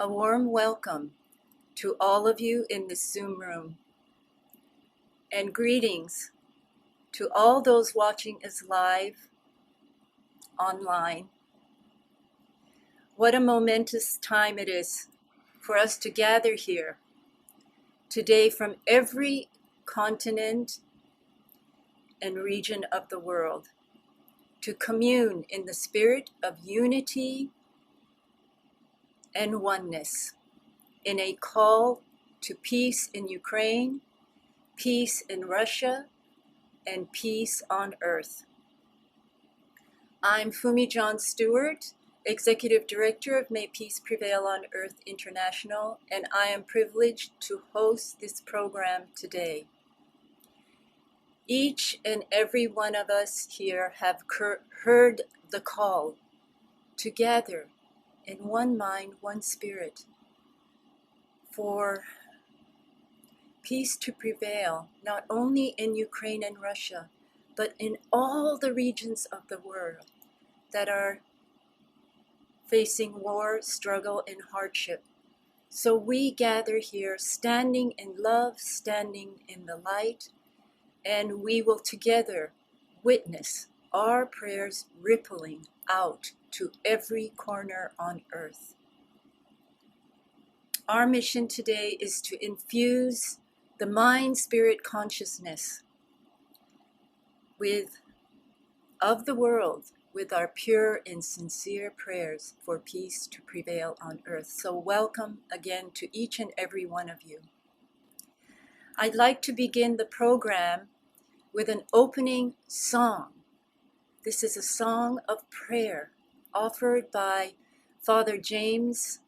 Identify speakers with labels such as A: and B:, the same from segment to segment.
A: A warm welcome to all of you in this Zoom room, and greetings to all those watching us live online. What a momentous time it is for us to gather here today from every continent and region of the world to commune in the spirit of unity and oneness in a call to peace in Ukraine, peace in Russia, and peace on earth. I'm Fumi John Stewart, Executive Director of May Peace Prevail on Earth International, and I am privileged to host this program today. Each and every one of us here have heard the call to gather in one mind, one spirit, for peace to prevail, not only in Ukraine and Russia, but in all the regions of the world that are facing war, struggle, and hardship. So we gather here standing in love, standing in the light, and we will together witness our prayers rippling out to every corner on earth. Our mission today is to infuse the mind-spirit consciousness of the world with our pure and sincere prayers for peace to prevail on earth. So welcome again to each and every one of you. I'd like to begin the program with an opening song. This is a song of prayer offered by Father James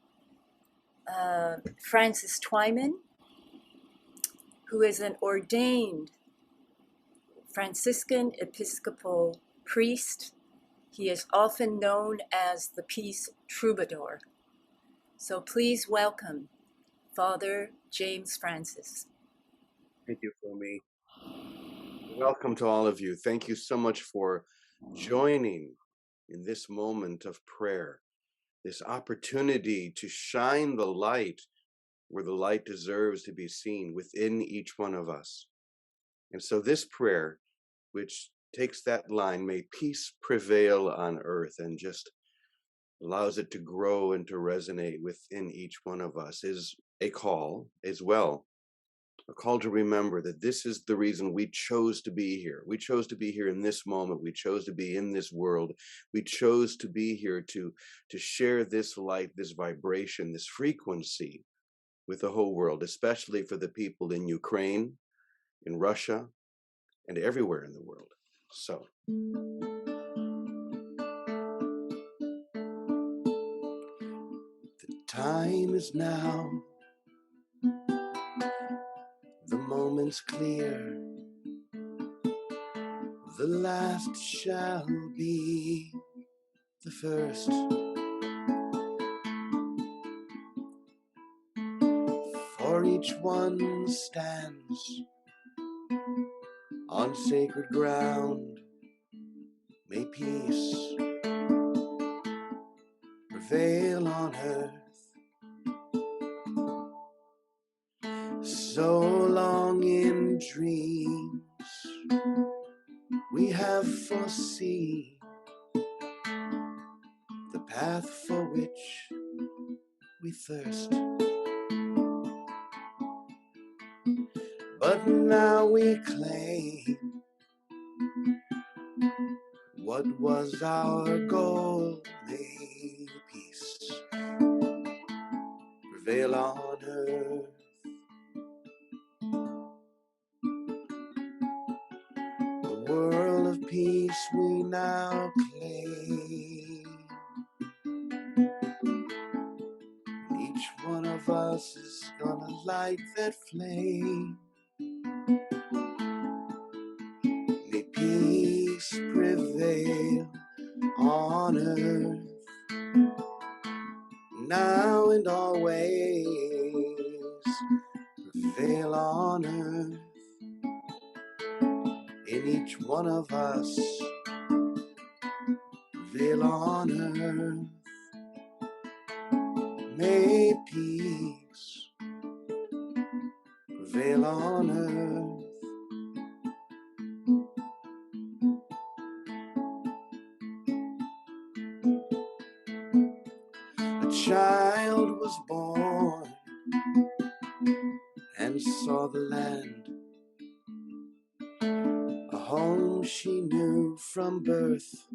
A: Francis Twyman, who is an ordained Franciscan Episcopal priest. He is often known as the Peace Troubadour. So please welcome Father James Francis.
B: Thank you, Fumi. Welcome to all of you. Thank you so much for joining in this moment of prayer, this opportunity to shine the light where the light deserves to be seen within each one of us. And so this prayer, which takes that line, may peace prevail on earth, and just allows it to grow and to resonate within each one of us, is a call as well. A call to remember that this is the reason we chose to be here. We chose to be here in this moment. We chose to be in this world. We chose to be here to share this light, this vibration, this frequency with the whole world, especially for the people in Ukraine, in Russia, and everywhere in the world. So, the time is now. The moment's clear. The last shall be the first. For each one stands on sacred ground. May peace prevail on earth. So long in dreams we have foreseen the path for which we thirst. But now we claim what was our goal. May peace prevail on earth. A world of peace we now claim. Each one of us is gonna light that flame. May peace prevail on earth, now and always. Prevail on earth, in each one of us. Prevail on earth. May peace prevail on earth. A child was born and saw the land, a home she knew from birth.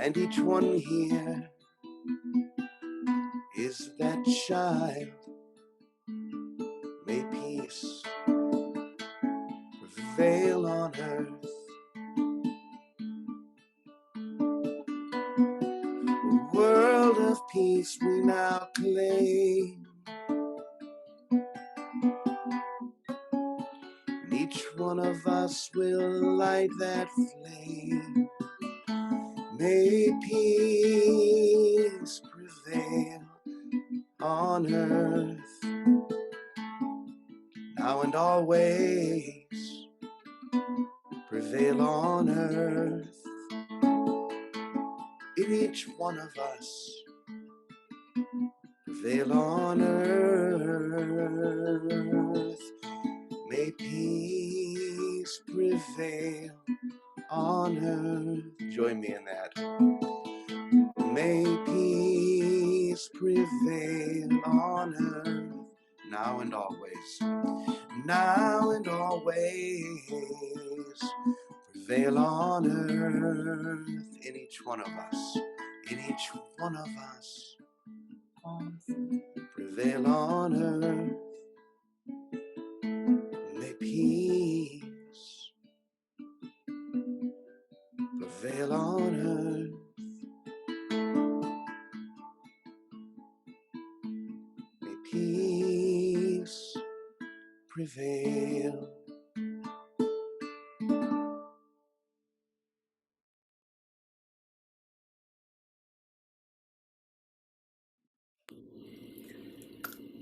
B: And each one here is that child. May peace prevail on earth. A world of peace we now claim. And each one of us will light that flame. May peace prevail on earth, now and always. Prevail on earth, in each one of us. Prevail on earth. May peace prevail on earth. Join me in that. May peace prevail on earth, now and always. Now and always. Prevail on earth, in each one of us. In each one of us. Prevail on earth. May peace prevail on earth. May peace prevail.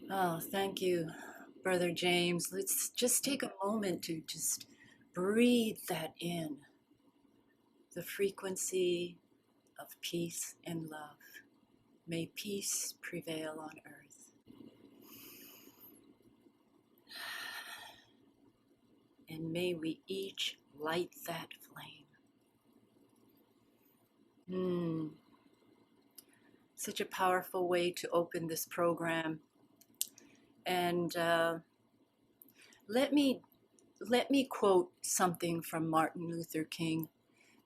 A: Oh, thank you, Brother James. Let's just take a moment to just breathe that in, the frequency of peace and love. May peace prevail on earth. And may we each light that flame. Such a powerful way to open this program. And let me quote something from Martin Luther King,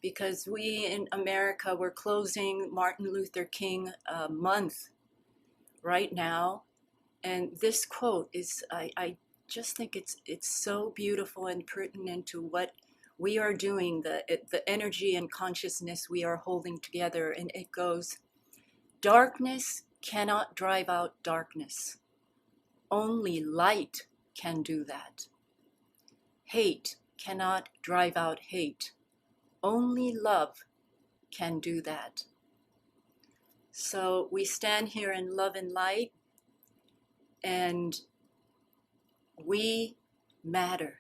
A: because we in America, we're closing Martin Luther King month right now. And this quote is, I just think it's so beautiful and pertinent to what we are doing, the energy and consciousness we are holding together. And it goes, darkness cannot drive out darkness. Only light can do that. Hate cannot drive out hate. Only love can do that. So we stand here in love and light, and we matter.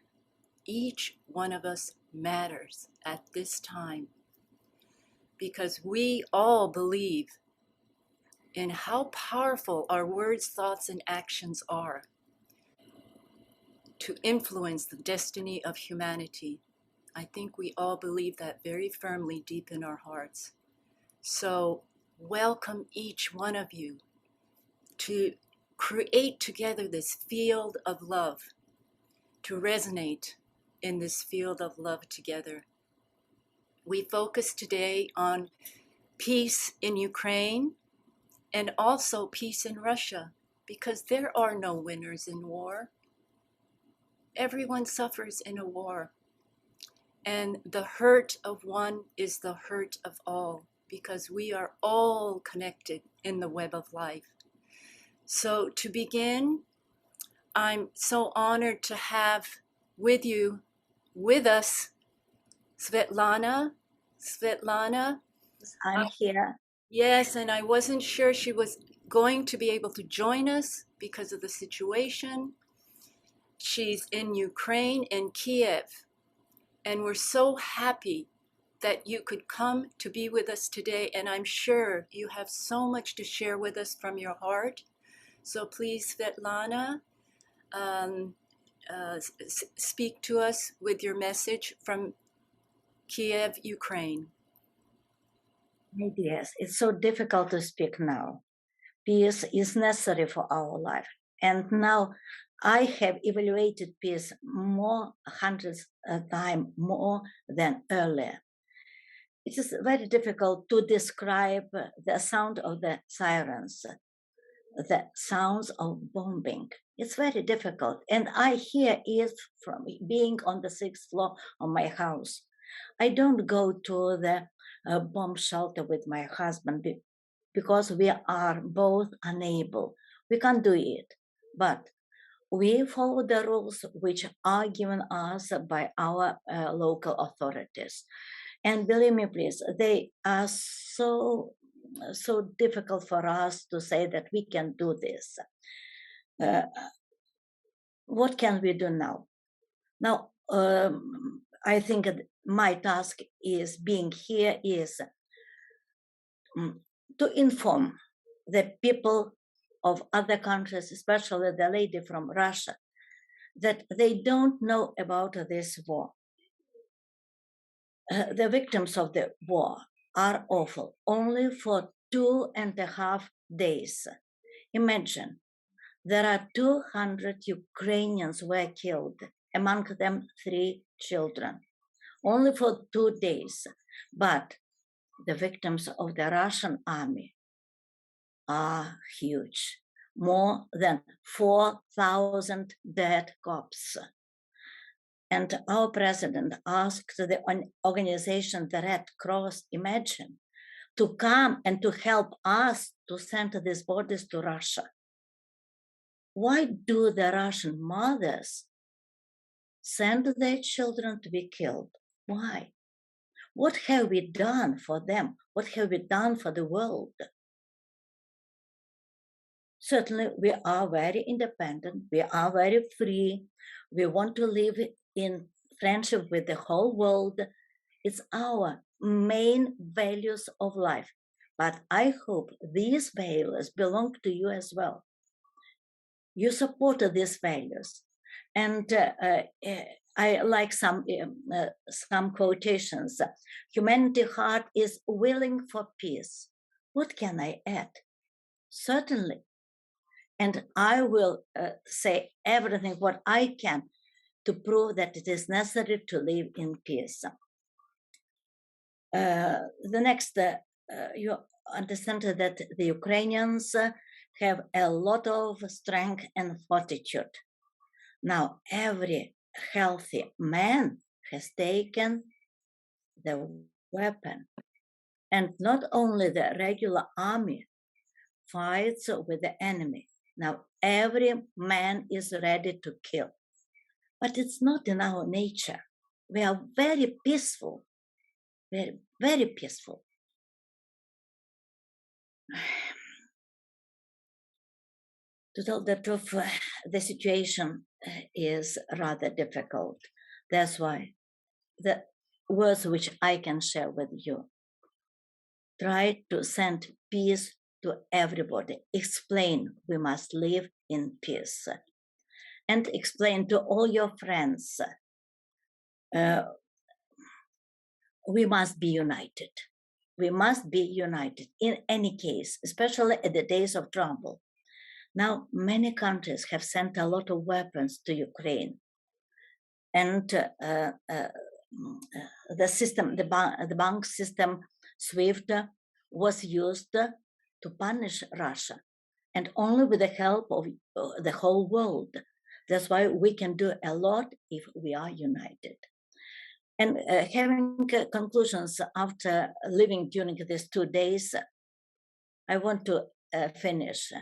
A: Each one of us matters at this time, because we all believe in how powerful our words, thoughts, and actions are to influence the destiny of humanity. I think we all believe that very firmly deep in our hearts. So welcome each one of you to create together this field of love, to resonate in this field of love together. We focus today on peace in Ukraine and also peace in Russia, because there are no winners in war. Everyone suffers in a war. And the hurt of one is the hurt of all, because we are all connected in the web of life. So to begin, I'm so honored to have with us, Svetlana.
C: I'm here.
A: Yes, and I wasn't sure she was going to be able to join us because of the situation. She's in Ukraine, in Kiev, and we're so happy that you could come to be with us today. And I'm sure you have so much to share with us from your heart. So please, Svetlana, speak to us with your message from Kiev, Ukraine.
C: Yes, it's so difficult to speak now. Peace is necessary for our life. And now I have evaluated peace more hundreds of times more than earlier. It is very difficult to describe the sound of the sirens, the sounds of bombing. It's very difficult. And I hear it from being on the 6th floor of my house. I don't go to the bomb shelter with my husband because we are both unable. We can't do it. But we follow the rules which are given us by our local authorities. And believe me, please, they are so difficult for us to say that we can do this. What can we do now? Now, I think my task is being here is to inform the people of other countries, especially the lady from Russia, that they don't know about this war. The victims of the war are awful, only for 2.5 days. Imagine, there are 200 Ukrainians were killed, among them 3 children, only for 2 days. But the victims of the Russian army are huge, more than 4,000 dead cops. And our president asked the organization, the Red Cross, imagine, to come and to help us to send these bodies to Russia. Why do the Russian mothers send their children to be killed? Why? What have we done for them? What have we done for the world? Certainly, we are very independent. We are very free. We want to live in friendship with the whole world. It's our main values of life. But I hope these values belong to you as well. You support these values. And I like some quotations. Humanity heart is willing for peace. What can I add? Certainly. And I will say everything what I can to prove that it is necessary to live in peace. The next, you understand that the Ukrainians have a lot of strength and fortitude. Now, every healthy man has taken the weapon. And not only the regular army fights with the enemy. Now, every man is ready to kill. But it's not in our nature. We are very peaceful, very, very peaceful. To tell the truth, the situation is rather difficult. That's why the words which I can share with you. Try to send peace to everybody. Explain we must live in peace. And explain to all your friends, we must be united. We must be united in any case, especially at the days of trouble. Now, many countries have sent a lot of weapons to Ukraine. And the system, the bank system, SWIFT, was used to punish Russia, and only with the help of the whole world. That's why we can do a lot if we are united. And having conclusions after living during these 2 days, I want to finish.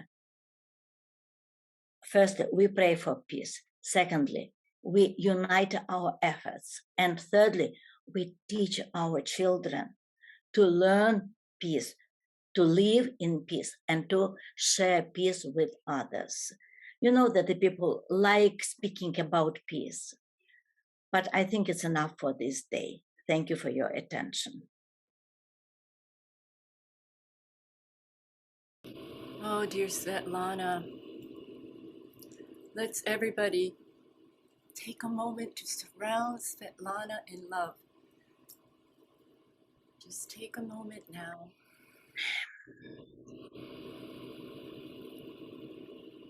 C: First, we pray for peace. Secondly, we unite our efforts. And thirdly, we teach our children to learn peace, to live in peace, and to share peace with others. You know that the people like speaking about peace, but I think it's enough for this day. Thank you for your attention.
A: Oh, dear Svetlana, let's everybody take a moment to surround Svetlana in love. Just take a moment now.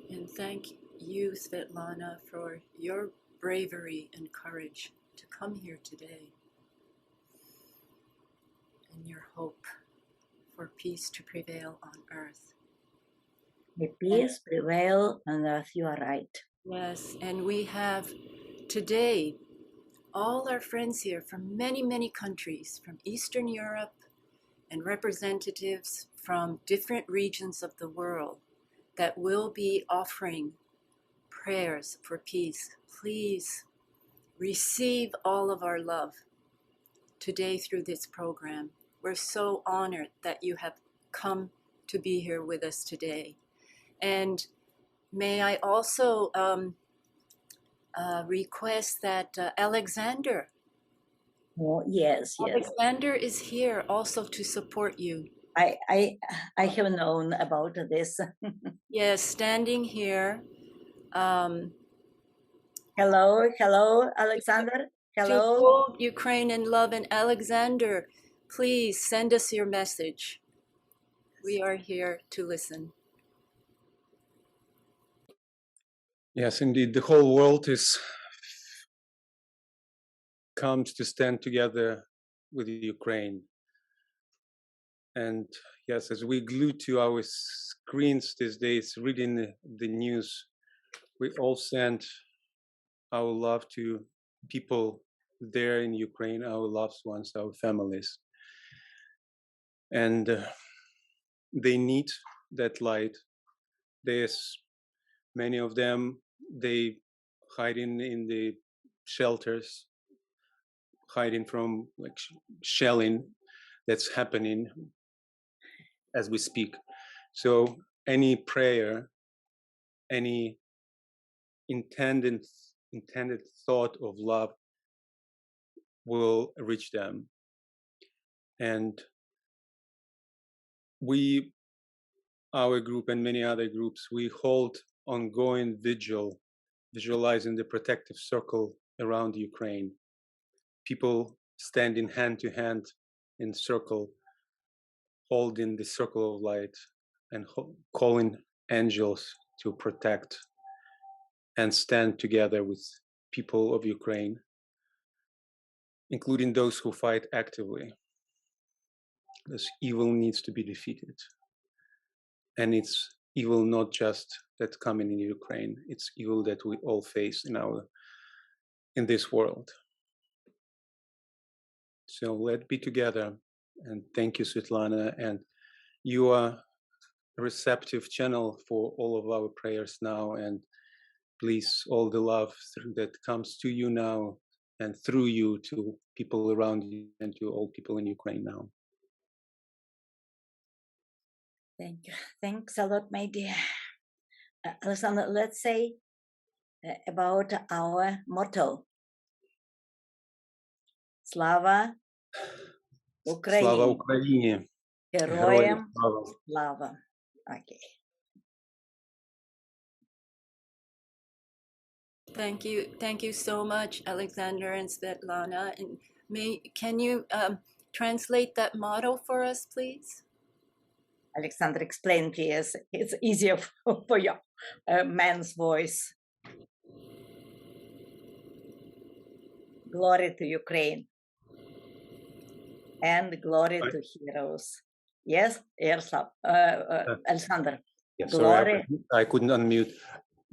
A: And thank you, Svetlana, for your bravery and courage to come here today. And your hope for peace to prevail on earth.
C: May peace prevail on earth, you are right.
A: Yes, and we have today all our friends here from many, many countries, from Eastern Europe, and representatives from different regions of the world that will be offering prayers for peace. Please receive all of our love today through this program. We're so honored that you have come to be here with us today. And may I also request that Alexander.
C: Oh, yes.
A: Alexander is here also to support you.
C: I have known about this.
A: Yes, standing here.
C: Hello, Alexander. Hello.
A: To hold Ukraine in love. And Alexander, please send us your message. We are here to listen.
D: Yes, indeed, the whole world is comes to stand together with Ukraine. And yes, as we glue to our screens these days, reading the news, we all send our love to people there in Ukraine, our loved ones, our families. And they need that light. There's many of them, they hiding in the shelters, hiding from like shelling that's happening as we speak. So any prayer, any intended thought of love will reach them. And we, our group and many other groups, we hold ongoing vigil, visualizing the protective circle around Ukraine. People standing hand to hand in circle, holding the circle of light and calling angels to protect and stand together with people of Ukraine, including those who fight actively. This evil needs to be defeated. And it's evil not just that's coming in Ukraine, it's evil that we all face in this world. So let's be together. And thank you, Svetlana. And you are a receptive channel for all of our prayers now. And please, all the love that comes to you now and through you to people around you and to all people in Ukraine now.
C: Thank you. Thanks a lot, my dear. Alexander, let's say about our motto. Slava Ukraini.
D: Slava Ukraini.
C: Героям слава. Okay.
A: Thank you so much, Alexander and Svetlana. And can you translate that motto for us, please?
C: Alexander, explain, please. It's easier for your man's voice. Glory to Ukraine. And glory to heroes. Yes, Yaroslav, Alexander.
D: Yes,
C: Glory.
D: sorry, I couldn't unmute.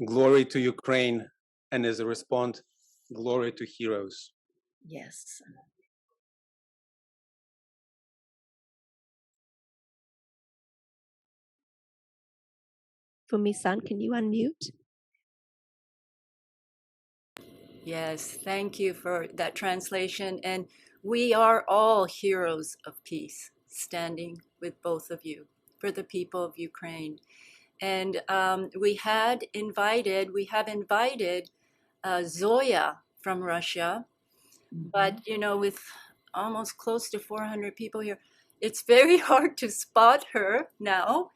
D: Glory to Ukraine. And as a response, glory to heroes.
C: Yes.
E: For me, son, can you unmute?
A: Yes, thank you for that translation. And we are all heroes of peace, standing with both of you for the people of Ukraine. And we have invited Zoya from Russia, but with almost close to 400 people here. It's very hard to spot her now.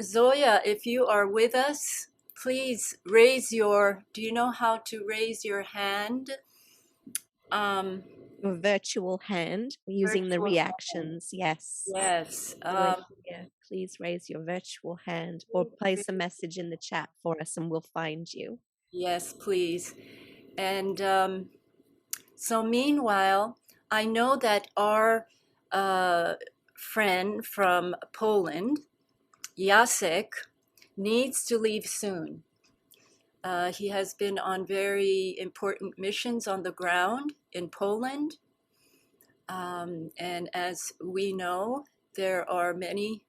A: Zoya, if you are with us, please raise your, do you know how to raise your hand?
E: Your virtual hand using the
A: Virtual hand.
E: reactions. Yes.
A: Yes.
E: Do it here. Please raise your virtual hand or place a message in the chat for us and we'll find you.
A: Yes, please. And so meanwhile, I know that our friend from Poland, Jacek, needs to leave soon. He has been on very important missions on the ground in Poland. And as we know, there are many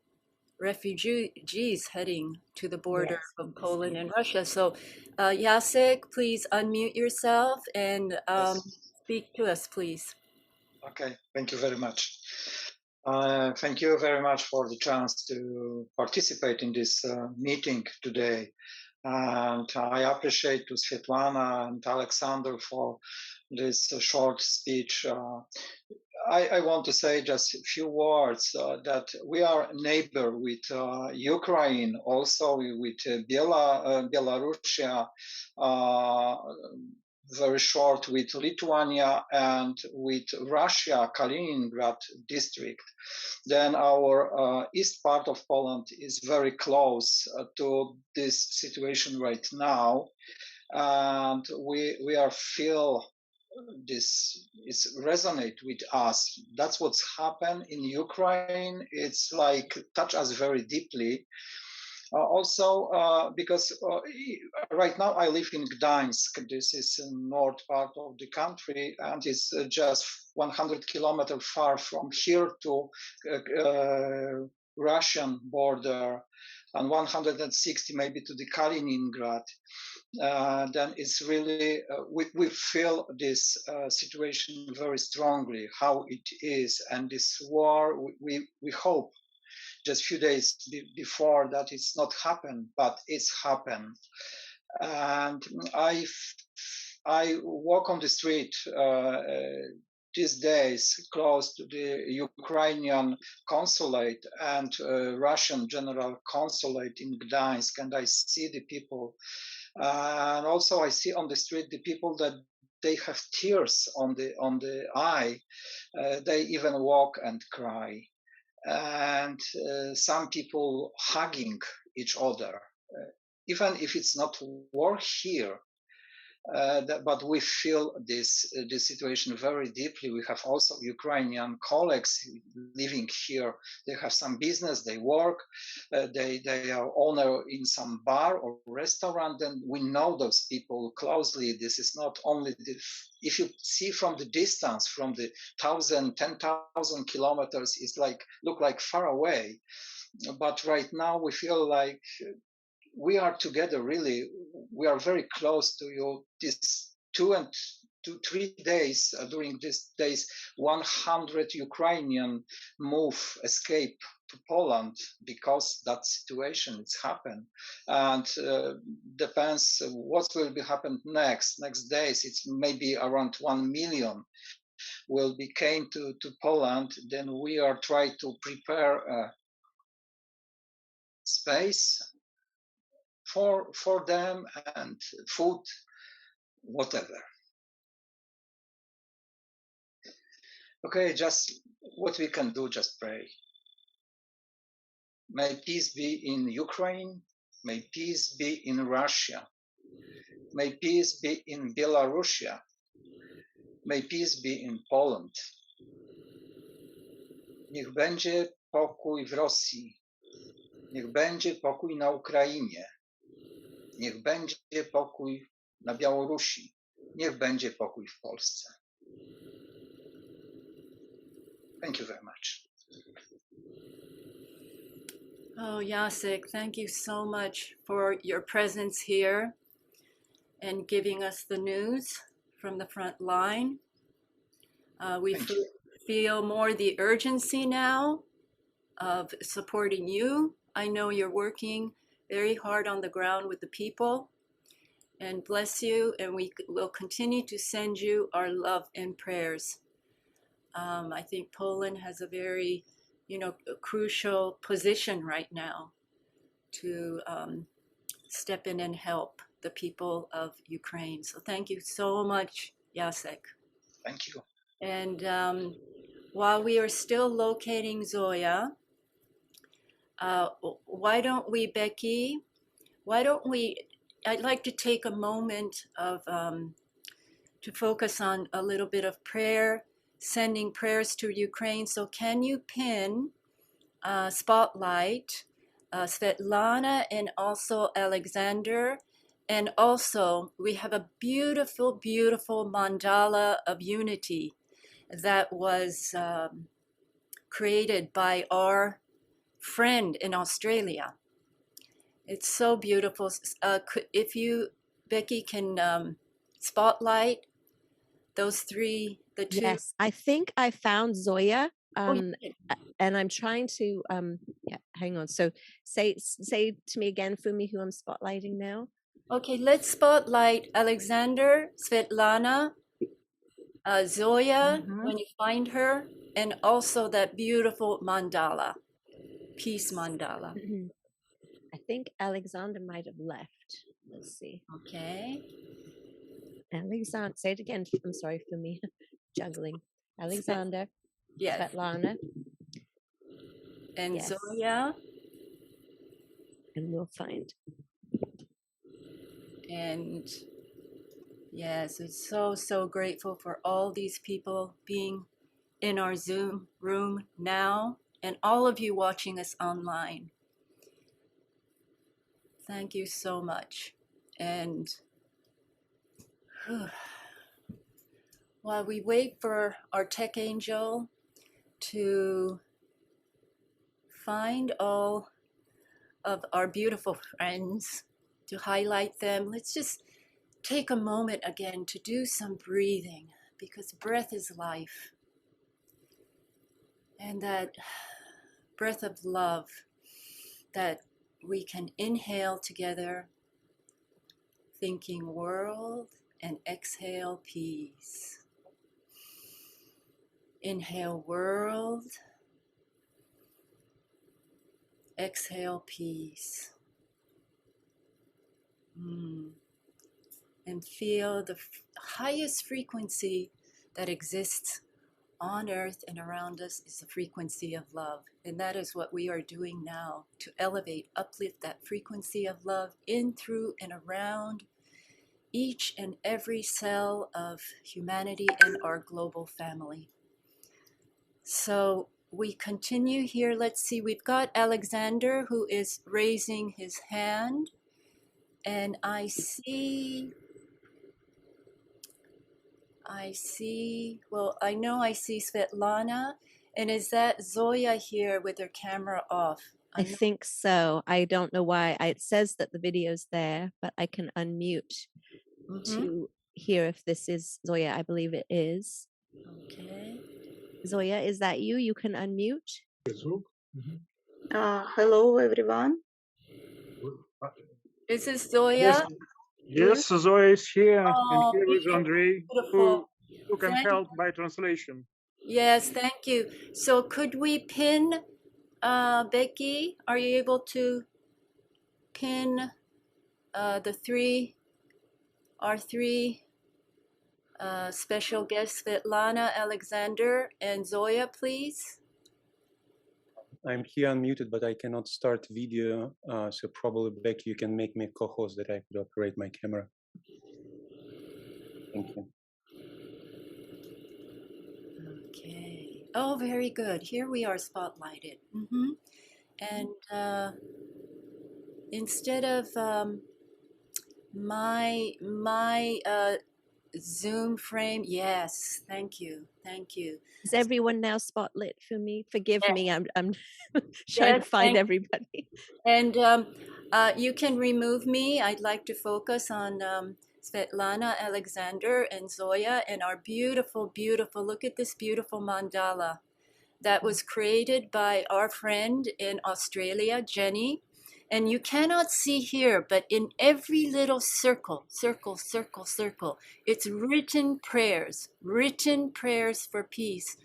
A: refugees heading to the border of Poland and Russia. So, Jacek, please unmute yourself and
F: Yes.
A: speak to us, please.
F: Okay, thank you very much. Thank you very much for the chance to participate in this meeting today. And I appreciate to Svetlana and Alexander for this short speech. I want to say just a few words that we are a neighbor with Ukraine, also with Belarus, very short with Lithuania and with Russia, Kaliningrad district. Then our east part of Poland is very close to this situation right now. And we are feel this is resonate with us. That's what's happened in Ukraine. It's like touch us very deeply. Also, because right now I live in Gdańsk. This is in north part of the country, and it's just 100 kilometers far from here to Russian border, and 160 maybe to the Kaliningrad. Then it's really we feel this situation very strongly, how it is, and this war. We hope just a few days before that it's not happened, but it's happened. And I walk on the street these days close to the Ukrainian consulate and Russian general consulate in Gdańsk, and I see the people. And also I see on the street the people that they have tears on the eye. They even walk and cry. And some people hugging each other, even if it's not war here. But we feel this situation very deeply. We have also Ukrainian colleagues living here. They have some business, they work, they are owner in some bar or restaurant, and we know those people closely. This is not only if you see from the distance, from the 10,000 kilometers, it's like look like far away. But right now we feel like we are together, really. We are very close to you. This 3 days, during these days, 100 Ukrainian escape to Poland because that situation has happened. And depends what will be happen next days. It's maybe around 1 million will be came to Poland. Then we are trying to prepare a space for them and food, whatever. Okay, just what we can do, just pray. May peace be in Ukraine. May peace be in Russia. May peace be in Belarus. May peace be in Poland. Niech będzie pokój w Rosji. Niech będzie pokój na Ukrainie. Niech będzie pokój na Białorusi. Niech będzie pokój w Polsce. Thank you very much.
A: Oh, Jacek, thank you so much for your presence here and giving us the news from the front line. We feel more the urgency now of supporting you. I know you're working very hard on the ground with the people, and bless you, and we will continue to send you our love and prayers. I think Poland has a very, crucial position right now to step in and help the people of Ukraine. So thank you so much, Jacek.
F: Thank you.
A: And while we are still locating Zoya, why don't we, Becky, I'd like to take a moment of to focus on a little bit of prayer, sending prayers to Ukraine. So can you pin spotlight Svetlana and also Alexander? And also we have a beautiful, beautiful mandala of unity that was created by our friend in Australia. It's so beautiful. If you, Becky, can spotlight those three, the two.
E: Yes, I think I found Zoya.
A: Oh,
E: And I'm trying to yeah, hang on. So say to me again, Fumi, who I'm spotlighting now.
A: okay, let's spotlight Alexander, Svetlana, Zoya, when you find her, and also that beautiful mandala, peace mandala.
E: I think Alexander might have left. Let's see.
A: Okay.
E: Alexander, say it again. I'm sorry for me juggling. Alexander,
A: Yes.
E: Svetlana,
A: And
E: yes.
A: Zoya.
E: And we'll find.
A: And yes, it's so grateful for all these people being in our Zoom room now, and all of you watching us online. Thank you so much. And while we wait for our tech angel to find all of our beautiful friends, to highlight them, let's just take a moment again to do some breathing, because breath is life. And that breath of love that we can inhale together, thinking world, and exhale peace. Inhale world, exhale peace. And feel the highest frequency that exists on earth and around us is the frequency of love. And that is what we are doing now, to elevate, uplift that frequency of love in, through, and around each and every cell of humanity and our global family. So we continue here. Let's see, we've got Alexander who is raising his hand. And I see, well, I know I see Svetlana. And is that Zoya here with her camera off?
E: I think so. I don't know why. It says that the video's there, but I can unmute to hear if this is Zoya. I believe it is.
A: Okay.
E: Zoya, is that you? You can unmute.
G: Hello, everyone.
A: Is this Zoya?
G: Yes, Zoya is here, and here is
A: beautiful,
G: Andrei,
A: beautiful.
G: who can help by translation.
A: Yes, thank you. So could we pin, Becky, are you able to pin our three special guests, Svetlana, Alexander, and Zoya, please?
D: I'm here unmuted, but I cannot start video. So probably, Becky, you can make me co-host that I could operate my camera. Thank you.
A: Okay. Oh, very good. Here we are spotlighted. And instead of my Zoom frame, yes, thank you.
E: Is everyone now spotlit for me? Forgive
A: Yes.
E: me, I'm trying to find everybody.
A: And you can remove me. I'd like to focus on Svetlana, Alexander, and Zoya, and our beautiful, look at this beautiful mandala that was created by our friend in Australia, Jenny. And you cannot see here, but in every little circle, circle, circle, circle, it's written prayers for peace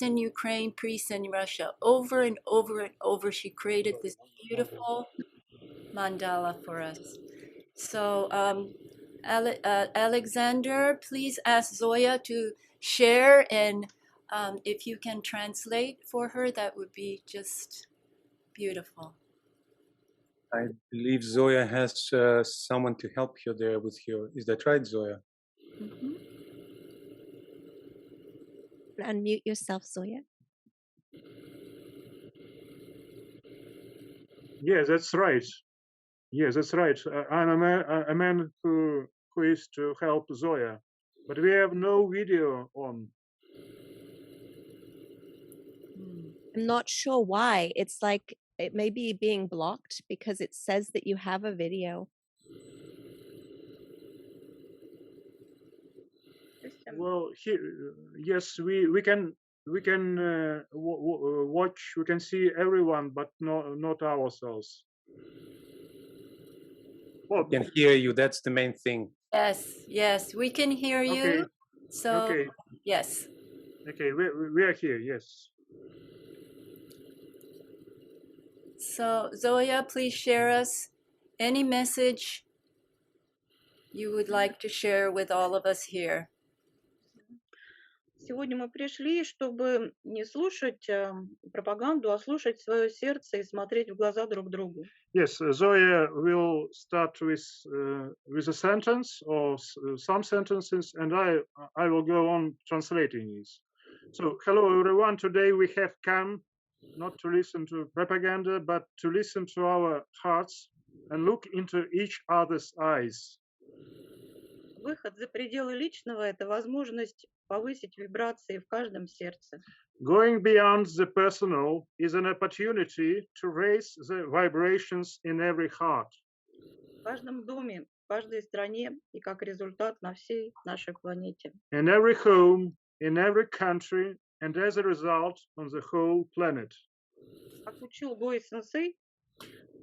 A: in Ukraine, peace in Russia. Over and over and over, she created this beautiful mandala for us. So Alexander, please ask Zoya to share, and if you can translate for her, that would be just beautiful.
D: I believe Zoya has someone to help you there with her. Is that right, Zoya?
A: Mm-hmm.
E: Unmute yourself, Zoya.
G: Yes, that's right. Yes, that's right. I'm a man who is to help Zoya, but we have no video on.
E: I'm not sure why. It's like it may be being blocked because it says that you have a video.
G: Well, yes, we can watch. We can see everyone, but not ourselves. Well,
D: We can hear you. That's the main thing.
A: Yes, we can hear you.
G: Okay.
A: So,
G: Okay.
A: yes.
G: Okay, we are here. Yes.
A: So, Zoya, please share us any message you would like to share with all of us here.
H: Сегодня мы пришли, чтобы не слушать пропаганду, а слушать свое сердце и смотреть в глаза друг другу.
G: Yes, Zoya will start with a sentence or some sentences, and I will go on translating these. So, hello everyone. Today we have come not to listen to propaganda, but to listen to our hearts and look into each other's eyes.
H: Выход за пределы личного – это возможность повысить вибрации в каждом сердце.
G: Going beyond the personal is an opportunity to raise the vibrations in every heart.
H: В каждом доме, в каждой стране и как результат на всей нашей планете.
G: In every home, in every country, and as a result on the whole planet.
H: Как учил Гой-сенсей,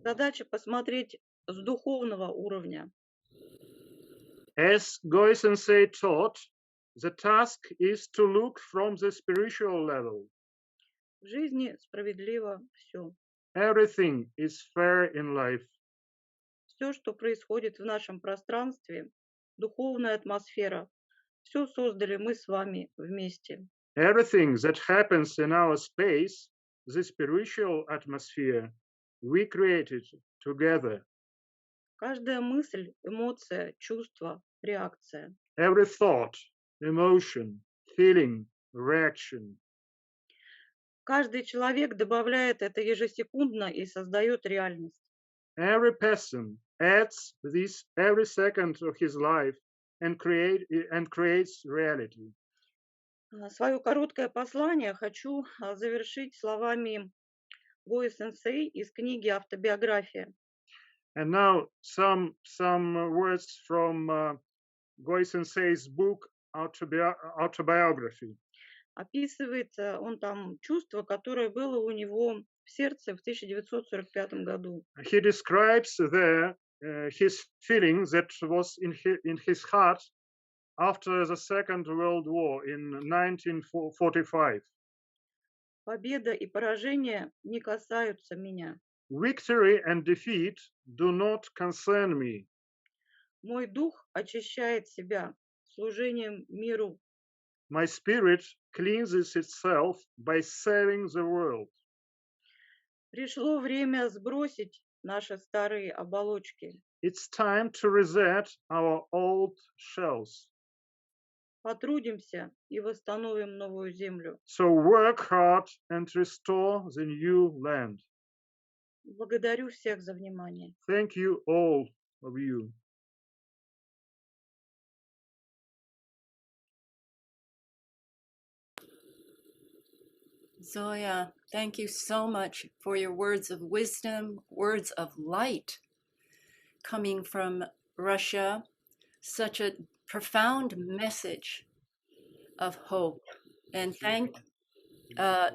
H: задача посмотреть с духовного уровня.
G: As Goi-sensei taught, the task is to look from the spiritual level.
H: В жизни справедливо все.
G: Everything is fair in life.
H: Все, что происходит в нашем пространстве, духовная атмосфера, все создали мы с вами вместе.
G: Everything that happens in our space, the spiritual atmosphere, we created together.
H: Каждая мысль, эмоция, чувство, реакция.
G: Every thought, emotion, feeling, reaction.
H: Каждый человек добавляет это ежесекундно и создает реальность.
G: Every person adds this every second of his life and creates reality.
H: Свое короткое послание хочу завершить словами Гой-сенсей из книги «Автобиография».
G: And now some words from Goi-sensei's book Autobiography.
H: Описывает он там чувство, которое было у него в сердце в 1945 году.
G: He describes there his feeling that was in his heart after the Second World War in 1945.
H: Победа и поражение не касаются меня.
G: Victory and defeat do not concern me.
H: Мой дух очищает себя служением миру.
G: My spirit cleanses itself by saving the world.
H: Пришло время сбросить наши старые оболочки.
G: It's time to reset our old shells.
H: Потрудимся и восстановим новую землю.
G: So work hard and restore the new land.
H: Благодарю всех за внимание.
G: Thank you all of you.
A: Zoya, thank you so much for your words of wisdom, words of light coming from Russia. Such a profound message of hope. And thank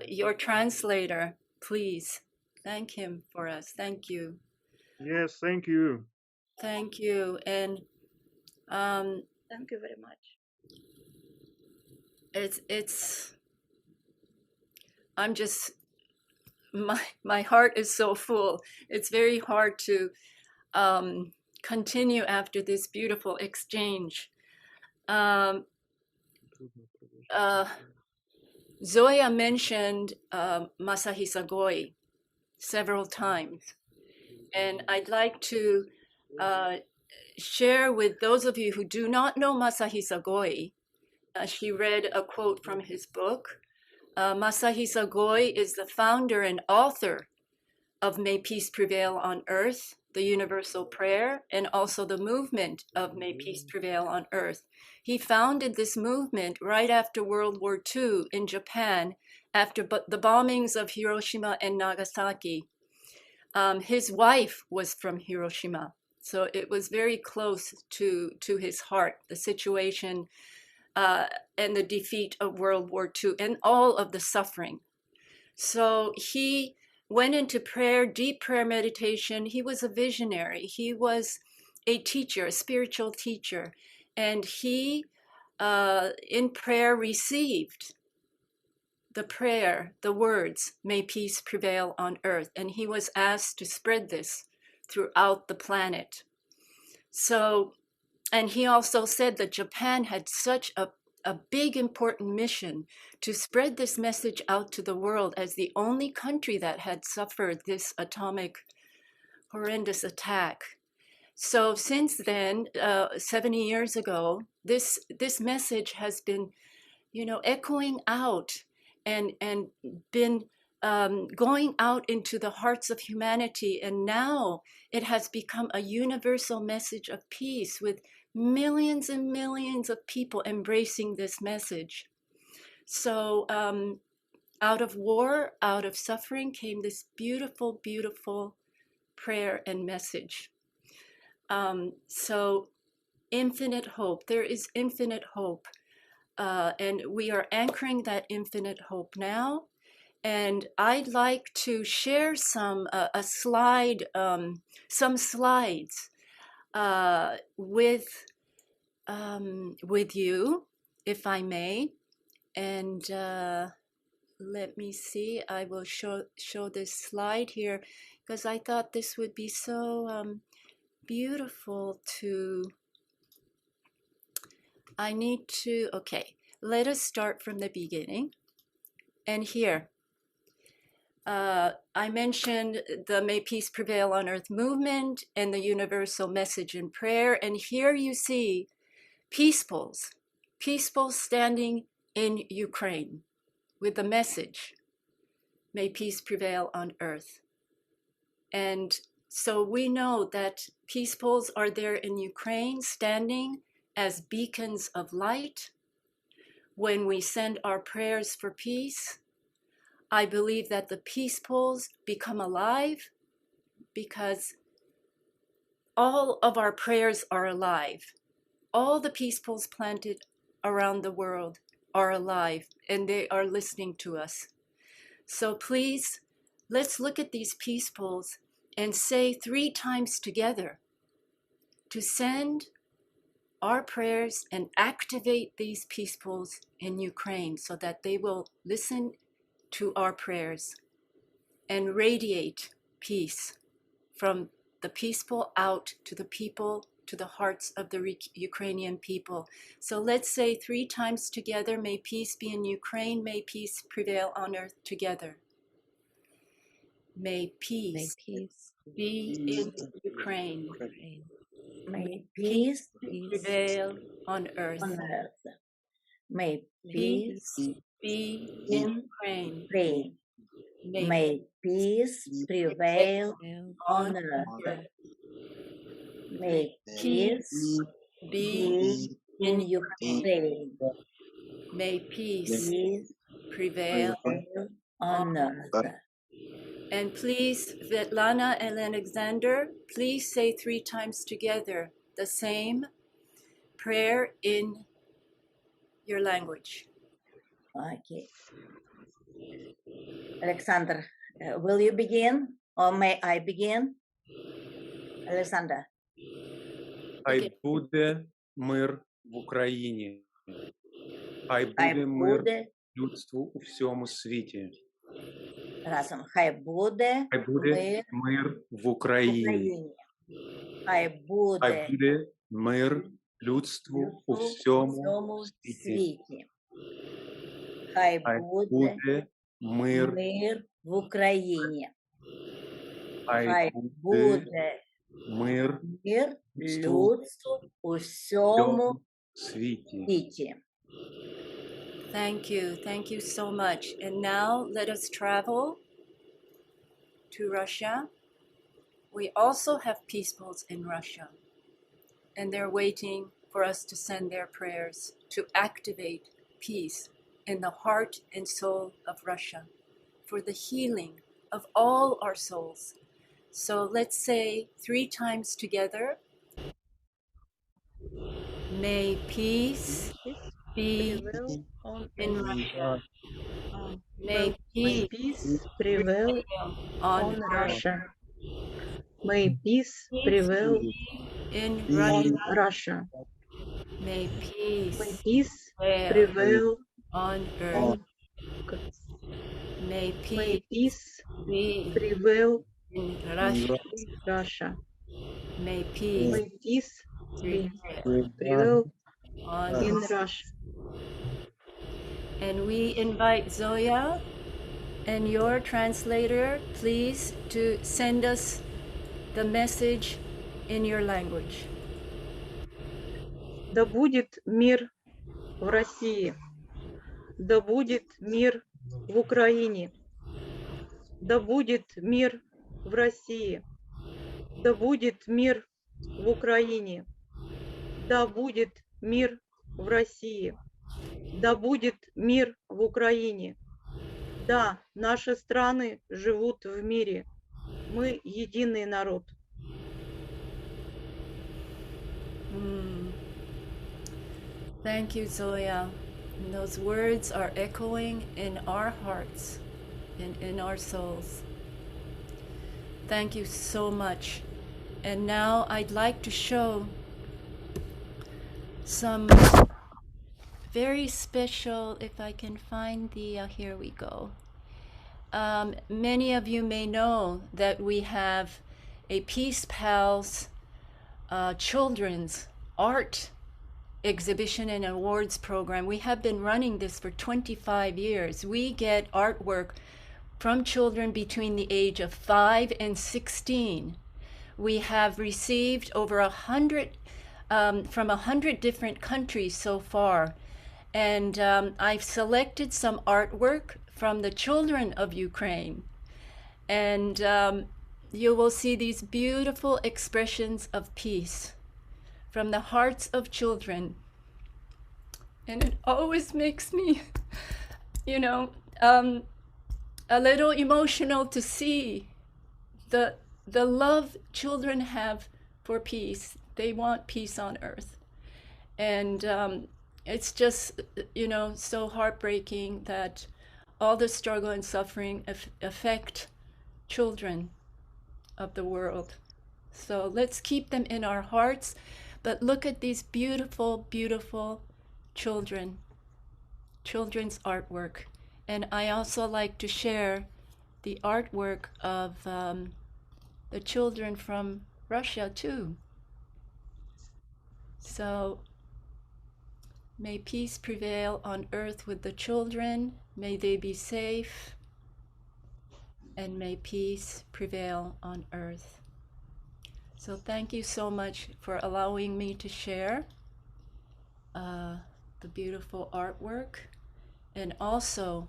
A: your translator, please. Thank him for us. Thank you.
G: Yes, thank you.
A: Thank you. And
H: Thank you very much.
A: it's I'm just my heart is so full. It's very hard to continue after this beautiful exchange. Zoya mentioned Masahisa Goi several times, and I'd like to share with those of you who do not know Masahisa Goi. She read a quote from his book. Masahisa Goi is the founder and author of May Peace Prevail on Earth, the Universal Prayer, and also the movement of May Peace Prevail on Earth. He founded this movement right after World War II in Japan, after the bombings of Hiroshima and Nagasaki. His wife was from Hiroshima, so it was very close to his heart, the situation and the defeat of World War II and all of the suffering. So he went into prayer, deep prayer meditation. He was a visionary. He was a teacher, a spiritual teacher. And he, in prayer, received the prayer, the words, may peace prevail on earth. And he was asked to spread this throughout the planet. So, and he also said that Japan had such a big, important mission to spread this message out to the world as the only country that had suffered this atomic horrendous attack. So since then, 70 years ago, this message has been, echoing out and been going out into the hearts of humanity. And now it has become a universal message of peace, with millions and millions of people embracing this message. So out of war, out of suffering came this beautiful, beautiful prayer and message. So infinite hope, there is infinite hope. And we are anchoring that infinite hope now. And I'd like to share some slides with you, if I may. And let me see. I will show this slide here because I thought this would be so beautiful to. I need to. Okay, let us start from the beginning. And here. I mentioned the May Peace Prevail on Earth movement and the universal message in prayer. And here you see peacefuls standing in Ukraine with the message, May Peace Prevail on Earth. And so we know that peacefuls are there in Ukraine standing as beacons of light. When we send our prayers for peace, I believe that the peacefuls become alive because all of our prayers are alive. All the peacefuls planted around the world are alive and they are listening to us. So please, let's look at these peacefuls and say 3 times together to send our prayers and activate these peacefuls in Ukraine so that they will listen to our prayers and radiate peace from the peaceful out to the people, to the hearts of the Ukrainian people. So let's say 3 times together, may peace be in Ukraine, may peace prevail on earth together. May peace, be in Ukraine.
C: May peace
A: prevail on earth.
C: May peace
A: be in Ukraine.
C: May peace prevail on earth. May peace be in Ukraine.
A: May peace prevail
C: on earth.
A: And please, Svetlana and Alexander, please say 3 times together the same prayer in your language.
C: Okay. Alexander, will you begin or may I begin? Alexander.
D: Хай
A: Okay.
D: буде мир в Україні. Хай
C: Хай
D: буде мир
C: буде
D: людству у всьому світі.
C: разом. Хай буде
D: Хай буде
C: мир
D: мир в
C: в
D: Україні.
C: Україні. Хай
D: Хай
C: буде
D: буде мир людству у всьому світі.
C: світі. Хай
D: Хай
C: буде
D: буде мир.
C: мир в Україні.
D: Хай
C: Хай
D: буде
C: буде
D: мир
C: мир
D: людству
C: людству у
D: у
C: всьому
D: всьому світі.
C: світі.
A: Thank you so much. And now let us travel to Russia. We also have peoples in Russia, and they're waiting for us to send their prayers to activate peace in the heart and soul of Russia for the healing of all our souls. So let's say 3 times together. May peace be
H: Prevail on
A: in
H: earth.
A: Russia.
H: May
A: May
H: peace
A: peace
H: prevail
A: prevail
H: on
A: on earth.
H: Russia. May peace prevail
A: In
H: on
A: Russia.
H: Russia.
A: May
H: May
A: peace
H: peace
A: prevail
H: prevail
A: on
H: on
A: earth.
H: earth.
A: May
H: May
A: peace
H: peace
A: be
H: prevail
A: in Russia.
H: in Russia.
A: May peace
H: May peace be
A: prevail
H: prevail
A: on
H: in
A: earth.
H: Russia.
A: And we invite Zoya and your translator, please, to send us the message in your language.
H: Да будет мир в России. Да будет мир в Украине. Да будет мир в России. Да будет мир в Украине. Да будет мир в России. Да будет мир в Украине. Да, наши страны живут в мире. Мы единый народ.
A: Thank you, Zoya. And those words are echoing in our hearts and in our souls. Thank you so much. And now I'd like to show some very special, if I can find the, here we go. Many of you may know that we have a Peace Pals children's art exhibition and awards program. We have been running this for 25 years. We get artwork from children between the age of 5 and 16. We have received over 100 from 100 different countries so far. And I've selected some artwork from the children of Ukraine. And you will see these beautiful expressions of peace from the hearts of children. And it always makes me, you know, a little emotional to see the love children have for peace. They want peace on earth. And it's just, you know, so heartbreaking that all the struggle and suffering affect children of the world. So let's keep them in our hearts. But look at these beautiful, beautiful children's artwork. And I also like to share the artwork of the children from Russia too. So may peace prevail on earth with the children. May they be safe. And may peace prevail on earth. So thank you so much for allowing me to share the beautiful artwork, and also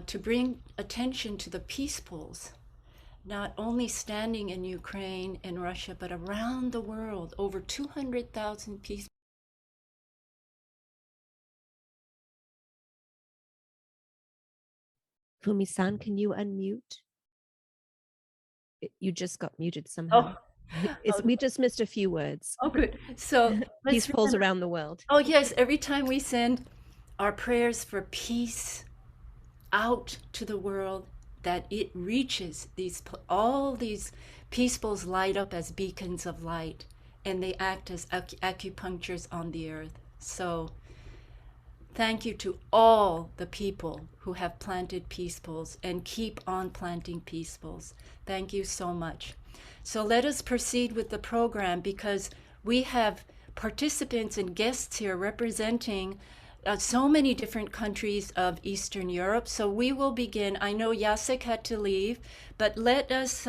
A: to bring attention to the peacefuls, not only standing in Ukraine and Russia, but around the world, over 200,000 peace.
E: Fumi-san, can you unmute? You just got muted somehow. We just missed a few words.
A: Oh, good. So
E: Peacefuls around the world.
A: Oh, yes. Every time we send our prayers for peace out to the world, that it reaches all these peacefulls light up as beacons of light, and they act as acupunctures on the earth. So thank you to all the people who have planted peacefulls and keep on planting peacefulls. Thank you so much. So let us proceed with the program, because we have participants and guests here representing so many different countries of Eastern Europe. So we will begin. I know Jacek had to leave, but let us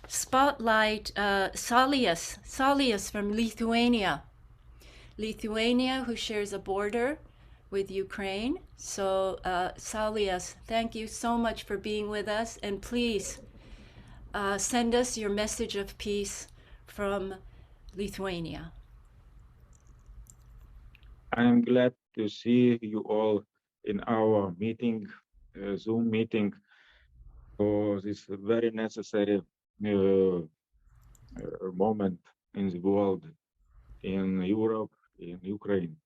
A: spotlight Salias from Lithuania, who shares a border with Ukraine. So Salias, thank you so much for being with us, and please send us your message of peace from Lithuania.
I: I am glad to see you all in our meeting, Zoom meeting, for this very necessary moment in the world, in Europe, in Ukraine.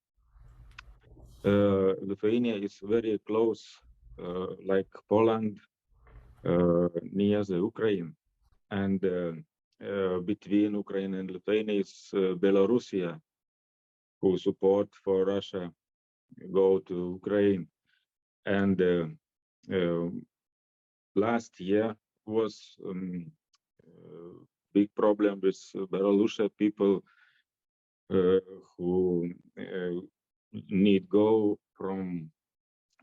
I: Lithuania is very close, like Poland, near the Ukraine, and between Ukraine and Lithuania is Belarusia, who support for Russia go to Ukraine. And last year was big problem with Belarusian people who need go from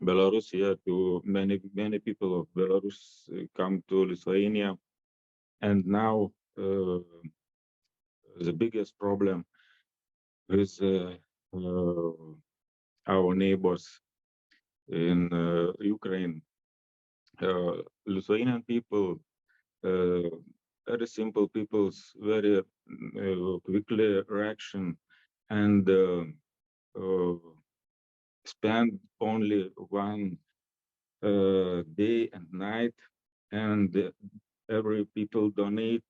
I: Belarusia to many people of Belarus come to Lithuania. And now the biggest problem with our neighbors in Ukraine. Lithuanian people, very simple people's very quickly reaction, and spend only one day and night, and every people donate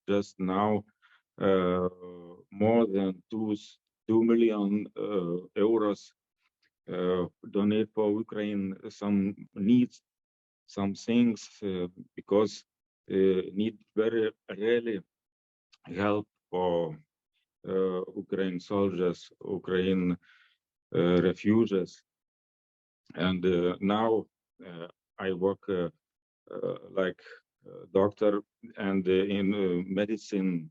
I: just now more than 2 million euros donate for Ukraine some needs, some things, because need very really help for Ukraine soldiers, Ukraine refugees. And now I work like doctor and in medicine.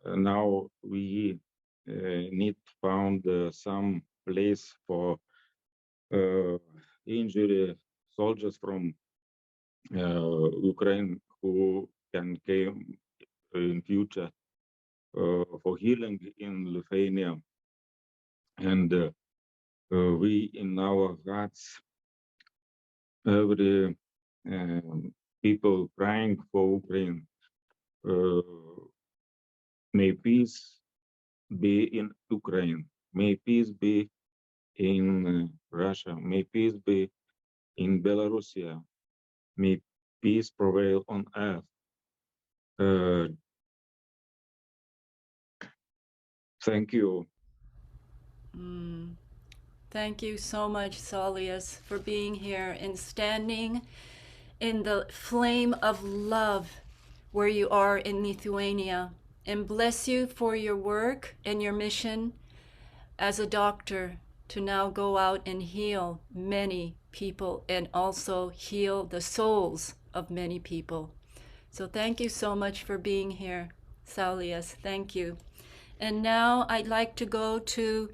I: Now we need to find some place for injured soldiers from Ukraine who can come in future for healing in Lithuania. And we in our hearts, every people praying for Ukraine. May peace be in Ukraine. May peace be in Russia. May peace be in Belarusia. May peace prevail on earth. Thank you.
A: Thank you so much, Salias, for being here and standing in the flame of love where you are in Lithuania. And bless you for your work and your mission as a doctor to now go out and heal many people and also heal the souls of many people. So thank you so much for being here, Salias. Thank you. And now I'd like to go to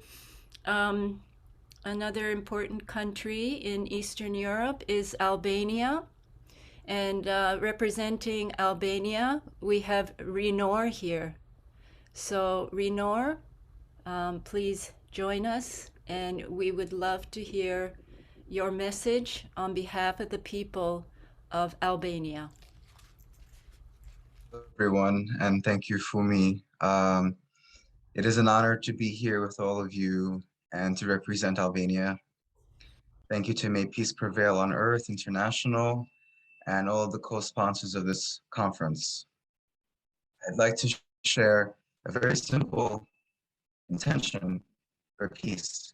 A: another important country in Eastern Europe is Albania. And representing Albania, we have Rinor here. So Rinor, please join us, and we would love to hear your message on behalf of the people of Albania.
J: Hello, everyone, and thank you, Fumi. It is an honor to be here with all of you and to represent Albania. Thank you to May Peace Prevail on Earth International and all of the co-sponsors of this conference. I'd like to share a very simple intention for peace.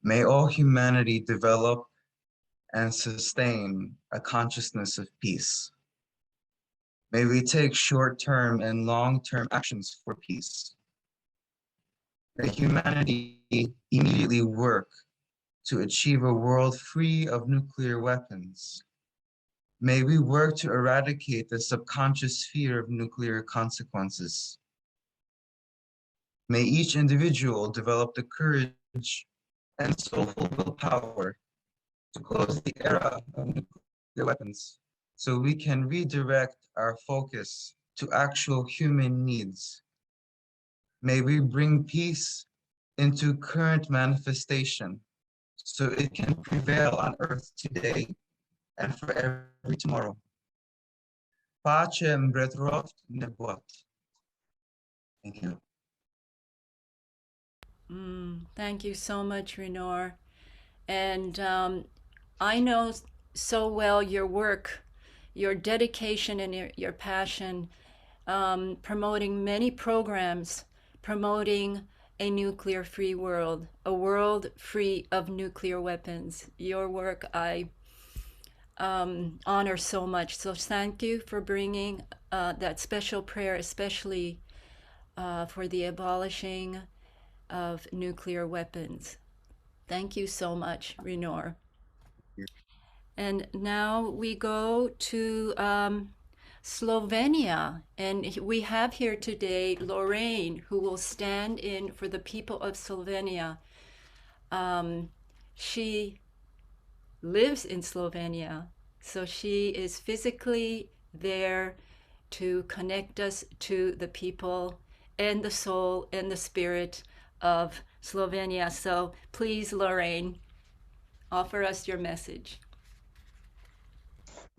J: May all humanity develop and sustain a consciousness of peace. May we take short-term and long-term actions for peace. May humanity immediately work to achieve a world free of nuclear weapons. May we work to eradicate the subconscious fear of nuclear consequences. May each individual develop the courage and soulful willpower to close the era of nuclear weapons so we can redirect our focus to actual human needs. May we bring peace into current manifestation so it can prevail on earth today and for every tomorrow. Pacem bretroft nebuat. Thank you.
A: Thank you so much, Renor. And I know so well your work, your dedication and your passion, promoting many programs, promoting a nuclear-free world, a world free of nuclear weapons. Your work I honor so much. So thank you for bringing that special prayer, especially for the abolishing of nuclear weapons. Thank you so much, Renor. And now we go to Slovenia, and we have here today Lorraine, who will stand in for the people of Slovenia. She lives in Slovenia, so she is physically there to connect us to the people and the soul and the spirit of Slovenia. So please, Lorraine, offer us your message.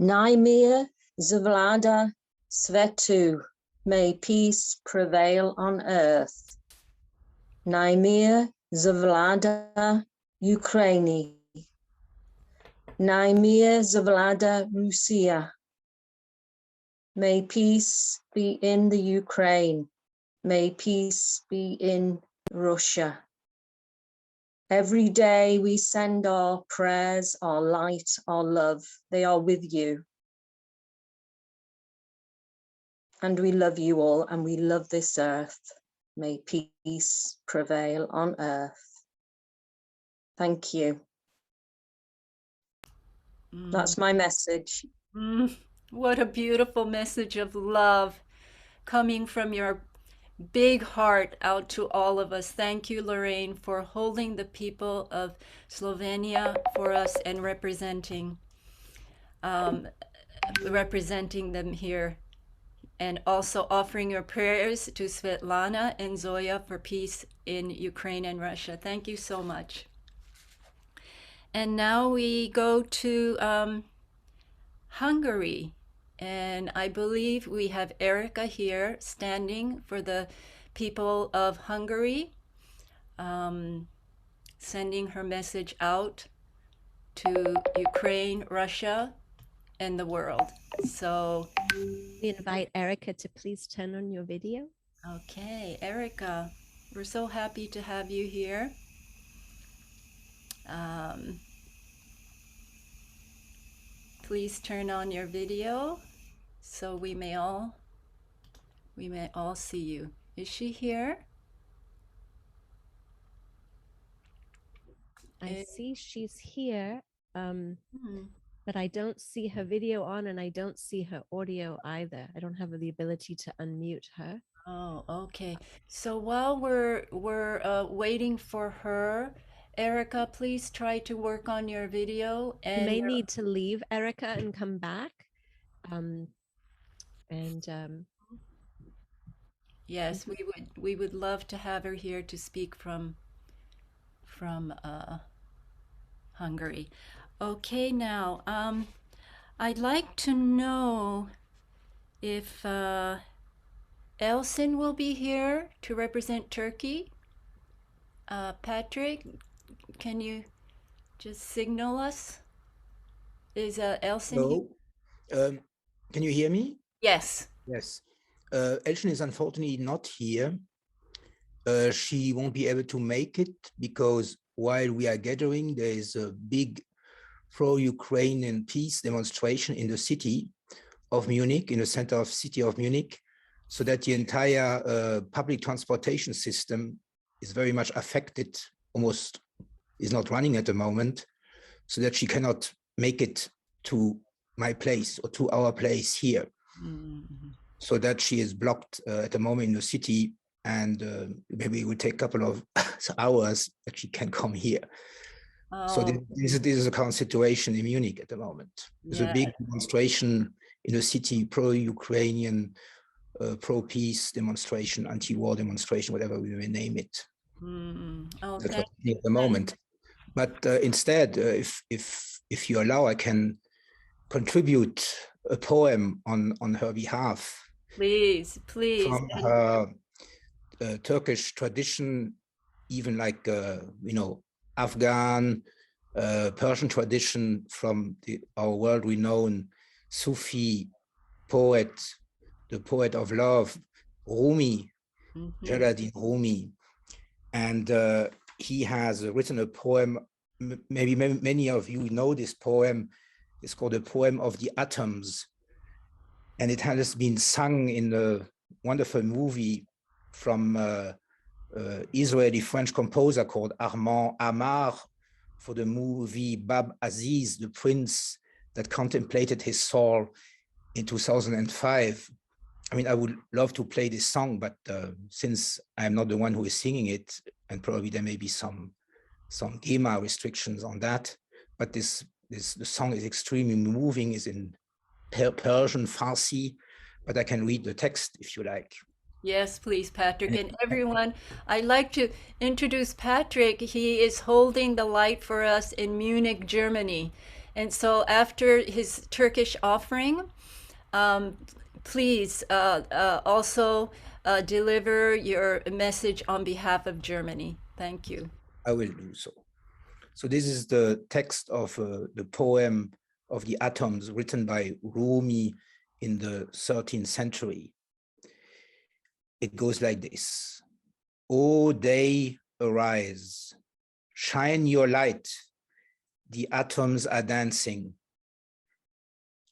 K: Najmir zavlada svetu, may peace prevail on earth. Najmir zavlada Ukraini. Najmir zavlada Russia. May peace be in the Ukraine. May peace be in Russia. Every day we send our prayers, our light, our love. They are with you. And we love you all, and we love this earth. May peace prevail on earth. Thank you. That's my message.
A: What a beautiful message of love coming from your big heart out to all of us. Thank you, Lorraine, for holding the people of Slovenia for us and representing them here, and also offering your prayers to Svetlana and Zoya for peace in Ukraine and Russia. Thank you so much. And now we go to Hungary. And I believe we have Erica here standing for the people of Hungary, sending her message out to Ukraine, Russia, and the world. So
E: we invite Erica to please turn on your video.
A: Okay, Erica, we're so happy to have you here. Please turn on your video so we may all see you. Is she here?
E: I see she's here, but I don't see her video on, and I don't see her audio either. I don't have the ability to unmute her.
A: Oh, okay. So while we're waiting for her, Erica, please try to work on your video. And
E: you may need to leave, Erica, and come back.
A: Yes, we would love to have her here to speak from Hungary. Okay, now I'd like to know if Elsin will be here to represent Turkey. Patrick, can you just signal us? Is Elsin
L: here? Can you hear me?
A: Yes.
L: Yes. Elsin is unfortunately not here. She won't be able to make it because while we are gathering, there is a big pro-Ukrainian peace demonstration in the city of Munich, in the center of city of Munich, so that the entire public transportation system is very much affected, almost is not running at the moment, so that she cannot make it to my place or to our place here. Mm-hmm. So that she is blocked at the moment in the city, and maybe it will take a couple of hours that she can come here. Oh. So this is the current situation in Munich at the moment. There's a big demonstration in the city, pro-Ukrainian, pro-peace demonstration, anti-war demonstration, whatever we may name it. That's what's happening at the moment. But instead, if you allow, I can contribute a poem on her behalf.
A: Please.
L: From her Turkish tradition, even like Afghan, Persian tradition, from our world-renowned Sufi poet, the poet of love, Rumi, Jalaluddin Rumi. And he has written a poem, maybe many of you know this poem. It's called The Poem of the Atoms. And it has been sung in a wonderful movie from Israeli French composer called Armand Amar, for the movie Bab Aziz, the prince that contemplated his soul, in 2005. I mean, I would love to play this song, but since I'm not the one who is singing it, and probably there may be some GEMA restrictions on that, but the song is extremely moving, is in Persian, Farsi, but I can read the text if you like.
A: Yes, please, Patrick. And everyone, I'd like to introduce Patrick. He is holding the light for us in Munich, Germany. And so after his Turkish offering, please also deliver your message on behalf of Germany. Thank you.
L: I will do so. So this is the text of the poem of the Atoms, written by Rumi in the 13th century. It goes like this. O day, arise, shine your light, the atoms are dancing.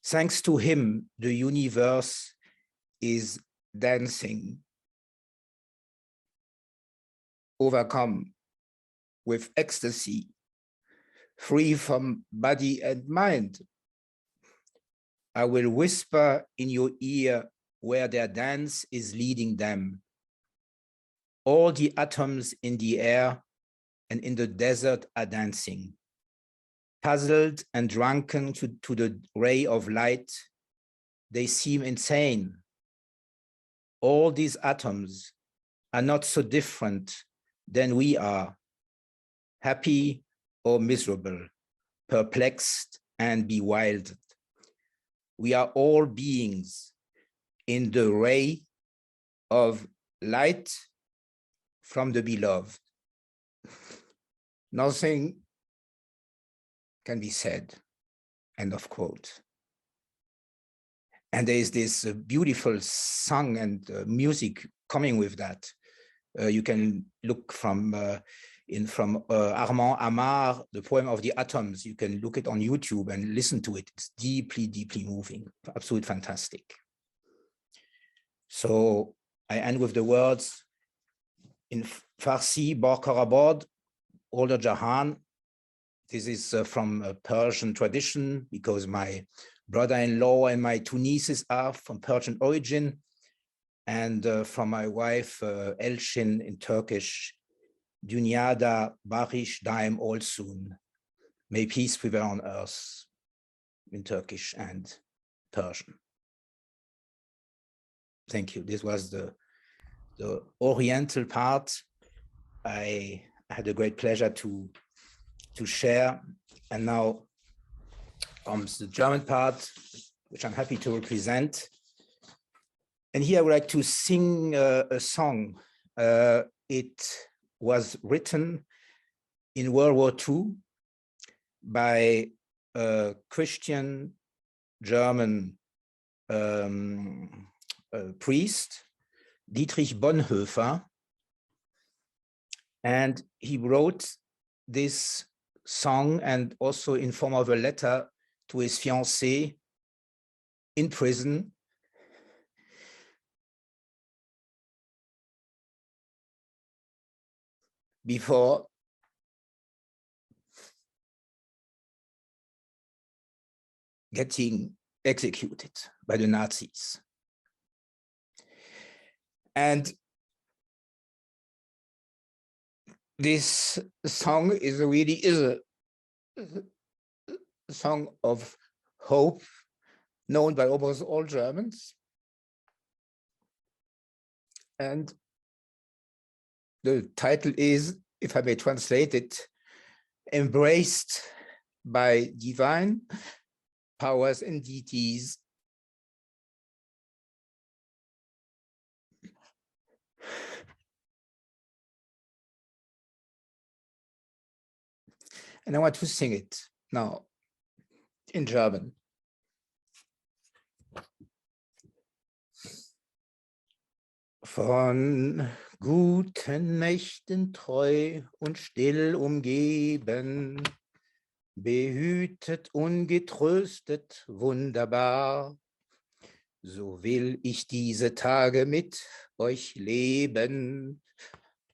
L: Thanks to him, the universe is dancing. Overcome with ecstasy, free from body and mind. I will whisper in your ear where their dance is leading them. All the atoms in the air and in the desert are dancing. Puzzled and drunken to the ray of light, they seem insane. All these atoms are not so different than we are, happy or miserable, perplexed and bewildered. We are all beings in the ray of light from the beloved. Nothing can be said, end of quote. And there is this beautiful song and music coming with that. You can look from Armand Amar, The Poem of the Atoms. You can look it on YouTube and listen to it. It's deeply, deeply moving, absolutely fantastic. So I end with the words in Farsi, Barkarabad, Older Jahan. This is from a Persian tradition, because my brother-in-law and my two nieces are from Persian origin, and from my wife, Elçin, in Turkish, Dünyada Barış daim olsun. May peace prevail on earth, in Turkish and Persian. Thank you. This was the Oriental part. I had a great pleasure to share. And now comes the German part, which I'm happy to represent. And here I would like to sing a song. It was written in World War II by a Christian German priest, Dietrich Bonhoeffer. And he wrote this song and also in form of a letter to his fiancée in prison. Before getting executed by the Nazis. And this song is a song of hope, known by almost all Germans. And the title is, if I may translate it, Embraced by Divine Powers and Deities. And I want to sing it now in German. Von guten Mächten treu und still umgeben, behütet, ungetröstet, wunderbar. So will ich diese Tage mit euch leben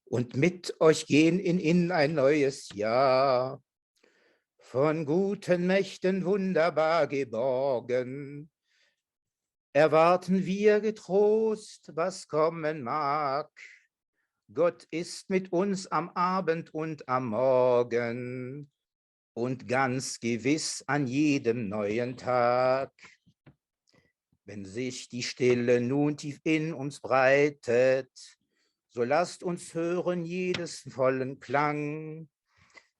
L: und mit euch gehen in ein neues Jahr. Von guten Mächten wunderbar geborgen, erwarten wir getrost, was kommen mag. Gott ist mit uns am Abend und am Morgen und ganz gewiss an jedem neuen Tag. Wenn sich die Stille nun tief in uns breitet, so lasst uns hören jedes vollen Klang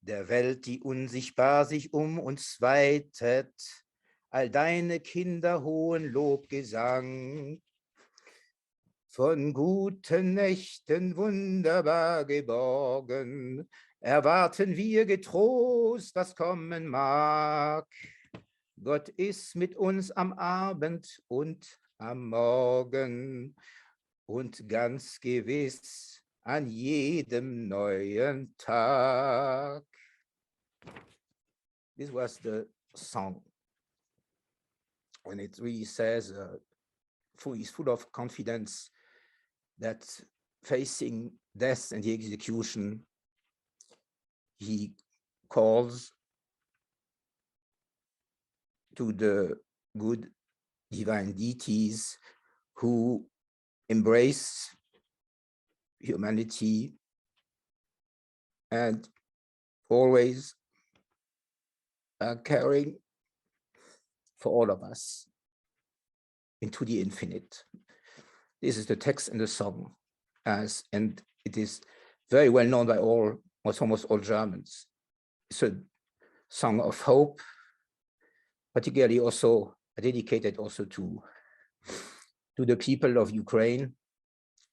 L: der Welt, die unsichtbar sich um uns weitet, all deine Kinder hohen Lobgesang. Von guten Nächten wunderbar geborgen, erwarten wir getrost, was kommen mag. Gott ist mit uns am Abend und am Morgen und ganz gewiss an jedem neuen Tag. This was the song. And it really says, he's full of confidence that facing death and the execution, he calls to the good divine deities who embrace humanity and always are caring for all of us into the infinite. This is the text in the song, and it is very well known by almost all Germans. It's a song of hope, particularly also dedicated also to the people of Ukraine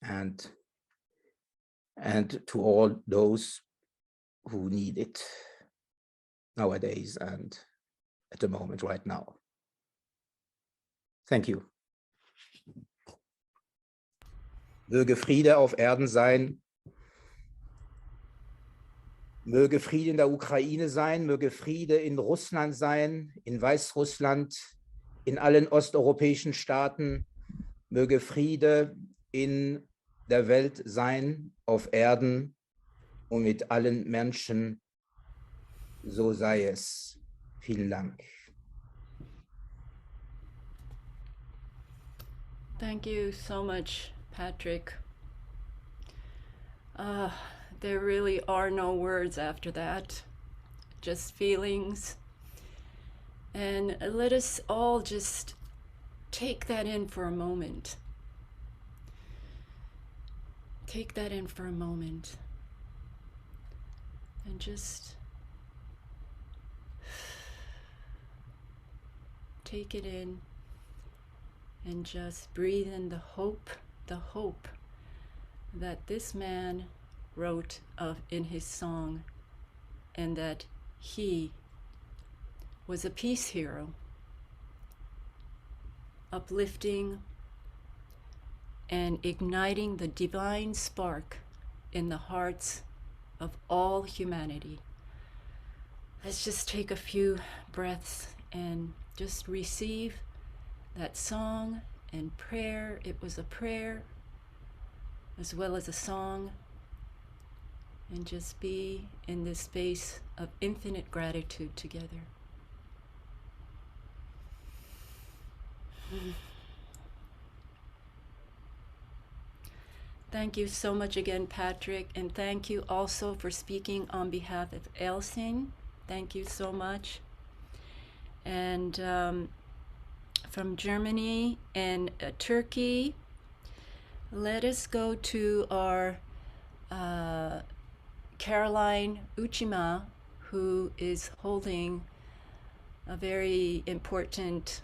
L: and to all those who need it nowadays and at the moment right now. Thank you. Möge Friede auf Erden sein. Möge Friede in der Ukraine sein, möge Friede in Russland sein, in Weißrussland, in allen osteuropäischen Staaten, möge Friede in der Welt sein, auf Erden und mit allen Menschen, so sei es. Vielen Dank.
A: Thank you so much, Patrick. There really are no words after that, just feelings. And let us all just take that in for a moment. Take that in for a moment. And just take it in and just breathe in the hope that this man wrote of in his song, and that he was a peace hero, uplifting and igniting the divine spark in the hearts of all humanity. Let's just take a few breaths and just receive that song and prayer. It was a prayer as well as a song, and just be in this space of infinite gratitude together. Thank you so much again, Patrick, and thank you also for speaking on behalf of Elsin. Thank you so much. And from Germany and Turkey, let us go to our Caroline Uchima, who is holding a very important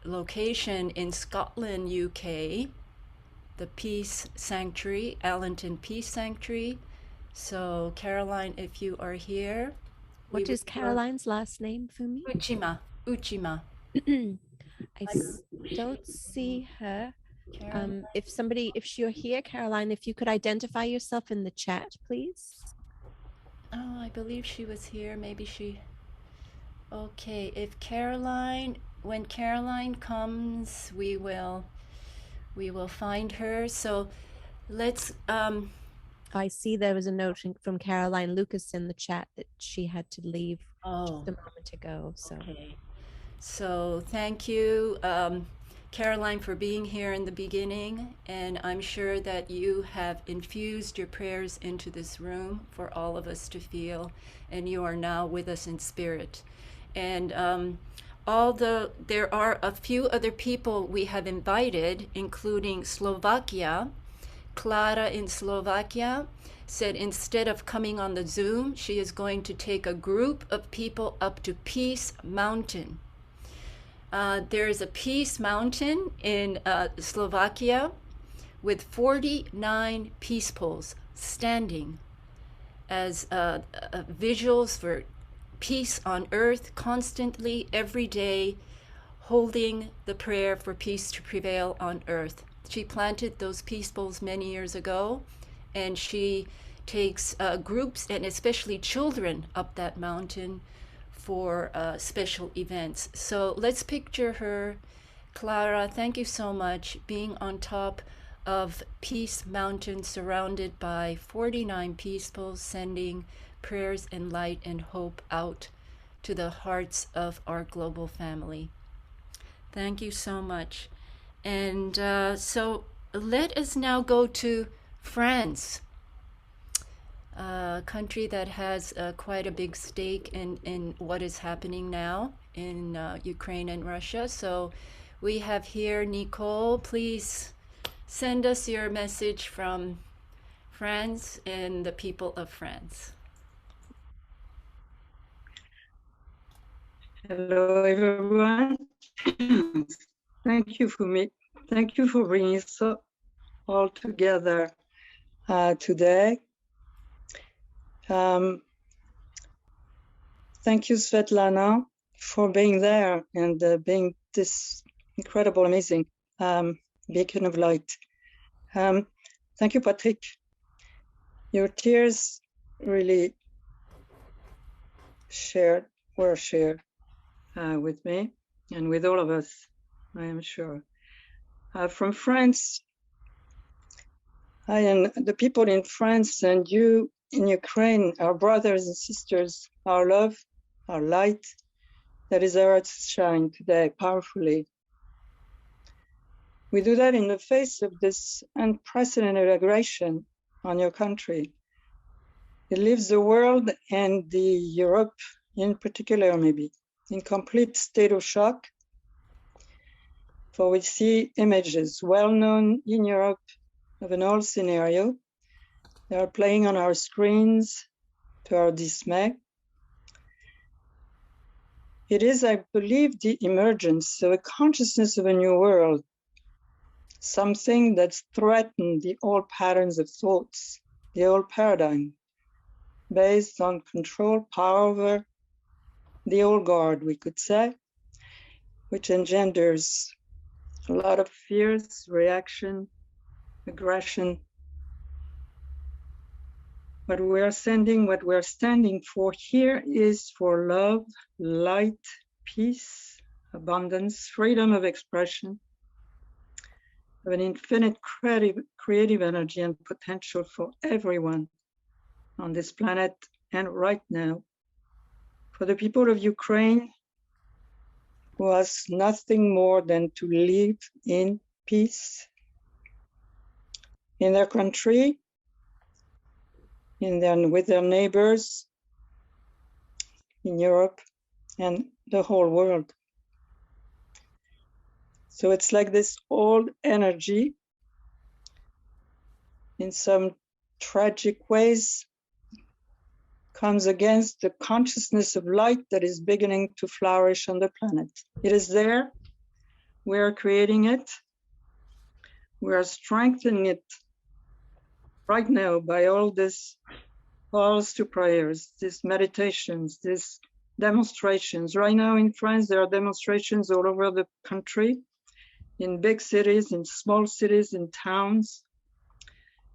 A: location in Scotland, UK, the Peace Sanctuary, Allenton Peace Sanctuary. So Caroline, if you are here.
E: What is Caroline's last name for me?
A: Uchima. Uchima.
E: Don't see her. If you're here, Caroline, if you could identify yourself in the chat, please.
A: Oh, I believe she was here. Maybe she. Okay, when Caroline comes, we will find her. So let's.
E: I see there was a note from Caroline Lucas in the chat that she had to leave just a moment ago. So.
A: Okay. So thank you, Caroline, for being here in the beginning, and I'm sure that you have infused your prayers into this room for all of us to feel, and you are now with us in spirit. And although there are a few other people we have invited, including Slovakia, Clara in Slovakia said instead of coming on the Zoom, she is going to take a group of people up to Peace Mountain. There is a Peace Mountain in Slovakia with 49 peace poles standing as visuals for peace on earth, constantly, every day, holding the prayer for peace to prevail on earth. She planted those peace poles many years ago, and she takes groups and especially children up that mountain for special events. So let's picture her. Clara, thank you so much, being on top of Peace Mountain, surrounded by 49 peace poles, sending prayers and light and hope out to the hearts of our global family. Thank you so much. And so let us now go to France, a country that has quite a big stake in what is happening now in Ukraine and Russia. So we have here Nicole. Please send us your message from France and the people of France.
M: Hello, everyone. Thank you for bringing us all together today. Thank you, Svetlana, for being there and being this incredible, amazing beacon of light. Thank you, Patrick. Your tears really were shared with me and with all of us, I am sure. From France, I and the people in France and you in Ukraine, our brothers and sisters, our love, our light, that is our shine today powerfully. We do that in the face of this unprecedented aggression on your country. It leaves the world and the Europe in particular, maybe, in complete state of shock. For we see images well known in Europe of an old scenario. They are playing on our screens to our dismay. It is, I believe, the emergence of a consciousness of a new world, something that's threatened the old patterns of thoughts, the old paradigm, based on control, power over the old guard, we could say, which engenders a lot of fears, reaction, aggression, what we are sending, what we are standing for here is for love, light, peace, abundance, freedom of expression, of an infinite creative energy and potential for everyone on this planet and right now. For the people of Ukraine, who has nothing more than to live in peace in their country, with their neighbors in Europe and the whole world. So it's like this old energy, in some tragic ways, comes against the consciousness of light that is beginning to flourish on the planet. It is there. We are creating it. We are strengthening it right now by all this calls to prayers, these meditations, these demonstrations. Right now in France, there are demonstrations all over the country, in big cities, in small cities, in towns.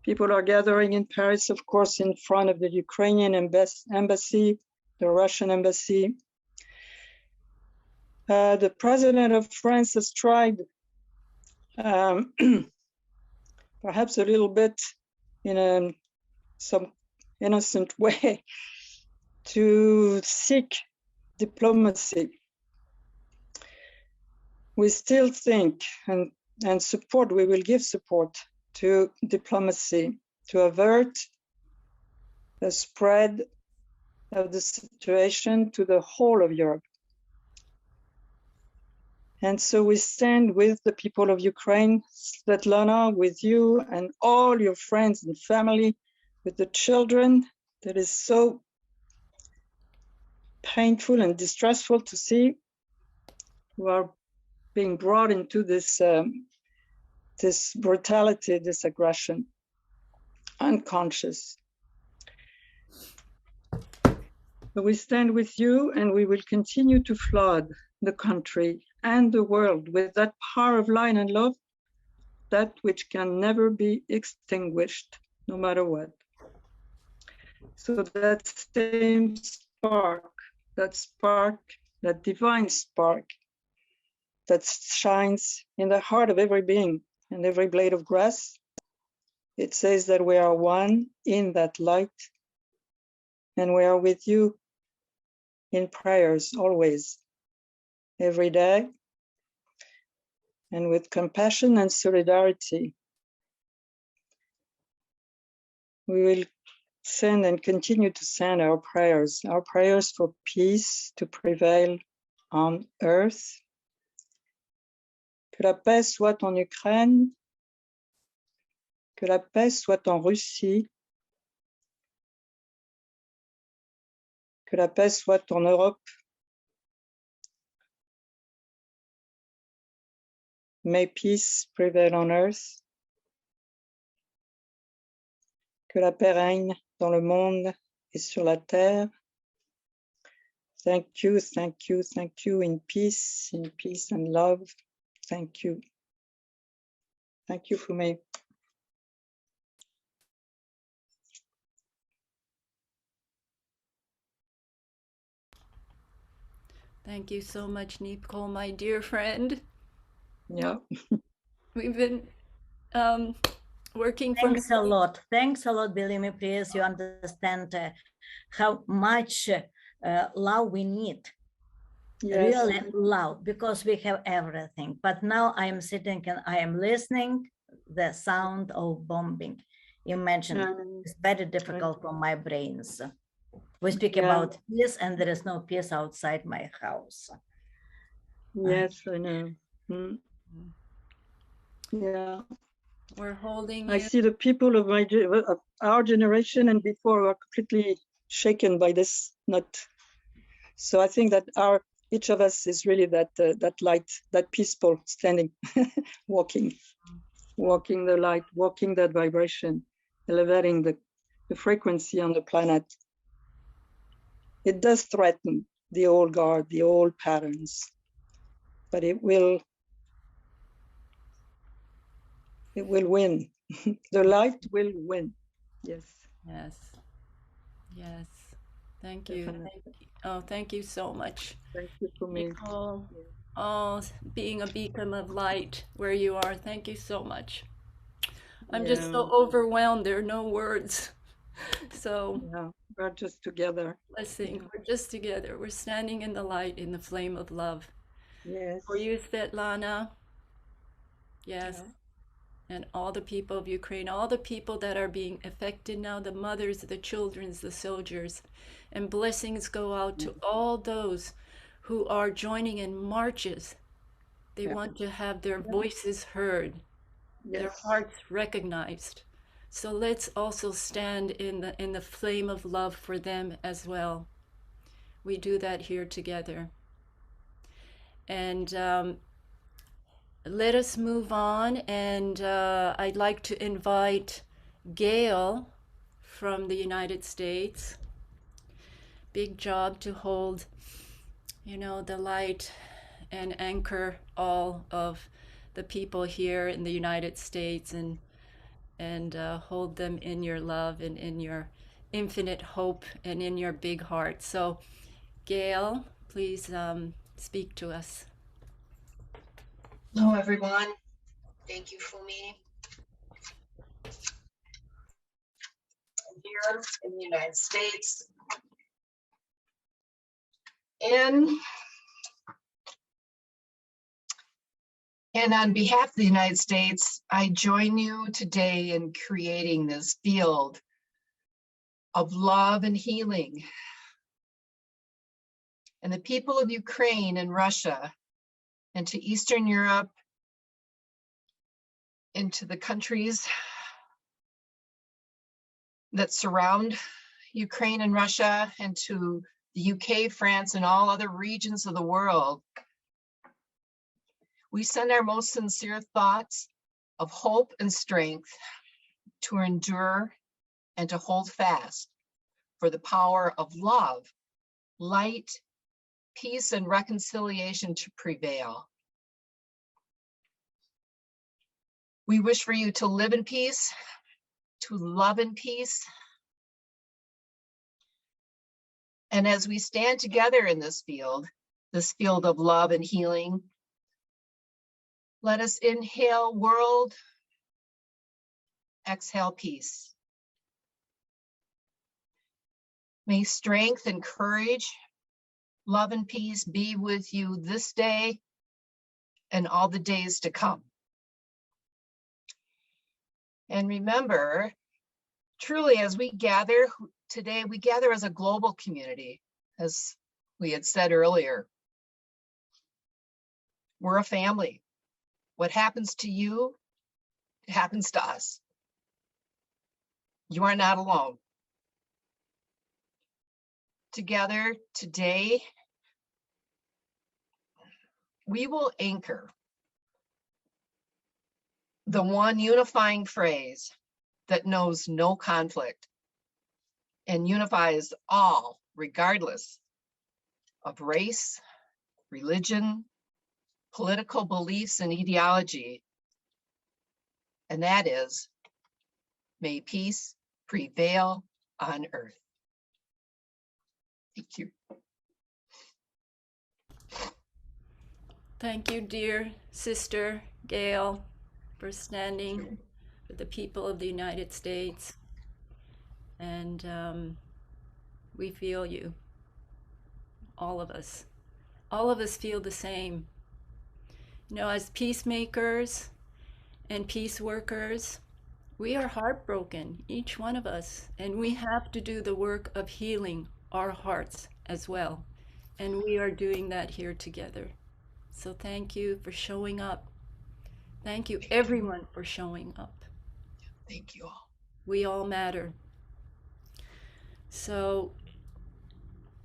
M: People are gathering in Paris, of course, in front of the Ukrainian embassy, the Russian embassy. The president of France has tried, perhaps a little bit in some innocent way, to seek diplomacy. We still think and support, we will give support to diplomacy to avert the spread of the situation to the whole of Europe. And so we stand with the people of Ukraine, Svetlana, with you and all your friends and family, with the children. That is so painful and distressful to see, who are being brought into this this brutality, this aggression, unconscious. But we stand with you, and we will continue to flood the country and the world with that power of light and love, that which can never be extinguished, no matter what. So that same spark, that divine spark that shines in the heart of every being and every blade of grass, it says that we are one in that light, and we are with you in prayers always, every day, and with compassion and solidarity. We will send and continue to send our prayers for peace to prevail on earth. Que la paix soit en Ukraine, que la paix soit en Russie, que la paix soit en Europe. May peace prevail on earth. Que la paix règne dans le monde et sur la terre. Thank you, thank you, thank you, in peace and love. Thank you. Thank you for me.
A: Thank you so much, Nicole, my dear friend.
M: Yeah.
A: We've been working for
C: Thanks a lot. Thanks a lot, believe me, please. You understand how much love we need. Yes. Really love, because we have everything. But now I am sitting and I am listening the sound of bombing. Imagine, it's very difficult for my brains. We speak about peace, and there is no peace outside my house.
M: Yes, I know. Yeah.
A: We're holding
M: I see the people of our generation and before are completely shaken by this. So I think that each of us is really that light, that peaceful standing, walking the light, walking that vibration, elevating the frequency on the planet. It does threaten the old guard, the old patterns, but it will win. The light will win. Yes.
A: Yes. Yes. Thank you.
M: Definitely.
A: Thank you so much,
M: Thank you for me.
A: Nicole. Oh, being a beacon of light where you are. Thank you so much. I'm just so overwhelmed. There are no words. So,
M: yeah, we're just together.
A: blessing. We're just together. We're standing in the light, in the flame of love.
M: Yes.
A: For you, Svetlana. Yes.
M: Yeah.
A: And all the people of Ukraine, all the people that are being affected now, the mothers, the children, the soldiers. And blessings go out to all those who are joining in marches. They want to have their voices heard, their hearts recognized. So let's also stand in the flame of love for them as well. We do that here together. And let us move on, and I'd like to invite Gail from the United States. Big job to hold, the light and anchor all of the people here in the United States and hold them in your love and in your infinite hope and in your big heart. So, Gail, please speak to us.
N: Hello, everyone. Thank you for me. I'm here in the United States. And on behalf of the United States, I join you today in creating this field of love and healing. And the people of Ukraine and Russia and to Eastern Europe, into the countries that surround Ukraine and Russia, and to the UK, France, and all other regions of the world, we send our most sincere thoughts of hope and strength to endure and to hold fast for the power of love, light, peace, and reconciliation to prevail. We wish for you to live in peace, to love in peace. And as we stand together in this field of love and healing, let us inhale world, exhale peace. May strength and courage, love and peace be with you this day and all the days to come. And remember, truly, as we gather today, we gather as a global community, as we had said earlier. We're a family. What happens to you, it happens to us. You are not alone. Together today, we will anchor the one unifying phrase that knows no conflict and unifies all, regardless of race, religion, political beliefs, and ideology. And that is, may peace prevail on earth. Thank you.
A: Thank you, dear sister Gail, for standing with the people of the United States. And we feel you, all of us. All of us feel the same. As peacemakers and peace workers, we are heartbroken, each one of us, and we have to do the work of healing our hearts as well. And we are doing that here together. So thank you for showing up. Thank you, everyone, for showing up.
N: Thank you all.
A: We all matter. So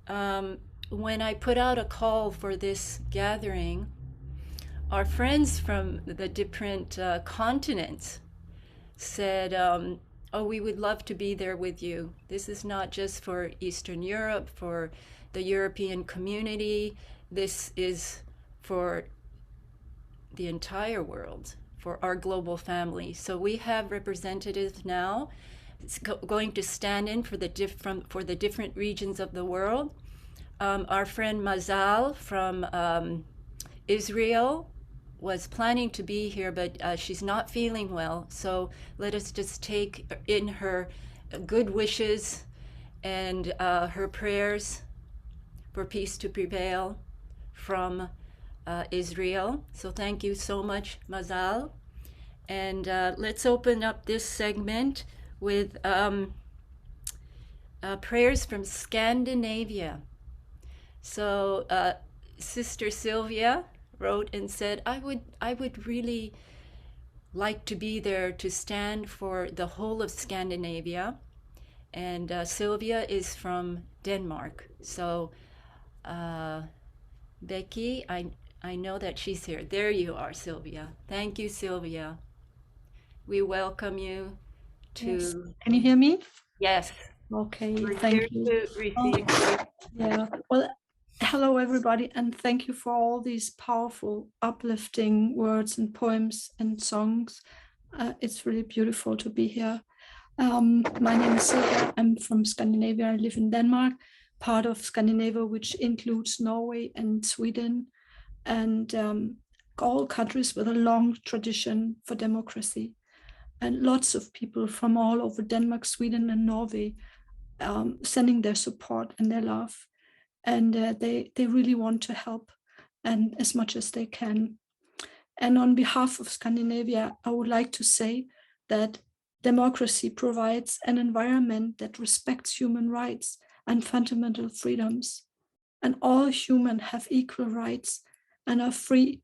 A: when I put out a call for this gathering, our friends from the different continents said, oh, we would love to be there with you. This is not just for Eastern Europe, for the European community. This is for the entire world, for our global family. So we have representatives now going to stand in for the different regions of the world. Our friend Mazal from Israel was planning to be here, but she's not feeling well. So let us just take in her good wishes and her prayers for peace to prevail from Israel. So thank you so much, Mazal. And let's open up this segment with prayers from Scandinavia. So Sister Sylvia wrote and said, I would really like to be there to stand for the whole of Scandinavia. And Sylvia is from Denmark. So Becky, I know that she's here. There you are, Sylvia. Thank you, Sylvia. We welcome you to...
O: Yes. Can you hear me?
A: Yes.
O: Okay,
A: We're
O: thank
A: here
O: you.
A: to receive
O: Yeah, well, hello everybody, and thank you for all these powerful, uplifting words and poems and songs. It's really beautiful to be here. My name is Sylvia. I'm from Scandinavia. I live in Denmark, part of Scandinavia, which includes Norway and Sweden, and all countries with a long tradition for democracy. And lots of people from all over Denmark, Sweden, and Norway sending their support and their love. And they really want to help, and as much as they can. And on behalf of Scandinavia, I would like to say that democracy provides an environment that respects human rights and fundamental freedoms. And all humans have equal rights and are free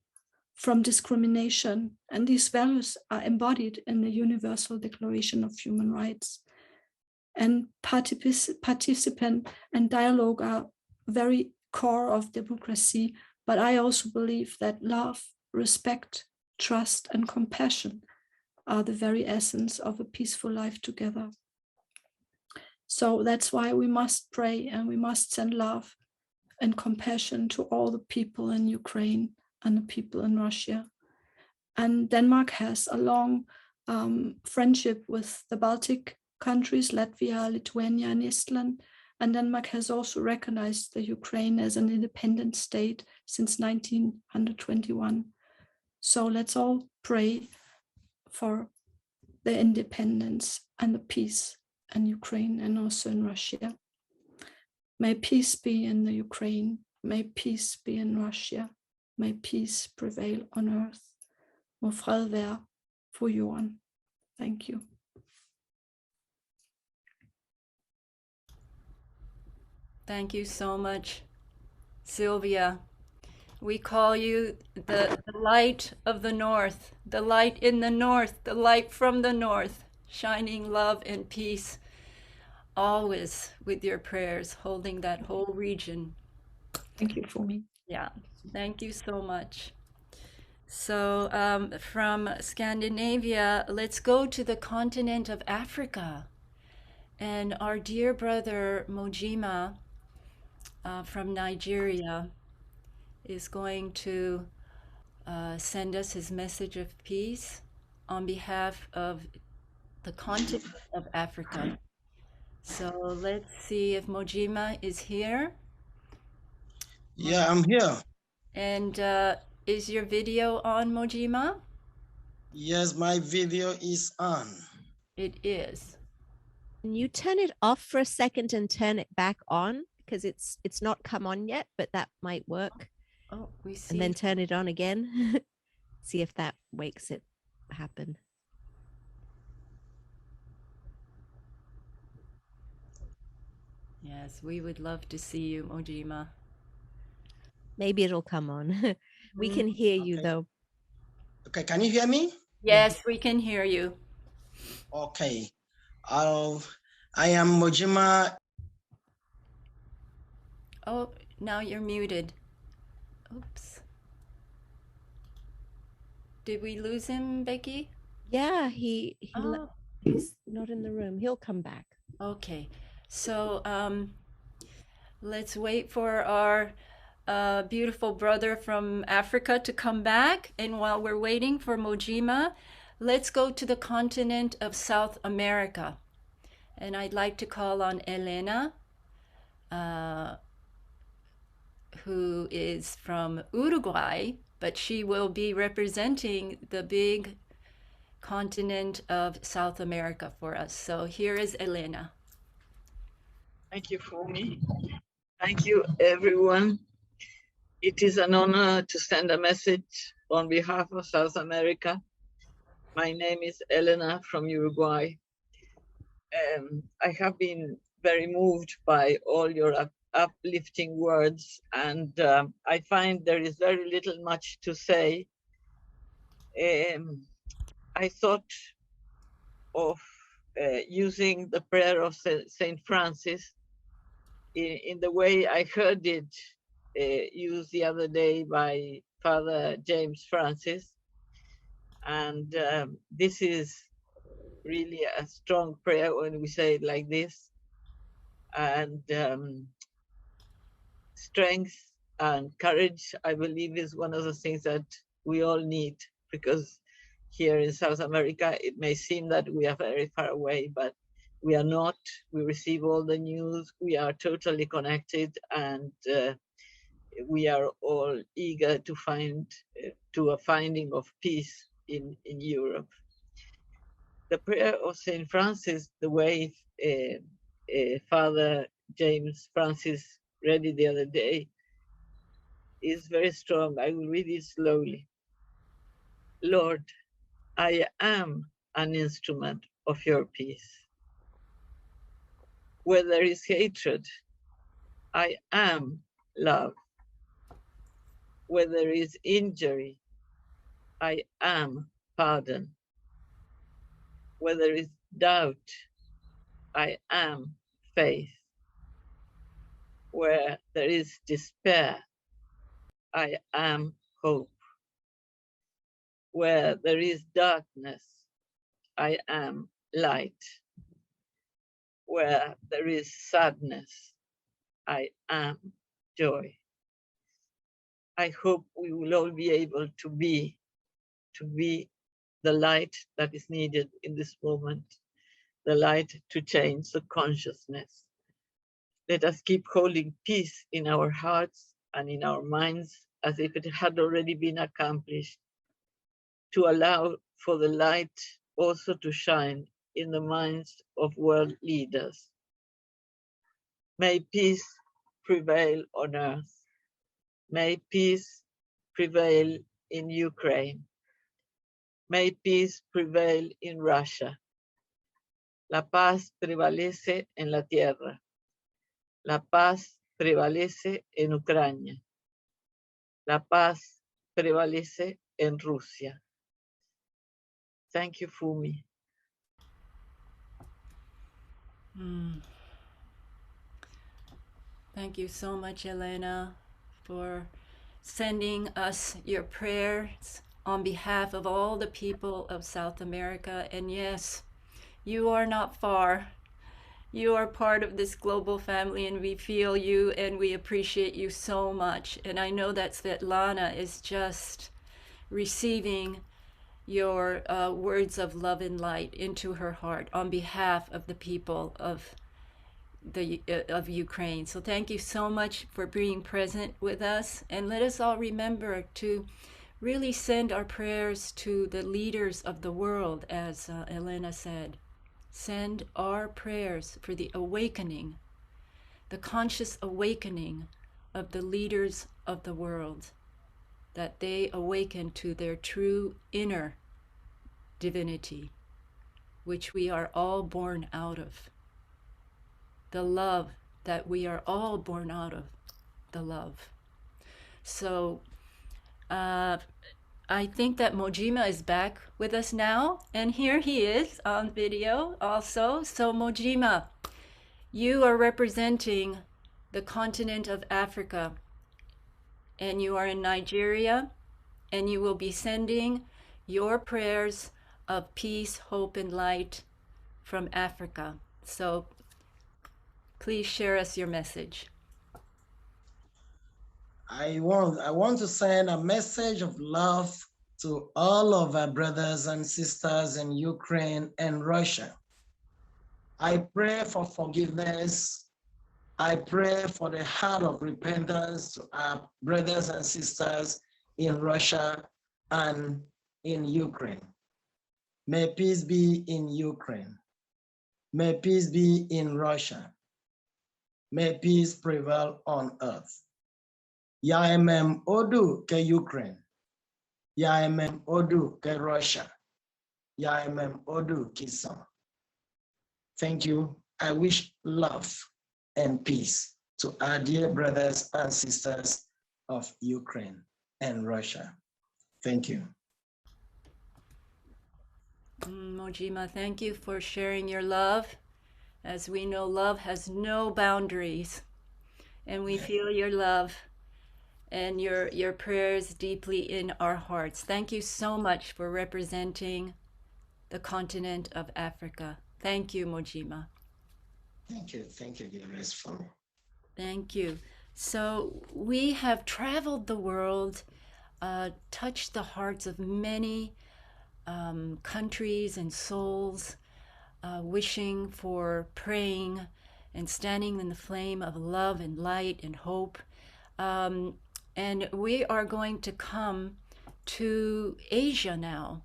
O: from discrimination. And these values are embodied in the Universal Declaration of Human Rights. And participant and dialogue are very core of democracy, but I also believe that love, respect, trust, and compassion are the very essence of a peaceful life together. So that's why we must pray and we must send love and compassion to all the people in Ukraine and the people in Russia. And Denmark has a long friendship with the Baltic countries, Latvia, Lithuania, and Iceland. And Denmark has also recognized the Ukraine as an independent state since 1921. So let's all pray for the independence and the peace in Ukraine and also in Russia. May peace be in the Ukraine. May peace be in Russia. May peace prevail on earth. Må fred være på jorden. Thank you.
A: Thank you so much, Sylvia. We call you the light of the north, the light in the north, the light from the north, shining love and peace, always with your prayers, holding that whole region.
O: Thank you for me.
A: Yeah, thank you so much. So from Scandinavia, let's go to the continent of Africa. And our dear brother Mojima from Nigeria is going to send us his message of peace on behalf of the continent of Africa. So let's see if Mojima is here.
P: Yeah, I'm here.
A: And is your video on, Mojima?
P: Yes, my video is on.
A: It is.
E: Can you turn it off for a second and turn it back on? Because it's not come on yet, but that might work.
A: Oh, we see.
E: And then turn it on again. See if that makes it happen.
A: Yes, we would love to see you, Mojima.
E: Maybe it'll come on. We can hear you though.
P: Okay, can you hear me?
A: Yes, we can hear you.
P: Okay. I am Mojima.
A: Oh, now you're muted. Oops. Did we lose him, Becky?
E: Yeah, he's not in the room. He'll come back.
A: Okay. So let's wait for our beautiful brother from Africa to come back. And while we're waiting for Mojima, let's go to the continent of South America. And I'd like to call on Elena, who is from Uruguay, but she will be representing the big continent of South America for us. So here is Elena.
Q: Thank you, Fumi. Thank you, everyone. It is an honor to send a message on behalf of South America. My name is Elena from Uruguay. I have been very moved by all your uplifting words, and I find there is very little much to say. I thought of using the prayer of Saint Francis in the way I heard it used the other day by Father James Francis. And this is really a strong prayer when we say it like this. And strength and courage, I believe, is one of the things that we all need, because here in South America, it may seem that we are very far away, but we are not. We receive all the news. We are totally connected, and we are all eager to find to a finding of peace in Europe. The prayer of Saint Francis, the way Father James Francis read it the other day, is very strong. I will read it slowly. Lord, I am an instrument of your peace. Where there is hatred, I am love. Where there is injury, I am pardon. Where there is doubt, I am faith. Where there is despair, I am hope. Where there is darkness, I am light. Where there is sadness, I am joy. I hope we will all be able to be the light that is needed in this moment, the light to change the consciousness. Let us keep holding peace in our hearts and in our minds as if it had already been accomplished, to allow for the light also to shine in the minds of world leaders. May peace prevail on earth. May peace prevail in Ukraine. May peace prevail in Russia. La paz prevalece en la tierra. La paz prevalece en Ucrania. La paz prevalece en Rusia. Thank you, Fumi.
A: Thank you so much, Elena, for sending us your prayers on behalf of all the people of South America. And yes, you are not far. You are part of this global family, and we feel you and we appreciate you so much. And I know that Svetlana is just receiving your words of love and light into her heart on behalf of the people of Ukraine. So thank you so much for being present with us, and let us all remember to really send our prayers to the leaders of the world, as Elena said. Send our prayers for the awakening, the conscious awakening of the leaders of the world, that they awaken to their true inner divinity, which we are all born out of. The love that we are all born out of, the love. So I think that Mojima is back with us now, and here he is on video also. So Mojima, you are representing the continent of Africa, and you are in Nigeria, and you will be sending your prayers of peace, hope, and light from Africa. So please share us your message.
P: I want to send a message of love to all of our brothers and sisters in Ukraine and Russia. I pray for forgiveness. I pray for the heart of repentance to our brothers and sisters in Russia and in Ukraine. May peace be in Ukraine. May peace be in Russia. May peace prevail on earth. Yaemem Odu ke Ukraine. Yaemem Odu ke Russia. Yaemem Odu Kisan. Thank you. I wish love and peace to our dear brothers and sisters of Ukraine and Russia. Thank you.
A: Mojima, thank you for sharing your love. As we know, love has no boundaries, and we feel your love and your prayers deeply in our hearts. Thank you so much for representing the continent of Africa. Thank you, Mojima.
P: Thank you, dearest family.
A: Thank you. So we have traveled the world, touched the hearts of many countries and souls, wishing for, praying, and standing in the flame of love and light and hope. And we are going to come to Asia now.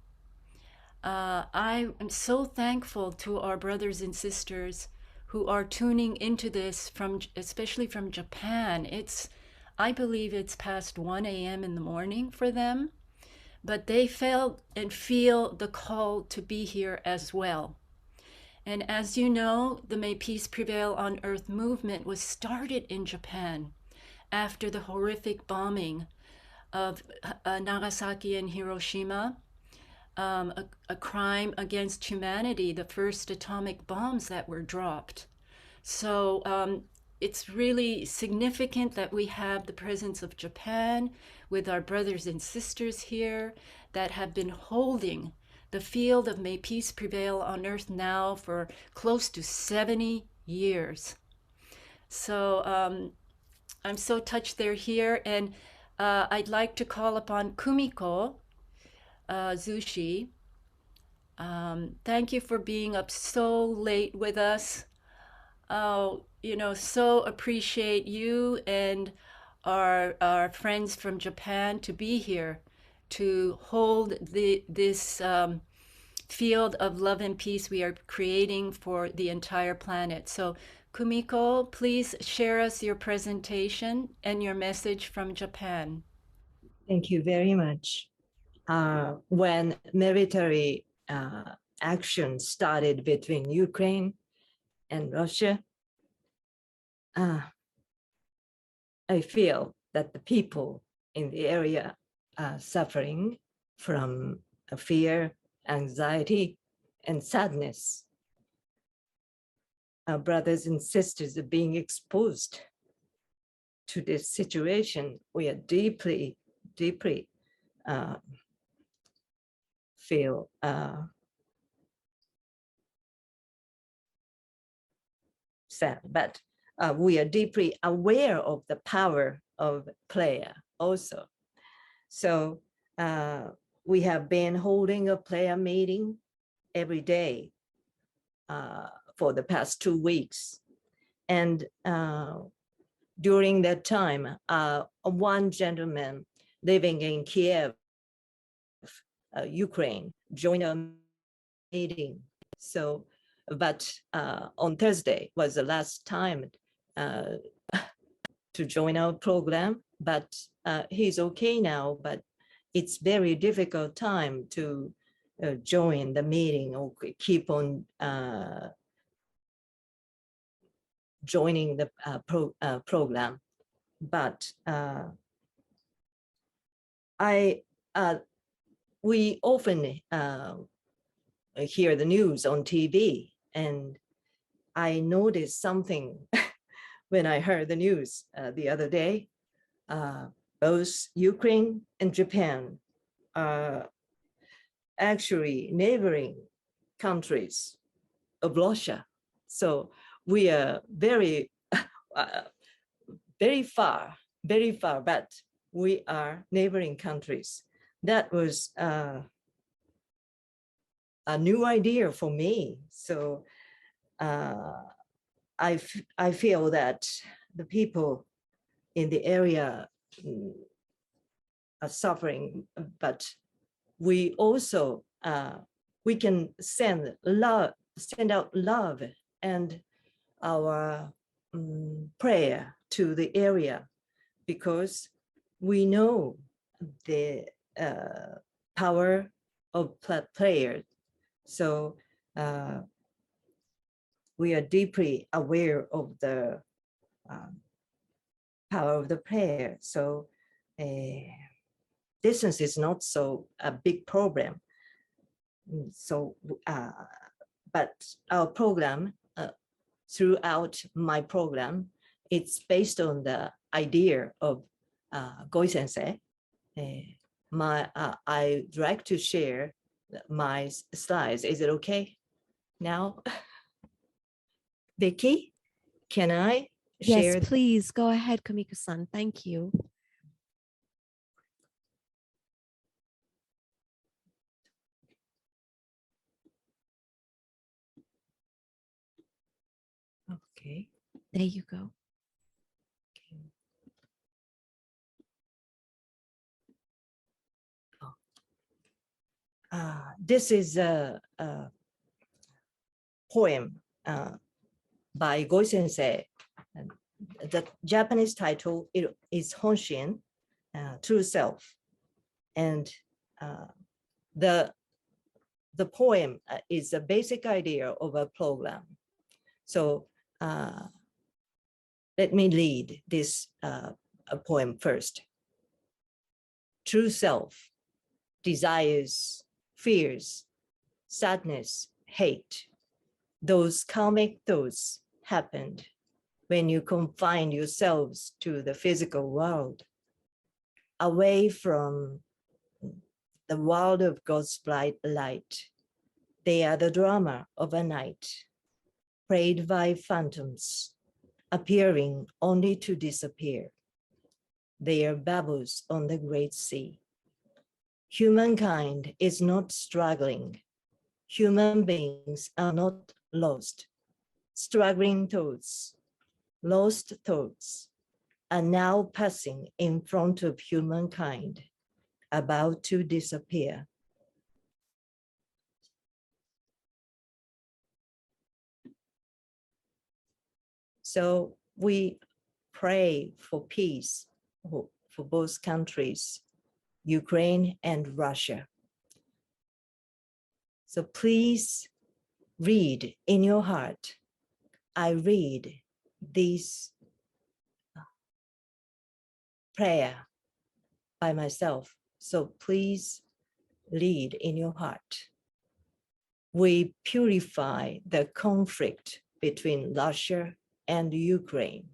A: I am so thankful to our brothers and sisters who are tuning into this from, especially from Japan. I believe it's past 1 a.m. in the morning for them, but they felt and feel the call to be here as well. And as you know, the May Peace Prevail on Earth movement was started in Japan after the horrific bombing of Nagasaki and Hiroshima, a crime against humanity, the first atomic bombs that were dropped. So it's really significant that we have the presence of Japan with our brothers and sisters here that have been holding the field of May Peace Prevail on Earth now for close to 70 years. So I'm so touched they're here, and I'd like to call upon Kumiko Zushi. Thank you for being up so late with us. So appreciate you and our friends from Japan to be here to hold this field of love and peace we are creating for the entire planet. So Kumiko, please share us your presentation and your message from Japan.
Q: Thank you very much. When military action started between Ukraine and Russia, I feel that the people in the area are suffering from fear, anxiety, and sadness. Our brothers and sisters are being exposed to this situation. We are deeply, deeply feel sad, but we are deeply aware of the power of prayer also. So we have been holding a prayer meeting every day for the past 2 weeks. And during that time, one gentleman living in Kiev, Ukraine, joined our meeting. So, but on Thursday was the last time to join our program, but he's okay now, but it's very difficult time to join the meeting or keep on joining the program. But we often hear the news on TV, and I noticed something when I heard the news the other day. Both Ukraine and Japan are actually neighboring countries of Russia. So we are very, very far, but we are neighboring countries. That was a new idea for me. So
R: I feel that the people in the area are suffering, but we also we can send out love and our prayer to the area, because we know the power of prayer. So we are deeply aware of the power of the prayer. So distance is not so a big problem. So, but our program, throughout my program, it's based on the idea of Goi Sensei. I'd like to share my slides. Is it okay now? Vicky, can I share?
E: Yes, please go ahead, Kamiko-san. Thank you.
R: Okay.
E: There you go.
R: This is a poem by Goi Sensei. The Japanese title is Honshin, True Self. And the poem is a basic idea of a program. So let me read this poem first. True self, desires, fears, sadness, hate. Those karmic thoughts happened when you confine yourselves to the physical world, away from the world of God's bright light. They are the drama of a night, played by phantoms, appearing only to disappear. They are bubbles on the great sea. Humankind is not struggling. Human beings are not lost. Struggling thoughts, lost thoughts, are now passing in front of humankind, about to disappear. So we pray for peace for both countries, Ukraine and Russia. So please read in your heart. I read this prayer by myself. So please read in your heart. We purify the conflict between Russia and Ukraine.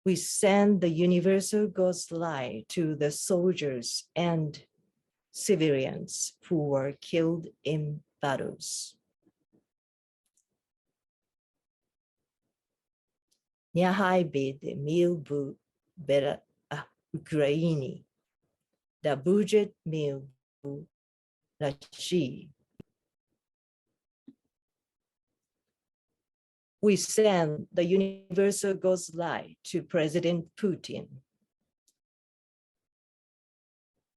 R: We send the universal God's light to the soldiers and civilians who were killed in battles. Nehaj by mil bu bera Ukraini, da budget mil bu Rashi. We send the universal God's light to President Putin.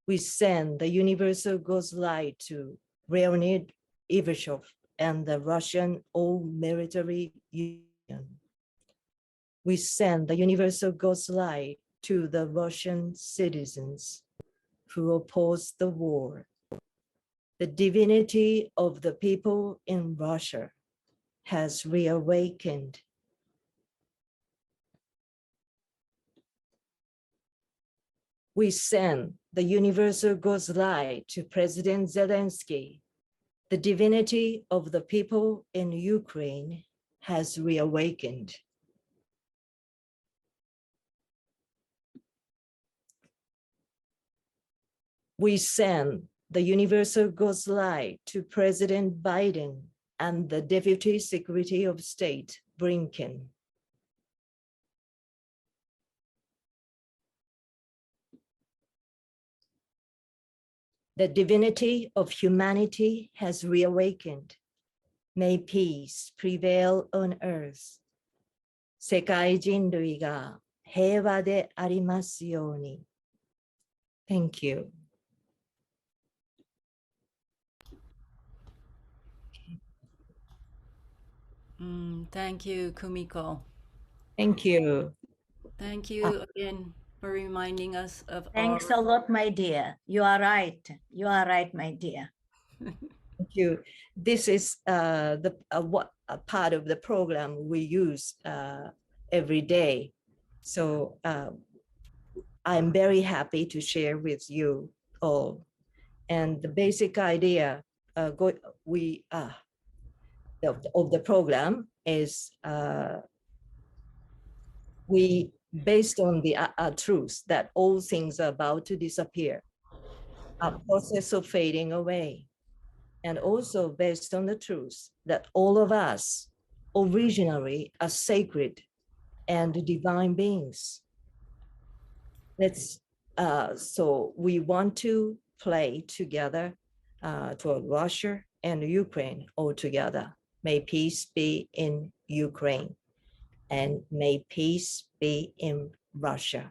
R: We send the universal God's light to Leonid Ivashov and the Russian all-military union. We send the universal God's light to the Russian citizens who oppose the war. The divinity of the people in Russia has reawakened. We send the universal God's light to President Zelensky. The divinity of the people in Ukraine has reawakened. We send the universal God's light to President Biden and the Deputy Secretary of State, Blinken. The divinity of humanity has reawakened. May peace prevail on earth. 世界人類が平和でありますように。Thank you.
A: Thank you, Kumiko.
R: Thank you.
A: Thank you again for reminding us of
C: Thanks a lot, my dear. You are right. You are right, my dear.
R: Thank you. This is what a part of the program we use every day. So I'm very happy to share with you all. And the basic idea of the program is we based on the truth that all things are about to disappear, a process of fading away. And also based on the truth that all of us originally are sacred and divine beings. So we want to play together for Russia and Ukraine all together. May peace be in Ukraine, and may peace be in Russia,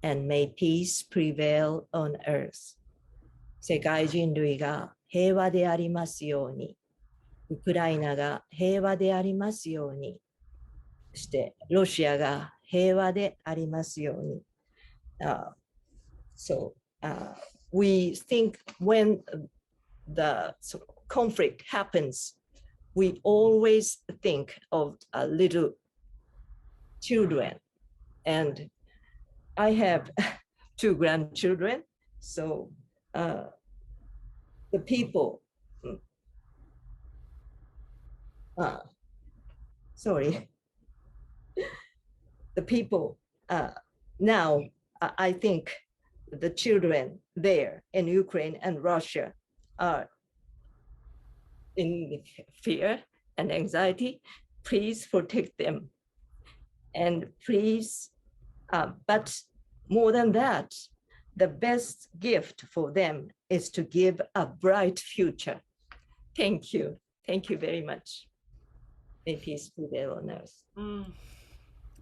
R: and may peace prevail on earth. 世界人類が平和でありますように、ウクライナが平和でありますように、そしてロシアが平和でありますように。So we think when the conflict happens, we always think of little children. And I have 2 grandchildren, so the people, the people now, I think the children there in Ukraine and Russia are in fear and anxiety. Please protect them. And please, but more than that, the best gift for them is to give a bright future. Thank you. Thank you very much. May peace prevail on earth.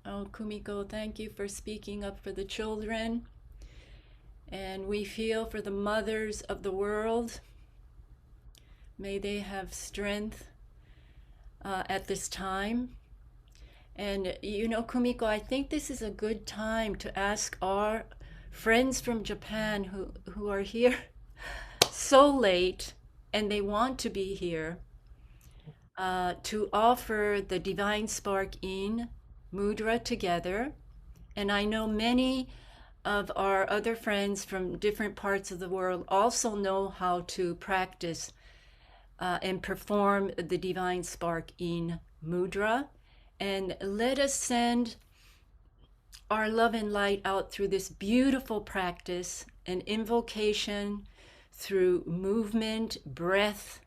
A: Oh, Kumiko, thank you for speaking up for the children. And we feel for the mothers of the world. May they have strength at this time. And you know, Kumiko, I think this is a good time to ask our friends from Japan who are here so late and they want to be here to offer the Divine Spark in Mudra together. And I know many of our other friends from different parts of the world also know how to practice and perform the Divine Spark in Mudra. And let us send our love and light out through this beautiful practice, an invocation through movement, breath,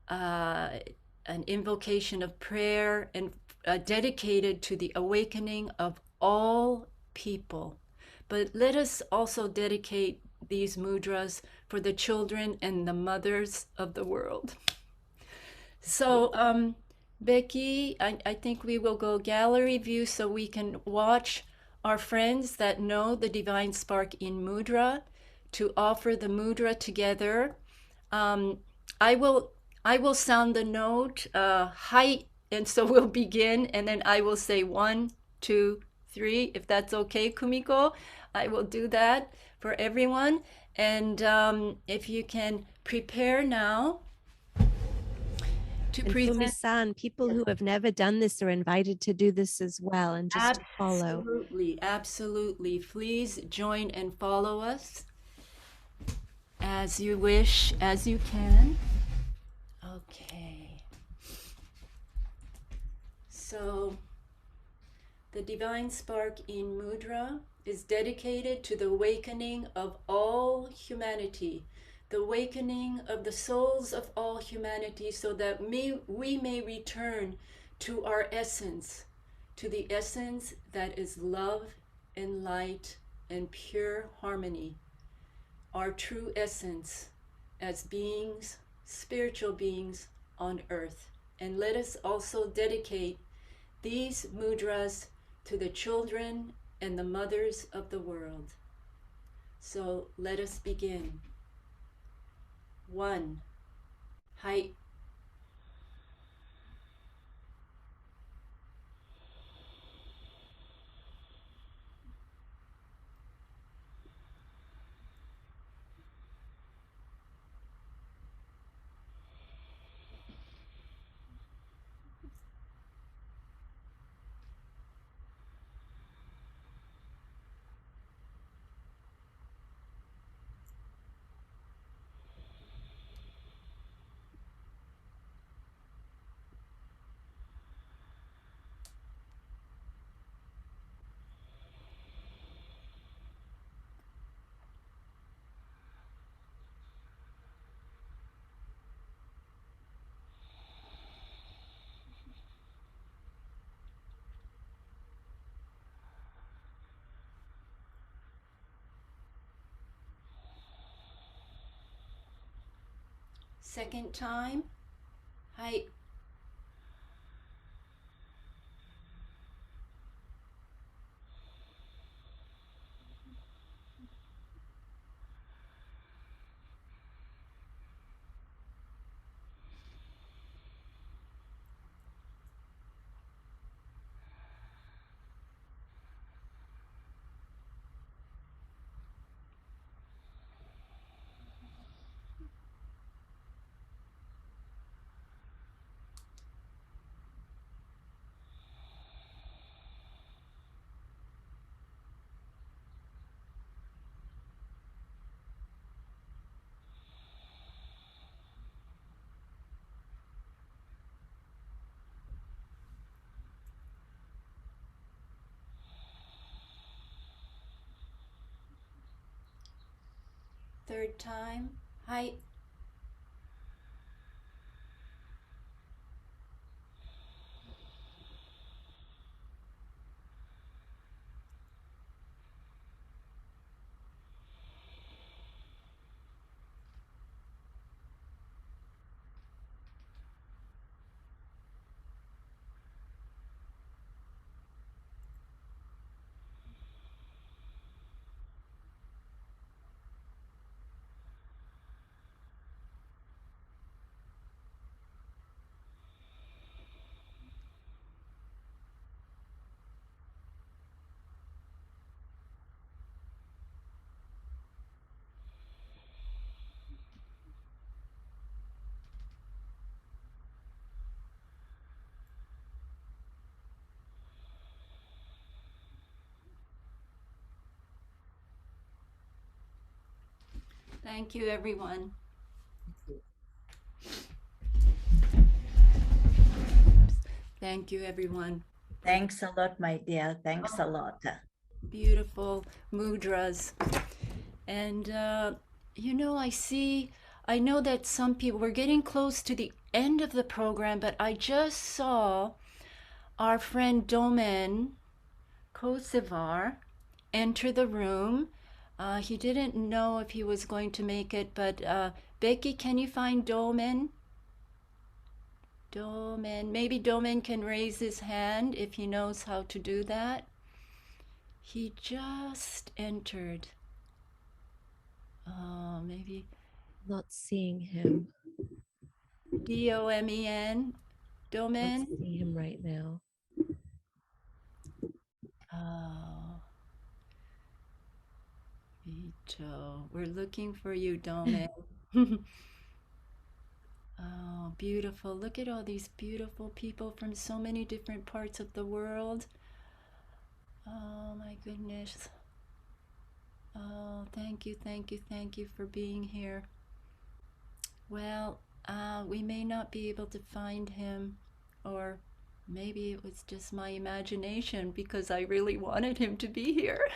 A: an invocation of prayer, and dedicated to the awakening of all people. But let us also dedicate these mudras for the children and the mothers of the world. So, Becky, I think we will go gallery view so we can watch our friends that know the Divine Spark in Mudra to offer the mudra together. I will sound the note, hi, and so we'll begin, and then I will say 1, 2, 3, if that's okay, Kumiko. I will do that for everyone. And if you can prepare now to present.
E: Fumi-san, people who have never done this are invited to do this as well and just to follow.
A: Absolutely, absolutely. Please join and follow us as you wish, as you can. Okay. So the Divine Spark in Mudra is dedicated to the awakening of all humanity, the awakening of the souls of all humanity, so that we may return to our essence, to the essence that is love and light and pure harmony, our true essence as beings, spiritual beings on earth. And let us also dedicate these mudras to the children and the mothers of the world. So let us begin. 1. Hai. Second time. Hai. Third time. Hai. Thank you, everyone. Thank you, everyone.
C: Thanks a lot, my dear. Thanks a lot.
A: Beautiful mudras. And, you know, I know that some people, we're getting close to the end of the program, but I just saw our friend Domen Kosevar enter the room. He didn't know if he was going to make it, but Becky, can you find Domen? Maybe Domen can raise his hand if he knows how to do that. He just entered. Maybe.
E: Not seeing him.
A: Domen. Domen?
E: Not seeing him right now.
A: Oh. Vito. We're looking for you, Domen. Oh, beautiful. Look at all these beautiful people from so many different parts of the world. Oh, my goodness. Oh, thank you, thank you, thank you for being here. Well, we may not be able to find him, or maybe it was just my imagination because I really wanted him to be here.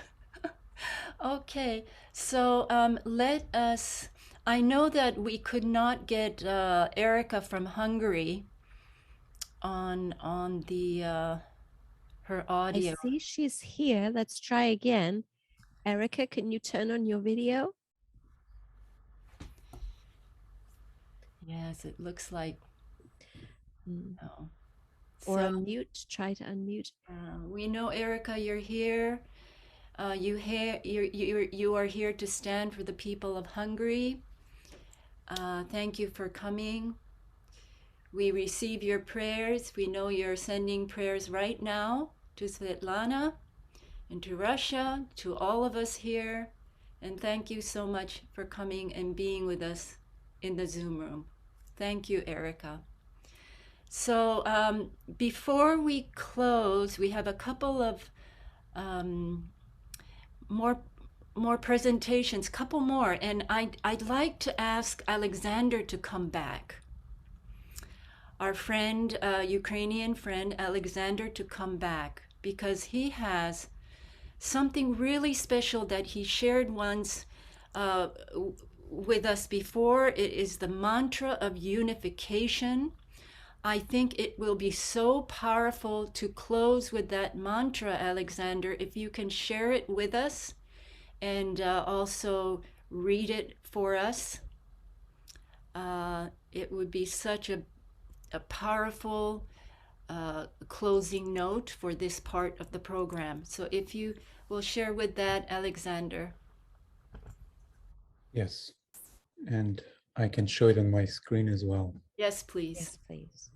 A: Okay, so let us, I know that we could not get Erica from Hungary on the her audio.
E: I see she's here. Let's try again. Erica, can you turn on your video?
A: Yes, it looks like. No.
E: Or
A: So,
E: unmute, try to unmute.
A: we know, Erica, you're here. You are here to stand for the people of Hungary. Thank you for coming. We receive your prayers. We know you're sending prayers right now to Svetlana and to Russia, to all of us here. And thank you so much for coming and being with us in the Zoom room. Thank you, Erica. So before we close, we have a couple of more presentations, couple more, and I'd like to ask Alexander to come back. Our friend, Ukrainian friend Alexander, to come back, because he has something really special that he shared once with us before. It is the mantra of unification. I think it will be so powerful to close with that mantra, Alexander, if you can share it with us and also read it for us. It would be such a powerful closing note for this part of the program. So if you will share with that, Alexander.
D: Yes, and I can show it on my screen as well.
A: Yes, please.
E: Yes, please.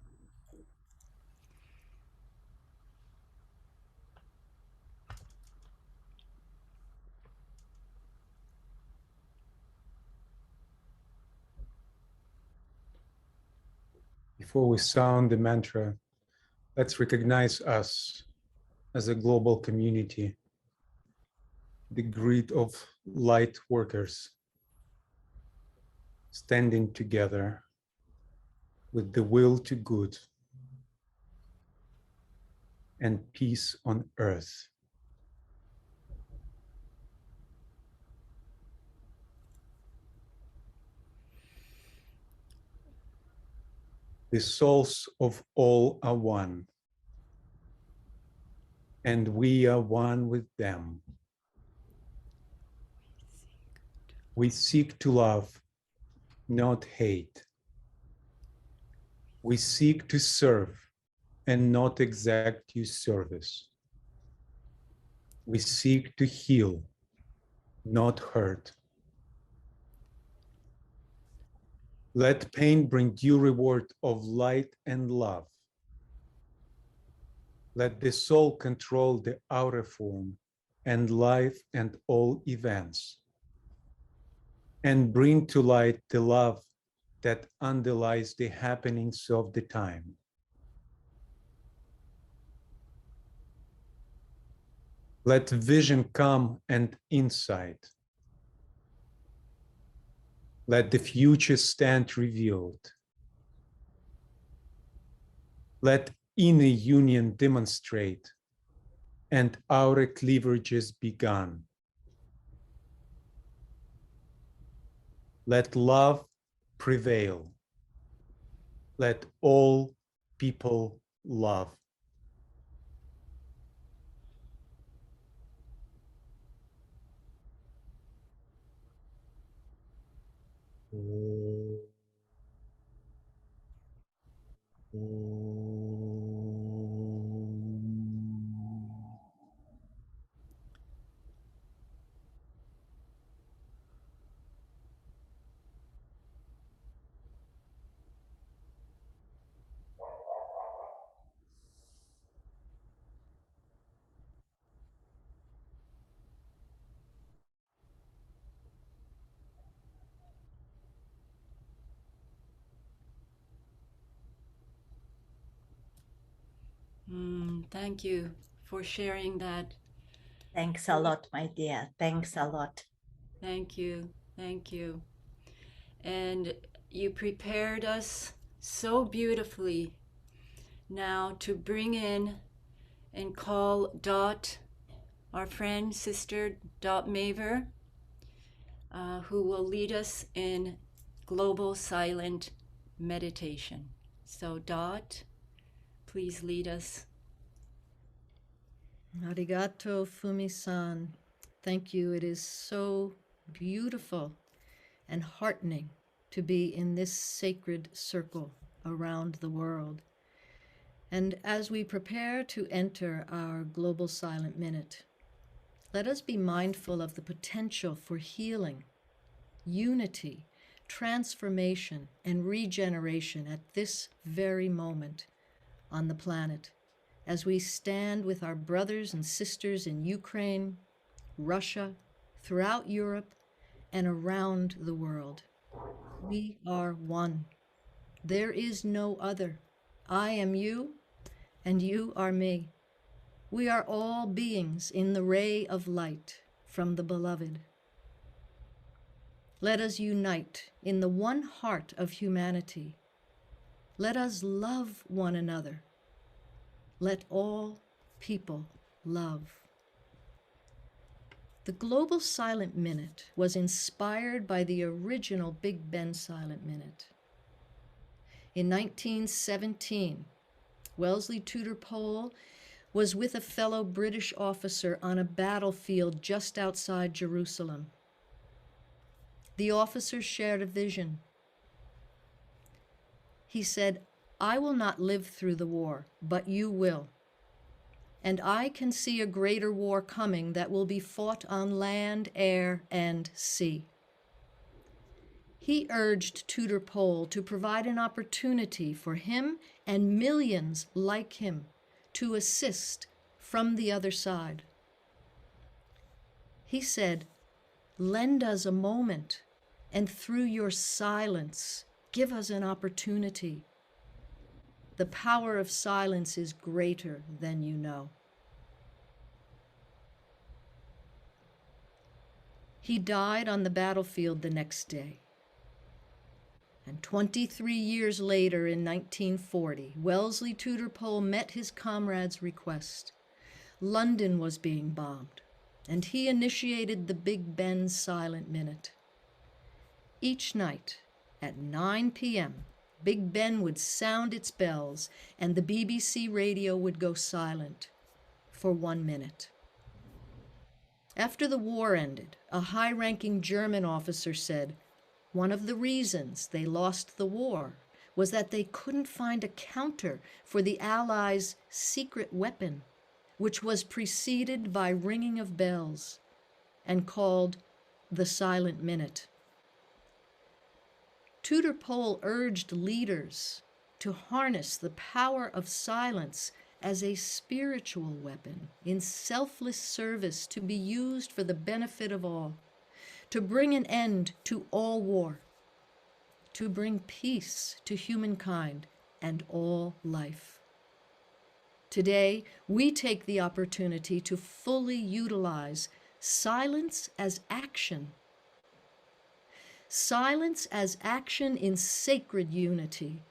D: Before we sound the mantra, let's recognize us as a global community, the grid of light workers standing together with the will to good and peace on earth. The souls of all are one, and we are one with them. We seek to love, not hate. We seek to serve and not exact you service. We seek to heal, not hurt. Let pain bring due reward of light and love. Let the soul control the outer form and life and all events, and bring to light the love that underlies the happenings of the time. Let vision come and insight. Let the future stand revealed. Let inner union demonstrate and outer cleavages begun. Let love prevail. Let all people love.
A: Thank you for sharing that.
C: Thanks a lot, my dear. Thanks a lot.
A: Thank you. Thank you. And you prepared us so beautifully now to bring in and call Dot, our friend, sister Dot Maver, who will lead us in global silent meditation. So Dot, please lead us.
S: Arigato, Fumi-san. Thank you. It is so beautiful and heartening to be in this sacred circle around the world. And as we prepare to enter our global silent minute, let us be mindful of the potential for healing, unity, transformation, and regeneration at this very moment on the planet, as we stand with our brothers and sisters in Ukraine, Russia, throughout Europe, and around the world. We are one. There is no other. I am you, and you are me. We are all beings in the ray of light from the Beloved. Let us unite in the one heart of humanity. Let us love one another. Let all people love. The Global Silent Minute was inspired by the original Big Ben Silent Minute. In 1917, Wellesley Tudor Pole was with a fellow British officer on a battlefield just outside Jerusalem. The officer shared a vision. He said, "I will not live through the war, but you will. And I can see a greater war coming that will be fought on land, air, and sea." He urged Tudor Pole to provide an opportunity for him and millions like him to assist from the other side. He said, "Lend us a moment, and through your silence, give us an opportunity. The power of silence is greater than you know." He died on the battlefield the next day. And 23 years later, in 1940, Wellesley Tudor Pole met his comrade's request. London was being bombed, and he initiated the Big Ben Silent Minute. Each night at 9 p.m., Big Ben would sound its bells, and the BBC radio would go silent for 1 minute. After the war ended, a high-ranking German officer said, one of the reasons they lost the war was that they couldn't find a counter for the Allies' secret weapon, which was preceded by ringing of bells and called the Silent Minute. Tudor Pole urged leaders to harness the power of silence as a spiritual weapon in selfless service to be used for the benefit of all, to bring an end to all war, to bring peace to humankind and all life. Today, we take the opportunity to fully utilize silence as action. Silence as action in sacred unity,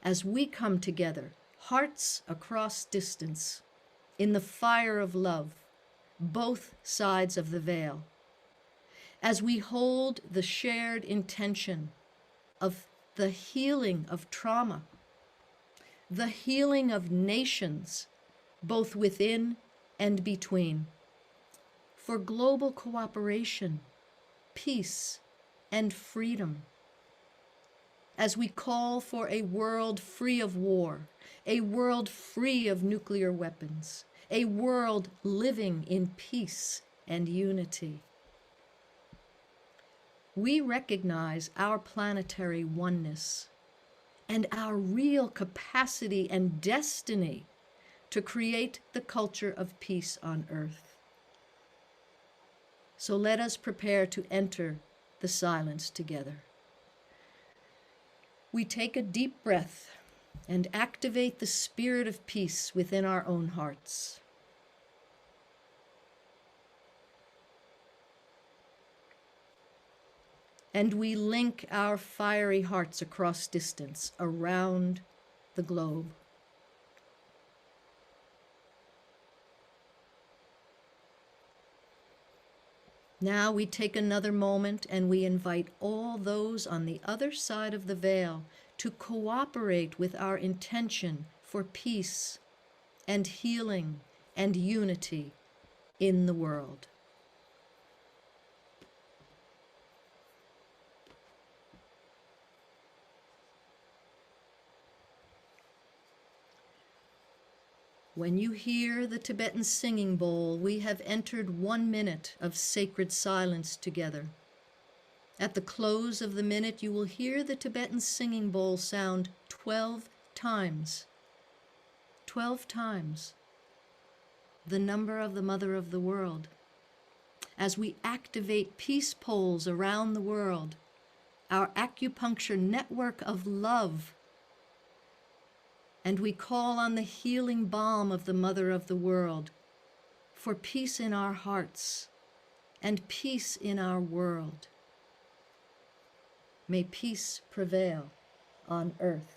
S: as we come together, hearts across distance, in the fire of love, both sides of the veil, as we hold the shared intention of the healing of trauma, the healing of nations, both within and between, for global cooperation, peace, and freedom, as we call for a world free of war, a world free of nuclear weapons, a world living in peace and unity. We recognize our planetary oneness and our real capacity and destiny to create the culture of peace on earth. So let us prepare to enter the silence together. We take a deep breath and activate the spirit of peace within our own hearts. And we link our fiery hearts across distance around the globe. Now we take another moment and we invite all those on the other side of the veil to cooperate with our intention for peace and healing and unity in the world. When you hear the Tibetan singing bowl, we have entered 1 minute of sacred silence together. At the close of the minute, you will hear the Tibetan singing bowl sound 12 times. 12 times. The number of the Mother of the World. As we activate peace poles around the world, our acupuncture network of love, and we call on the healing balm of the Mother of the World for peace in our hearts and peace in our world. May peace prevail on earth.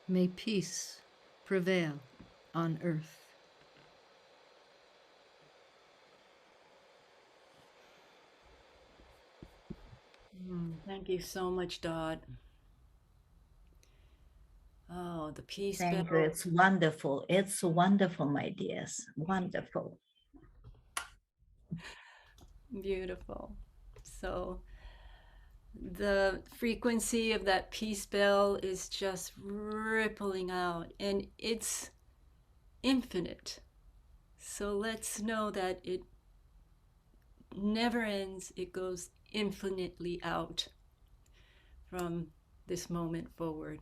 S: May peace prevail on earth.
A: Thank you so much, Dot. Oh, the peace
C: Thank
A: bell.
C: you. It's wonderful. It's wonderful, my dears. Wonderful.
A: Beautiful. So the frequency of that peace bell is just rippling out, and it's infinite. So let's know that it never ends. It goes infinitely out from this moment forward.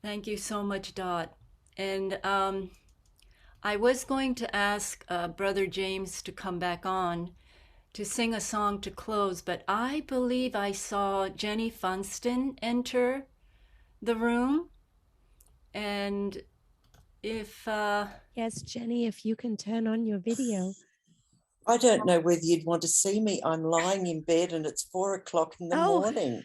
A: Thank you so much, Dot. And I was going to ask Brother James to come back on to sing a song to close, but I believe I saw Jenny Funston enter the room. And if...
E: Yes, Jenny, if you can turn on your video.
T: I don't know whether you'd want to see me. I'm lying in bed and it's 4 o'clock in the morning.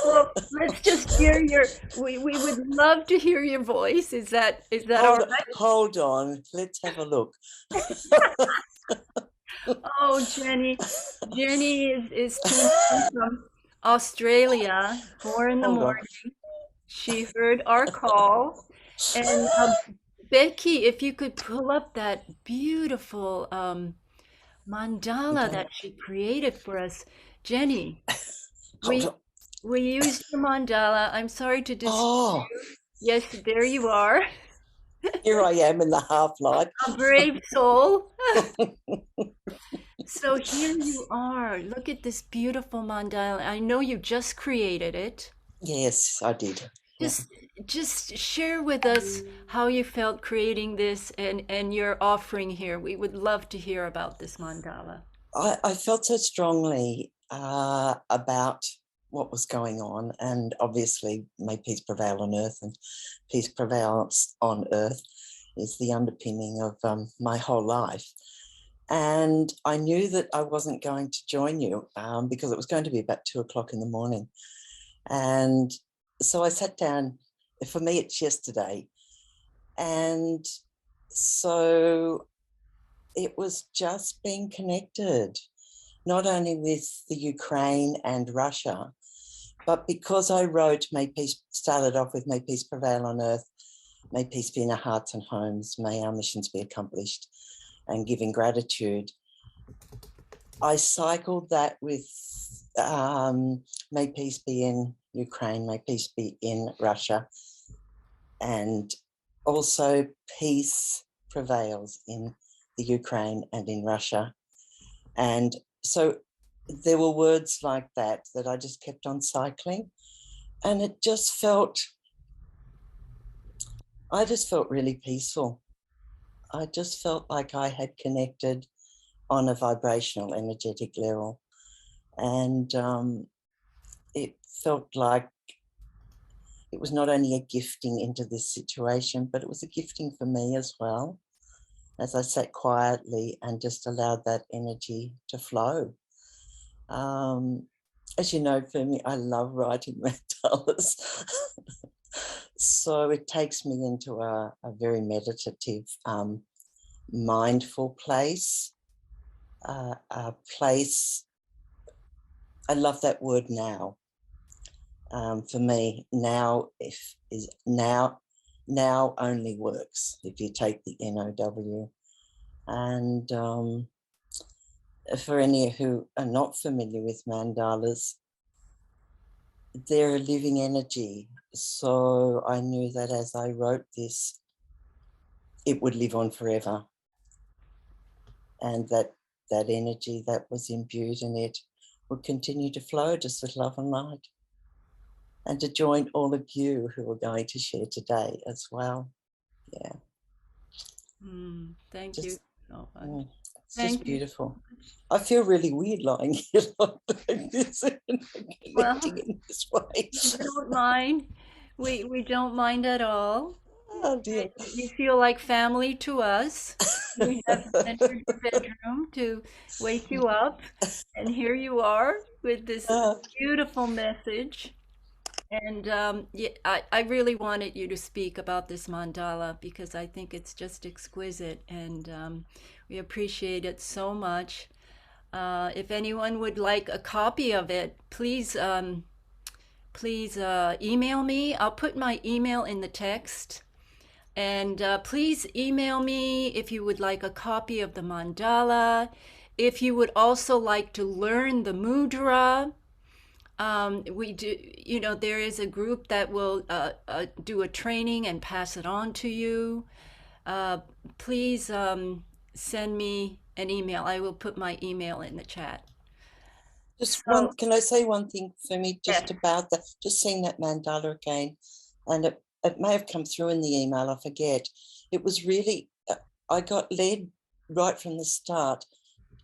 A: Well, let's just hear your, we would love to hear your voice. Is that all right?
T: Hold on, let's have a look.
A: Oh, Jenny is tuned in from Australia, 4 in the
T: Hold on.
A: morning. She heard our call. And Becky, if you could pull up that beautiful mandala that she created for us. Jenny, we used your mandala. I'm sorry to disturb you. Yes, there you are.
T: Here I am in the half light.
A: A brave soul. So here you are. Look at this beautiful mandala. I know you just created it.
T: Yes, I did.
A: Just share with us how you felt creating this and your offering here. We would love to hear about this mandala.
T: I felt so strongly about what was going on, and obviously may peace prevail on earth, and peace prevails on earth is the underpinning of my whole life. And I knew that I wasn't going to join you because it was going to be about 2 o'clock in the morning. And so I sat down, for me it's yesterday, and so it was just being connected, not only with the Ukraine and Russia, but because I wrote started off with May Peace Prevail on Earth, may peace be in our hearts and homes, may our missions be accomplished, and giving gratitude. I cycled that with may peace be in Ukraine, may peace be in Russia, and also peace prevails in the Ukraine and in Russia. And so there were words like that I just kept on cycling, and it just felt, I just felt really peaceful. I just felt like I had connected on a vibrational, energetic level. And it felt like it was not only a gifting into this situation, but it was a gifting for me as well, as I sat quietly and just allowed that energy to flow. As you know, for me, I love writing mandalas. So it takes me into a very meditative, mindful place, a place, I love that word now. For me, now now only works if you take the NOW. And for any who are not familiar with mandalas, they're a living energy. So I knew that as I wrote this, it would live on forever. And that energy that was imbued in it would continue to flow just with love and light. And to join all of you who are going to share today as well. Yeah.
A: Thank you so much.
T: It's just beautiful. I feel really weird lying here like this and connecting in this way.
A: We don't mind. We don't mind at all.
T: Oh dear.
A: You feel like family to us. We have entered your bedroom to wake you up, and here you are with this beautiful message. And yeah, I really wanted you to speak about this mandala because I think it's just exquisite, and we appreciate it so much. If anyone would like a copy of it, please email me. I'll put my email in the text. And please email me if you would like a copy of the mandala. If you would also like to learn the mudra, we do, you know, there is a group that will do a training and pass it on to you. Please send me an email. I will put my email in the chat.
T: Just one, can I say one thing for me just about that, just seeing that mandala again, and it may have come through in the email, I forget. It was really, I got led right from the start.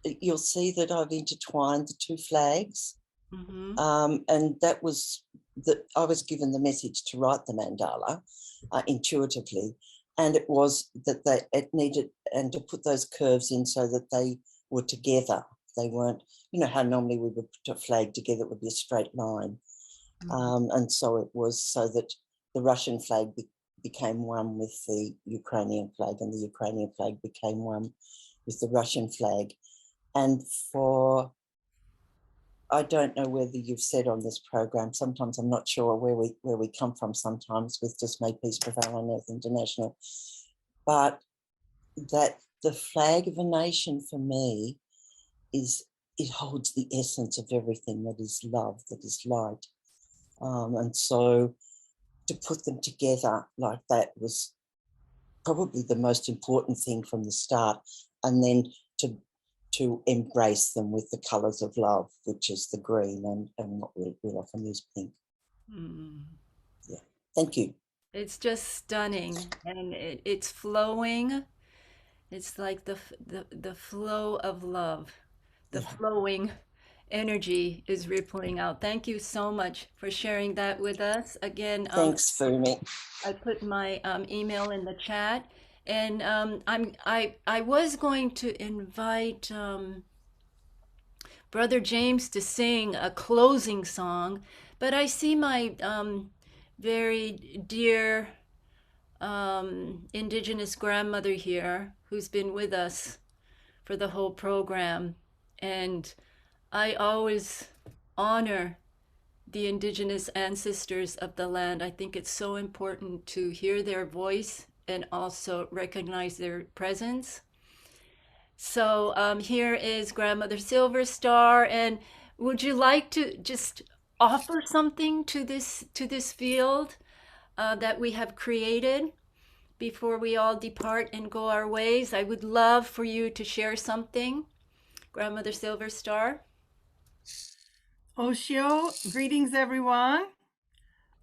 T: You'll see that I've intertwined the two flags. And that was I was given the message to write the mandala intuitively, and it was that it needed, and to put those curves in so that they were together. They weren't, you know how normally we would put a flag together, it would be a straight line. And so it was so that the Russian flag became one with the Ukrainian flag, and the Ukrainian flag became one with the Russian flag. and for, I don't know whether you've said on this program, sometimes I'm not sure where we come from sometimes with just May Peace Prevail on Earth International, but that the flag of a nation for me is, it holds the essence of everything that is love, that is light. And so to put them together like that was probably the most important thing from the start, and then to embrace them with the colours of love, which is the green and what we often use pink. Yeah, thank you.
A: It's just stunning, and it's flowing. It's like the flow of love, the flowing energy is rippling out. Thank you so much for sharing that with us. Again,
T: thanks, Fumi.
A: I put my email in the chat, and I was going to invite Brother James to sing a closing song, but I see my very dear Indigenous grandmother here who's been with us for the whole program, and I always honor the Indigenous ancestors of the land. I think it's so important to hear their voice and also recognize their presence. So here is Grandmother Silver Star, and would you like to just offer something to this field that we have created before we all depart and go our ways? I would love for you to share something, Grandmother Silver Star.
U: Oshio, greetings everyone,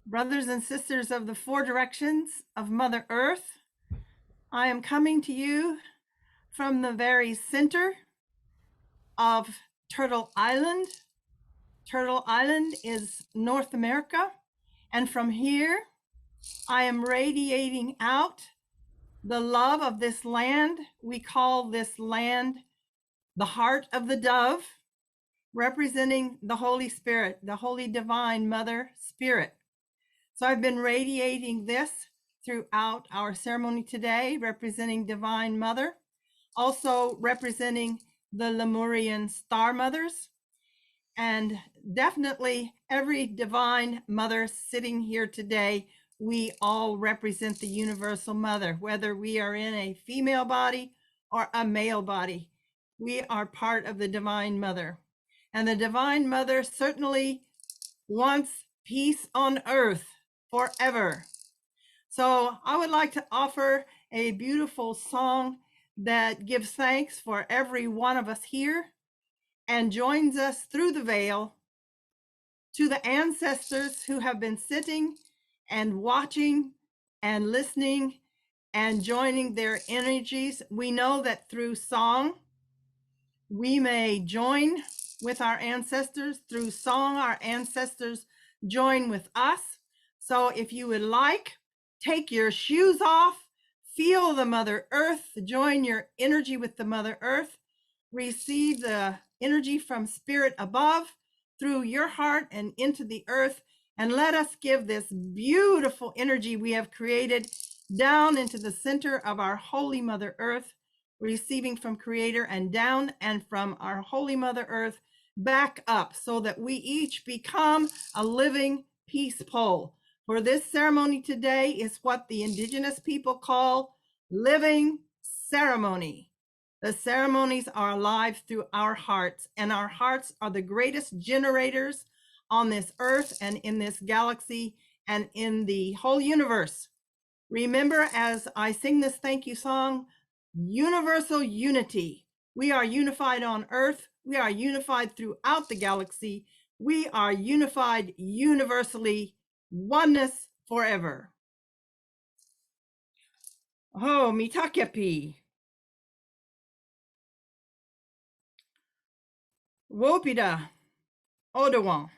U: brothers and sisters of the four directions of Mother Earth. I am coming to you from the very center of Turtle Island. Turtle Island is North America, and from here I am radiating out the love of this land. We call this land the heart of the dove, representing the Holy Spirit, the Holy Divine Mother Spirit. So I've been radiating this throughout our ceremony today, representing Divine Mother, also representing the Lemurian Star Mothers, and definitely every Divine Mother sitting here today. We all represent the Universal Mother, whether we are in a female body or a male body. We are part of the Divine Mother. And the Divine Mother certainly wants peace on earth forever. So I would like to offer a beautiful song that gives thanks for every one of us here and joins us through the veil to the ancestors who have been sitting and watching and listening and joining their energies. We know that through song, we may join with our ancestors. Through song, our ancestors join with us. So if you would like, take your shoes off, feel the Mother Earth, join your energy with the Mother Earth, receive the energy from Spirit above through your heart and into the earth, and let us give this beautiful energy we have created down into the center of our Holy Mother Earth, receiving from Creator and down, and from our Holy Mother Earth back up, so that we each become a living peace pole. For this ceremony today is what the Indigenous people call living ceremony. The ceremonies are alive through our hearts, and our hearts are the greatest generators on this earth and in this galaxy and in the whole universe. Remember, as I sing this thank you song, universal unity. We are unified on earth. We are unified throughout the galaxy. We are unified universally, oneness forever. Oh, mitakepi. Wopida, Odawan.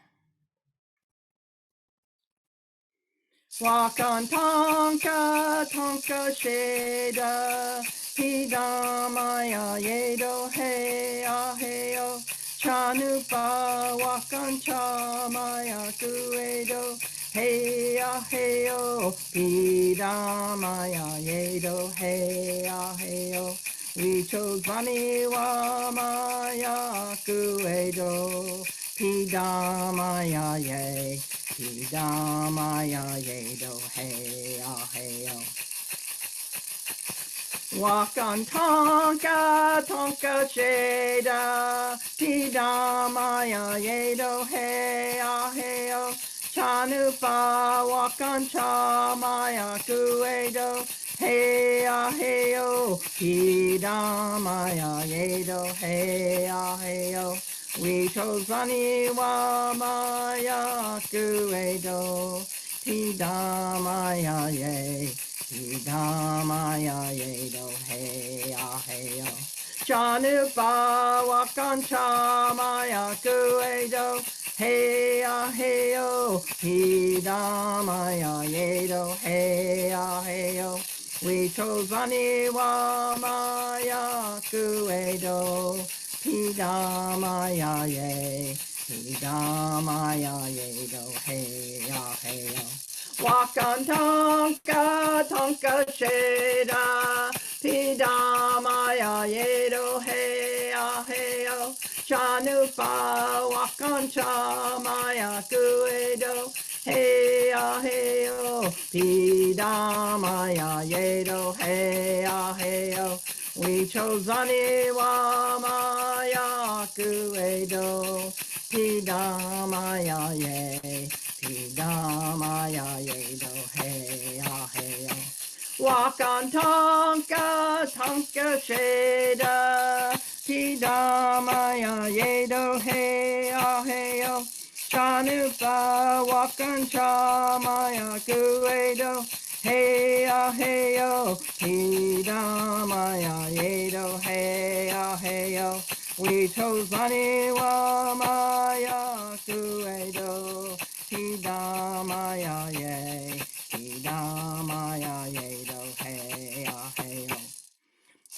U: Wakan tonka, tonka sheda, pidamaya yedo, hey, aheo, chanupa, wakan chamaya kuedo, hey, aheo, pidamaya yedo, hey, aheo, Wichozani wa maya kuedo. Pidamaya ye. Pidamaya ye do hey ah hey oh. Walk on tonka, tonka sheda, pidamaya yedo, hey ah hey oh, chanupa, walk on chamaya kuedo, hey ah hey oh, pidamaya yedo, hey ah hey oh, we chozani wa maya kuedo, pidamaya ye. Pidamaya yedo hey ah hey oh. Chanupa wakan chamaya kuedo hey ah hey oh. Pidamaya yedo hey ah hey oh. We chozani wa maya kuedo. Pidamaya ye. Pidamaya yedo hey ah hey oh. Walk on tonka, tonka sheda, pidamaya yedo, hey ah hey oh, chanupa, walk on chamaya kuedo, hey ah hey oh, pidamaya yedo, hey ah hey oh, we chozani wa maya kuedo, pidamaya ye. Pidamaya yedo hey ah hey oh. Walk on tonka, tonka sheda. Pidamaya yedo hey ah hey oh. Chanupa walk on chamaya kuedo. Hey ah hey oh. Pidamaya yedo hey ah hey oh. We chozani wa maya kuedo. Pidamaya ye, Pidamaya ye do hey ah hey oh.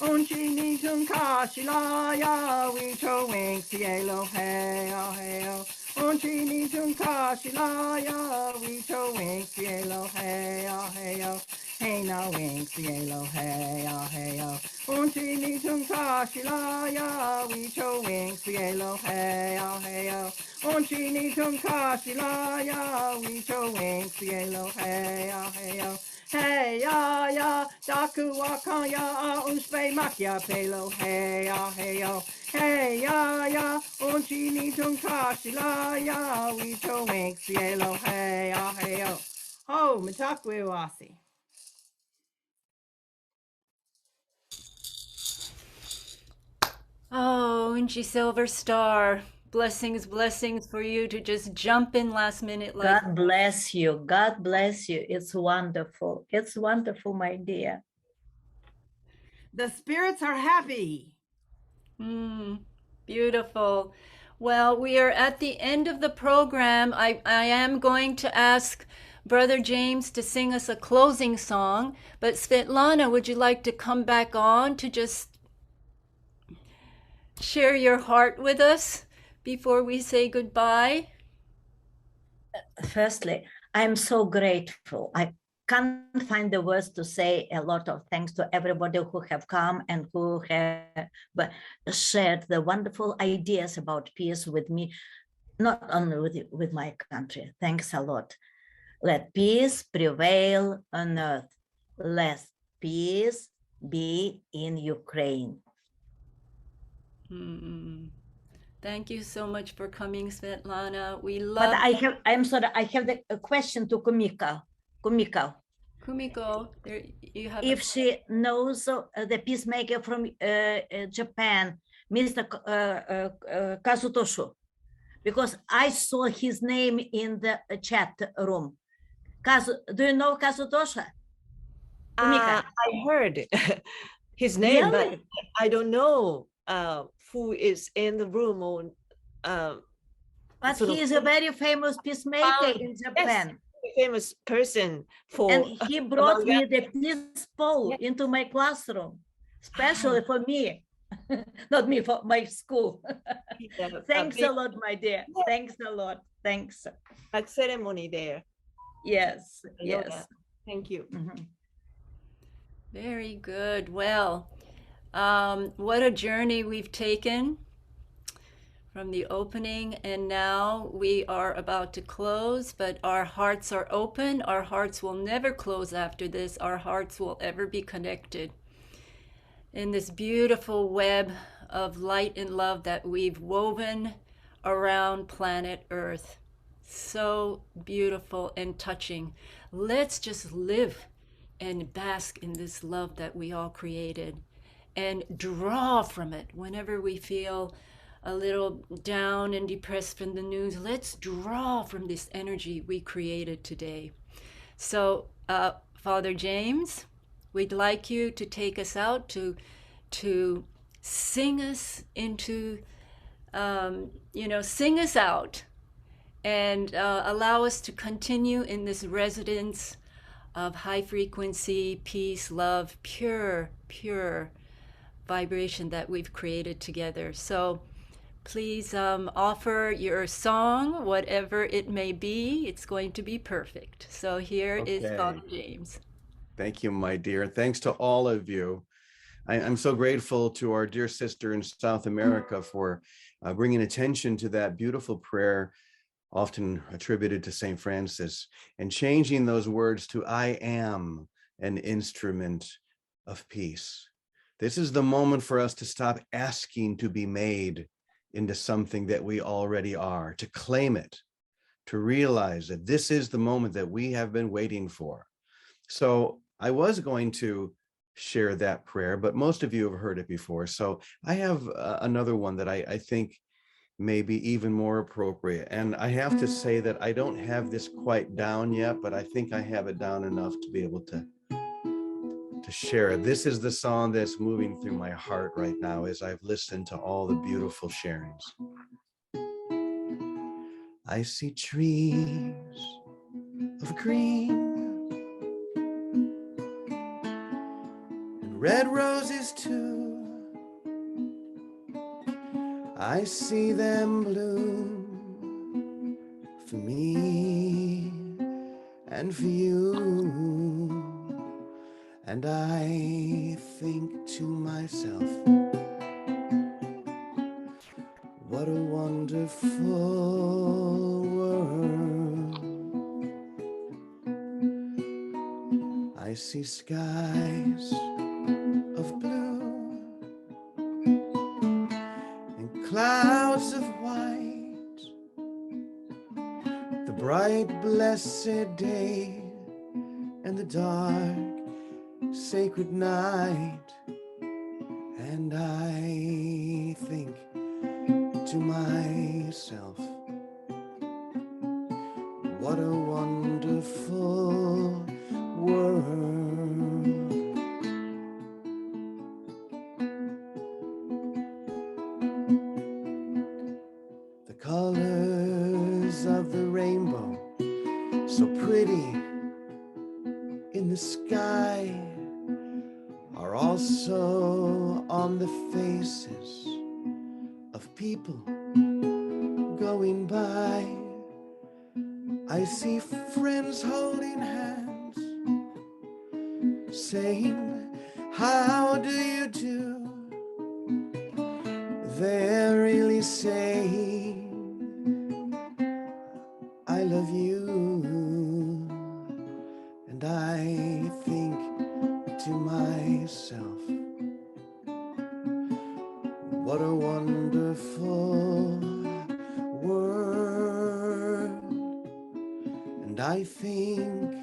U: Unchi ni tunka shilaya, we cho wink cielo hey ah hey oh. Unchi ni tunka shilaya, we cho wink cielo hey ah hey oh. Hey na wink cielo hey ah hey oh. Unchi ni tunka shilaya, we cho wink cielo hey ah hey oh. Unchi ni tunka shilaya, we cho wink cielo hey ah hey oh. Hey ya ya, daku wakan ya unspe makia pelo hey ya hey yo. Hey ya ya, unchi ni tunka shilaya, we cho wink cielo hey ya hey yo. Oh, matakwe wasi. Oh, Unchi Silver Star, blessings, blessings for you to just jump in last minute like
C: God bless you. God bless you. It's wonderful. It's wonderful, my dear.
U: The spirits are happy.
A: Beautiful. Well, we are at the end of the program. I am going to ask Brother James to sing us a closing song, but Svetlana, would you like to come back on to just share your heart with us before we say goodbye?
C: Firstly, I'm so grateful. I can't find the words to say a lot of thanks to everybody who have come and who have shared the wonderful ideas about peace with me, not only with my country. Thanks a lot. Let peace prevail on earth. Let peace be in Ukraine.
A: Thank you so much for coming, Svetlana. We love.
C: But I'm sorry, I have a question to Kumiko.
A: Kumiko, there you have.
C: If she knows the peacemaker from Japan, Mr. Kazutoshu, because I saw his name in the chat room. Do you know Kazutoshu?
R: I heard his name, but I don't know who is in the room. Or,
C: but he is a very famous peacemaker in Japan.
R: Yes, a famous person for.
C: And he brought me the peace pole into my classroom, especially for me. Not me, for my school. Thanks a lot, my dear. Thanks a lot. Thanks.
R: A ceremony there.
C: Yes, yes.
R: Thank you.
A: Very good. Well, What a journey we've taken from the opening, and now we are about to close, but our hearts are open. Our hearts will never close after this. Our hearts will ever be connected in this beautiful web of light and love that we've woven around planet Earth. So beautiful and touching. Let's just live and bask in this love that we all created and draw from it whenever we feel a little down and depressed from the news. Let's draw from this energy we created today. So, Father James, we'd like you to take us out to sing us into, sing us out and allow us to continue in this resonance of high frequency, peace, love, pure vibration that we've created together. So please offer your song, whatever it may be. It's going to be perfect. So here is Father James.
B: Thank you, my dear. Thanks to all of you. I'm so grateful to our dear sister in South America for bringing attention to that beautiful prayer, often attributed to St. Francis, and changing those words to "I am an instrument of peace." This is the moment for us to stop asking to be made into something that we already are, to claim it, to realize that this is the moment that we have been waiting for. So I was going to share that prayer, but most of you have heard it before. So I have another one that I think may be even more appropriate. And I have to say that I don't have this quite down yet, but I think I have it down enough to be able to share it. This is the song that's moving through my heart right now as I've listened to all the beautiful sharings. I see trees of green and red roses too. I see them bloom for me and for you. And I think to myself, what a wonderful world. I see skies of blue and clouds of white, the bright blessed day and the dark sacred night. And I think to myself, what a wonderful world. The colors of the rainbow, so pretty in the sky, are also on the faces of people going by. I see friends holding hands, saying, how do you do? They're really saying, I love you. And I think to myself, what a wonderful world. And I think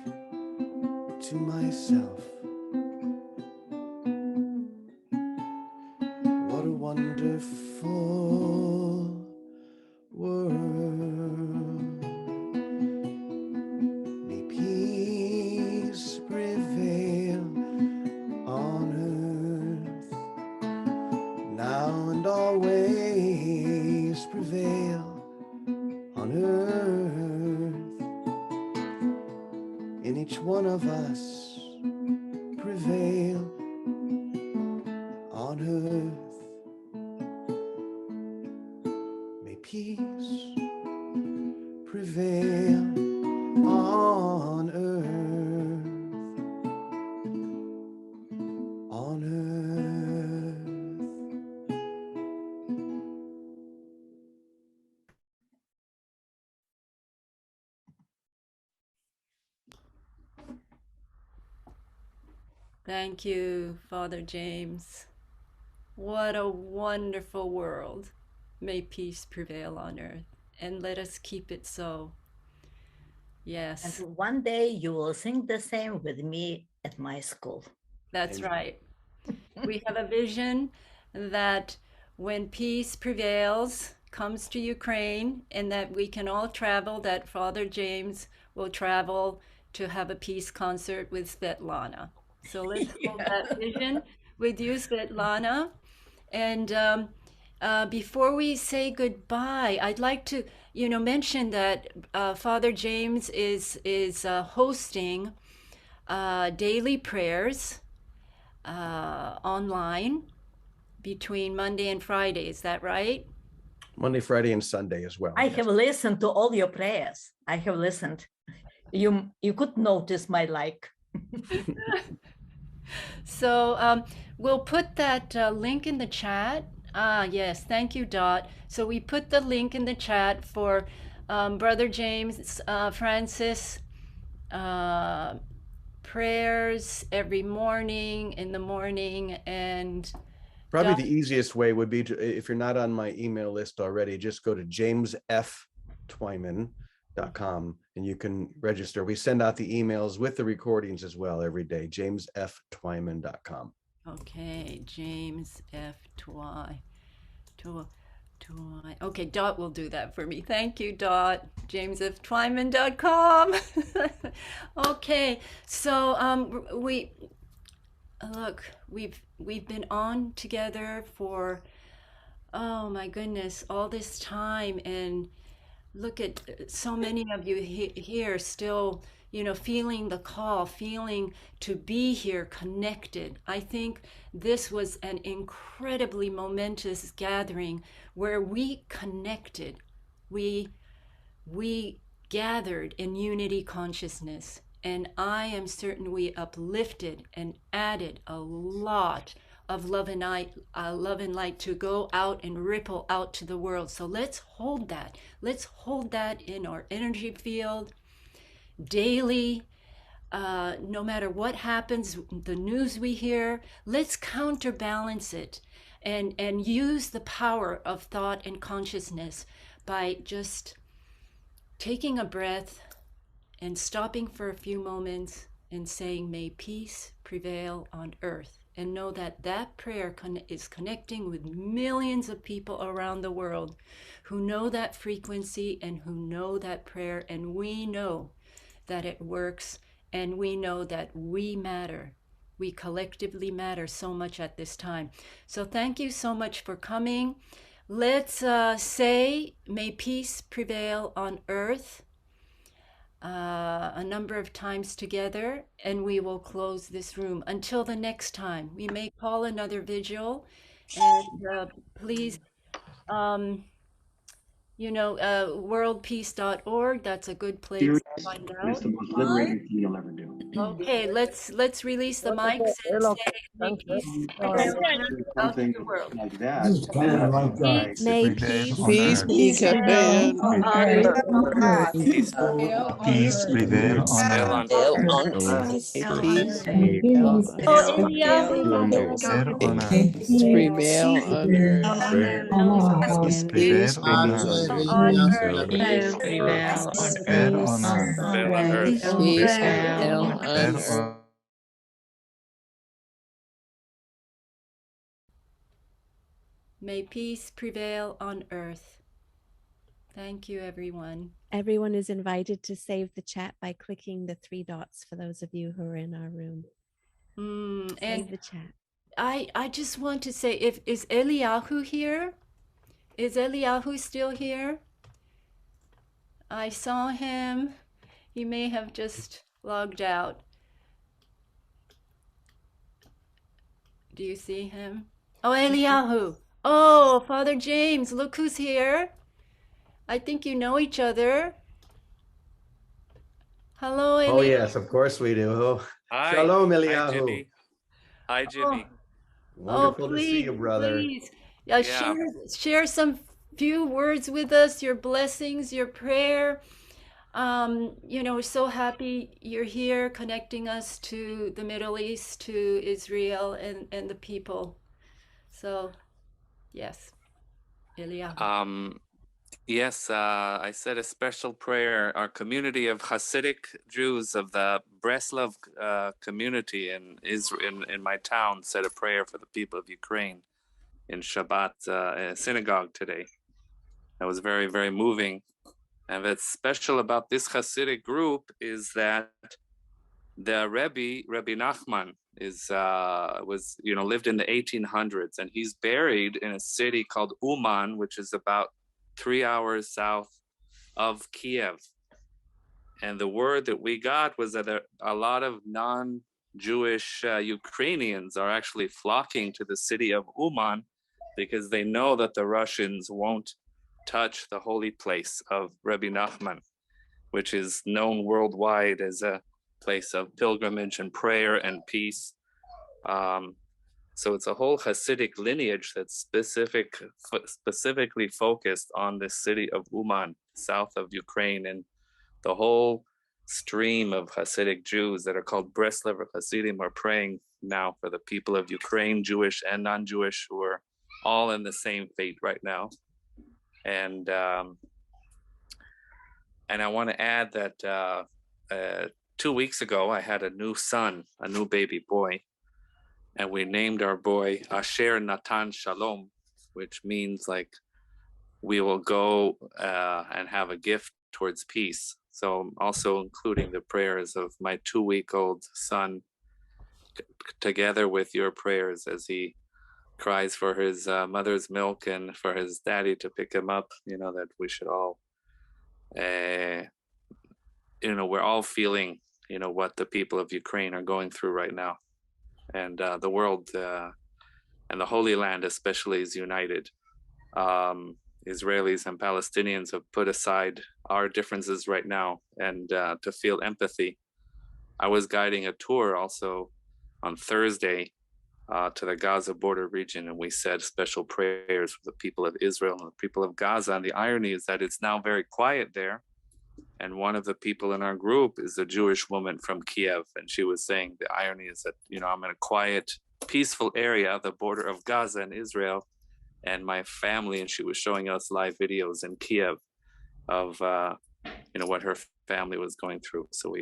B: to myself, what a wonderful world. May peace prevail on earth, now and always prevail on earth. In each one of us prevail on earth. May peace prevail on earth, on earth.
A: Thank you, Father James. What a wonderful world. May peace prevail on earth, and let us keep it so. Yes.
C: And one day you will sing the same with me at my school.
A: That's right. We have a vision that when peace prevails, comes to Ukraine, and that we can all travel, that Father James will travel to have a peace concert with Svetlana. So let's hold that vision with you, Svetlana. And before we say goodbye, I'd like to, mention that Father James is hosting daily prayers online between Monday and Friday. Is that right?
B: Monday, Friday, and Sunday as well.
C: I have listened to all your prayers. I have listened. You could notice my like.
A: So we'll put that link in the chat. Yes, thank you, Dot. So we put the link in the chat for Brother James, Francis, prayers every morning, in the morning, and
B: probably the easiest way would be to, if you're not on my email list already, just go to jamesftwyman.com and you can register. We send out the emails with the recordings as well every day. jamesftwyman.com.
A: Okay, James F. Okay, Dot will do that for me. Thank you, Dot. jamesftwyman.com. Okay, so we've been on together for, oh my goodness, all this time, and look at so many of you here still, feeling the call, feeling to be here connected. I think this was an incredibly momentous gathering where we connected. We gathered in unity consciousness, and I am certain we uplifted and added a lot of love and light to go out and ripple out to the world. So let's hold that. Let's hold that in our energy field daily. No matter what happens, the news we hear, let's counterbalance it and use the power of thought and consciousness by just taking a breath and stopping for a few moments and saying, may peace prevail on earth. And know that that prayer is connecting with millions of people around the world who know that frequency and who know that prayer. And we know that it works, and we know that we matter. We collectively matter so much at this time. So thank you so much for coming. Let's say, may peace prevail on earth a number of times together, and we will close this room. Until the next time, we may call another vigil, and please, worldpeace.org, that's a good place to find out.
F: It's the most liberating thing you'll ever do.
A: Okay, let's release the mics and say, may peace prevail on earth out in the world.
F: Like that.
E: May peace
F: prevail
E: on earth.
F: Peace prevail on earth.
E: Peace
A: Oh, Eliyahu.
E: Peace prevail on earth.
F: Peace prevail on earth.
E: Peace prevail on earth. Peace prevail on earth.
A: May peace prevail on earth. Thank you, everyone.
E: Everyone is invited to save the chat by clicking the 3 dots for those of you who are in our room.
A: And
E: the chat.
A: I just want to say, is Eliyahu here? Is Eliyahu still here? I saw him. He may have just logged out. Do you see him? Oh, Eliyahu. Oh, Father James, look who's here. I think you know each other. Hello, Eliyahu.
B: Oh, yes, of course we do. Oh,
V: Hi.
B: Shalom,
V: Hi,
B: Eliyahu.
V: Jimmy. Hi, Jimmy.
B: Wonderful to see you, brother.
A: Please. Share some few words with us, your blessings, your prayer. You know, we're so happy you're here, connecting us to the Middle East, to Israel, and the people. So, yes, Ilya.
V: Yes, I said a special prayer. Our community of Hasidic Jews of the Breslov community in Israel, in my town, said a prayer for the people of Ukraine in Shabbat synagogue today. That was very, very moving. And what's special about this Hasidic group is that the Rebbe Nachman, was lived in the 1800s, and he's buried in a city called Uman, which is about 3 hours south of Kiev. And the word that we got was that a lot of non-Jewish Ukrainians are actually flocking to the city of Uman because they know that the Russians won't touch the holy place of Rebbe Nachman, which is known worldwide as a place of pilgrimage and prayer and peace. So it's a whole Hasidic lineage that's specifically focused on the city of Uman, south of Ukraine, and the whole stream of Hasidic Jews that are called Breslev Hasidim are praying now for the people of Ukraine, Jewish and non-Jewish, who are all in the same fate right now. And I want to add that 2 weeks ago, I had a new son, a new baby boy, and we named our boy Asher Natan Shalom, which means like we will go and have a gift towards peace. So also including the prayers of my 2-week-old son together with your prayers as he cries for his mother's milk and for his daddy to pick him up, that we should all, we're all feeling, what the people of Ukraine are going through right now. And the world and the Holy Land especially is united. Israelis and Palestinians have put aside our differences right now and to feel empathy. I was guiding a tour also on Thursday to the Gaza border region, and we said special prayers for the people of Israel and the people of Gaza. And the irony is that it's now very quiet there. And one of the people in our group is a Jewish woman from Kiev. And she was saying the irony is that, I'm in a quiet, peaceful area, the border of Gaza and Israel, and my family, and she was showing us live videos in Kiev of, what her family was going through. So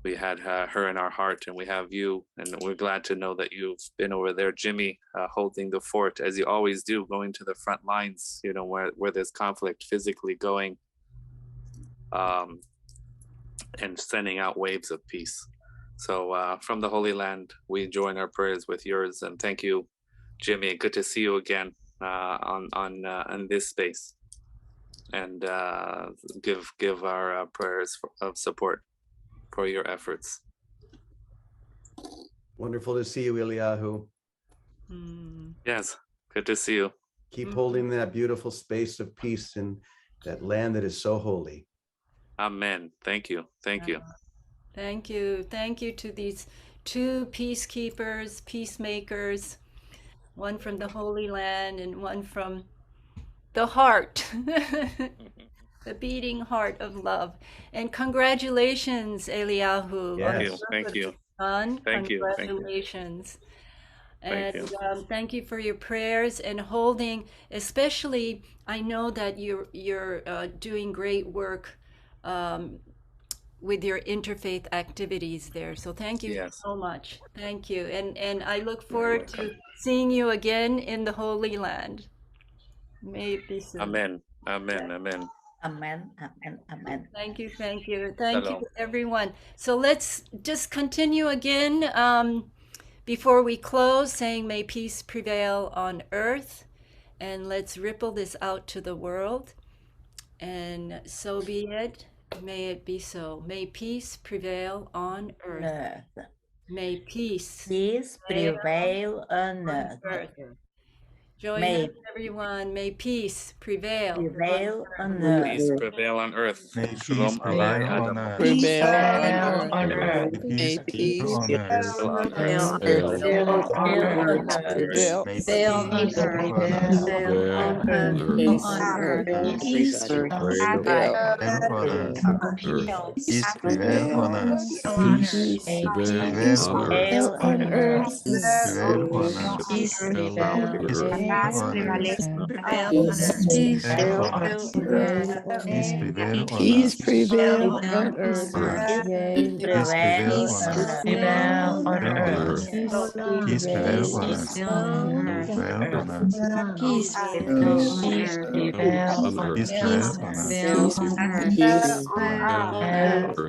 V: we had her in our heart, and we have you, and we're glad to know that you've been over there, Jimmy, holding the fort, as you always do, going to the front lines, where there's conflict, physically going, and sending out waves of peace. So from the Holy Land, we join our prayers with yours, and thank you, Jimmy. Good to see you again on this space, and give our prayers of support for your efforts.
B: Wonderful to see you, Eliyahu.
V: Yes, good to see you.
B: Keep holding that beautiful space of peace in that land that is so holy.
V: Amen. Thank you. Thank you.
A: Thank you. Thank you to these two peacekeepers, peacemakers, one from the Holy Land and one from the heart, the beating heart of love. And congratulations, Eliyahu.
V: Yes. Thank you.
A: Son.
V: Thank you.
A: Congratulations.
V: Thank
A: And
V: you.
A: thank you for your prayers and holding, especially, I know that you're doing great work with your interfaith activities there. So thank you so much. Thank you. And I look forward to seeing you again in the Holy Land. May it be so.
V: Amen. Amen. Amen.
C: Amen. Amen. Amen.
A: Thank you. Thank you. Thank
V: Shalom.
A: you, everyone. So let's just continue again before we close, saying, may peace prevail on earth. And let's ripple this out to the world. And so be it. May it be so. May peace prevail on earth. May peace
C: prevail on earth.
A: Join
C: May
A: hands, everyone. May peace prevail.
C: prevail on
V: Peace
C: earth.
V: prevail on earth.
F: May peace
V: Shalom
F: prevail
V: Aleichem.
F: on earth.
G: Peace
R: Prevail
G: on
R: on
G: earth.
R: earth.
F: May
G: May
F: peace
G: peace
F: prevail on earth.
V: Prevail on
G: prevail
V: earth.
G: on earth.
C: Prevail on
G: Peace
C: earth.
G: prevail
F: May
G: on
F: peace
G: earth.
F: prevail on earth.
G: Peace
C: On earth.
G: peace prevail
F: Prevail on earth.
G: on earth.
F: Peace prevail on earth.
G: Peace
F: Prevail on earth.
C: Prevail
G: on
C: on
G: earth.
C: earth.
F: Prevail on earth.
G: Peace
F: Peace prevail on earth.
A: Prevail on
G: peace
A: earth.
F: Prevail on earth. Peace prevail on
G: peace
F: earth.
G: prevail on earth.
F: On earth. Peace
C: Prevail
F: prevail on
C: on
F: earth.
C: earth.
F: Prevail on earth. Peace prevail on earth.
C: Peace on
F: Prevail
C: earth.
F: on earth.
G: Peace
F: Peace.
G: prevail on earth.
F: Peace prevail on earth.
G: Peace
C: On earth.
G: prevail on earth.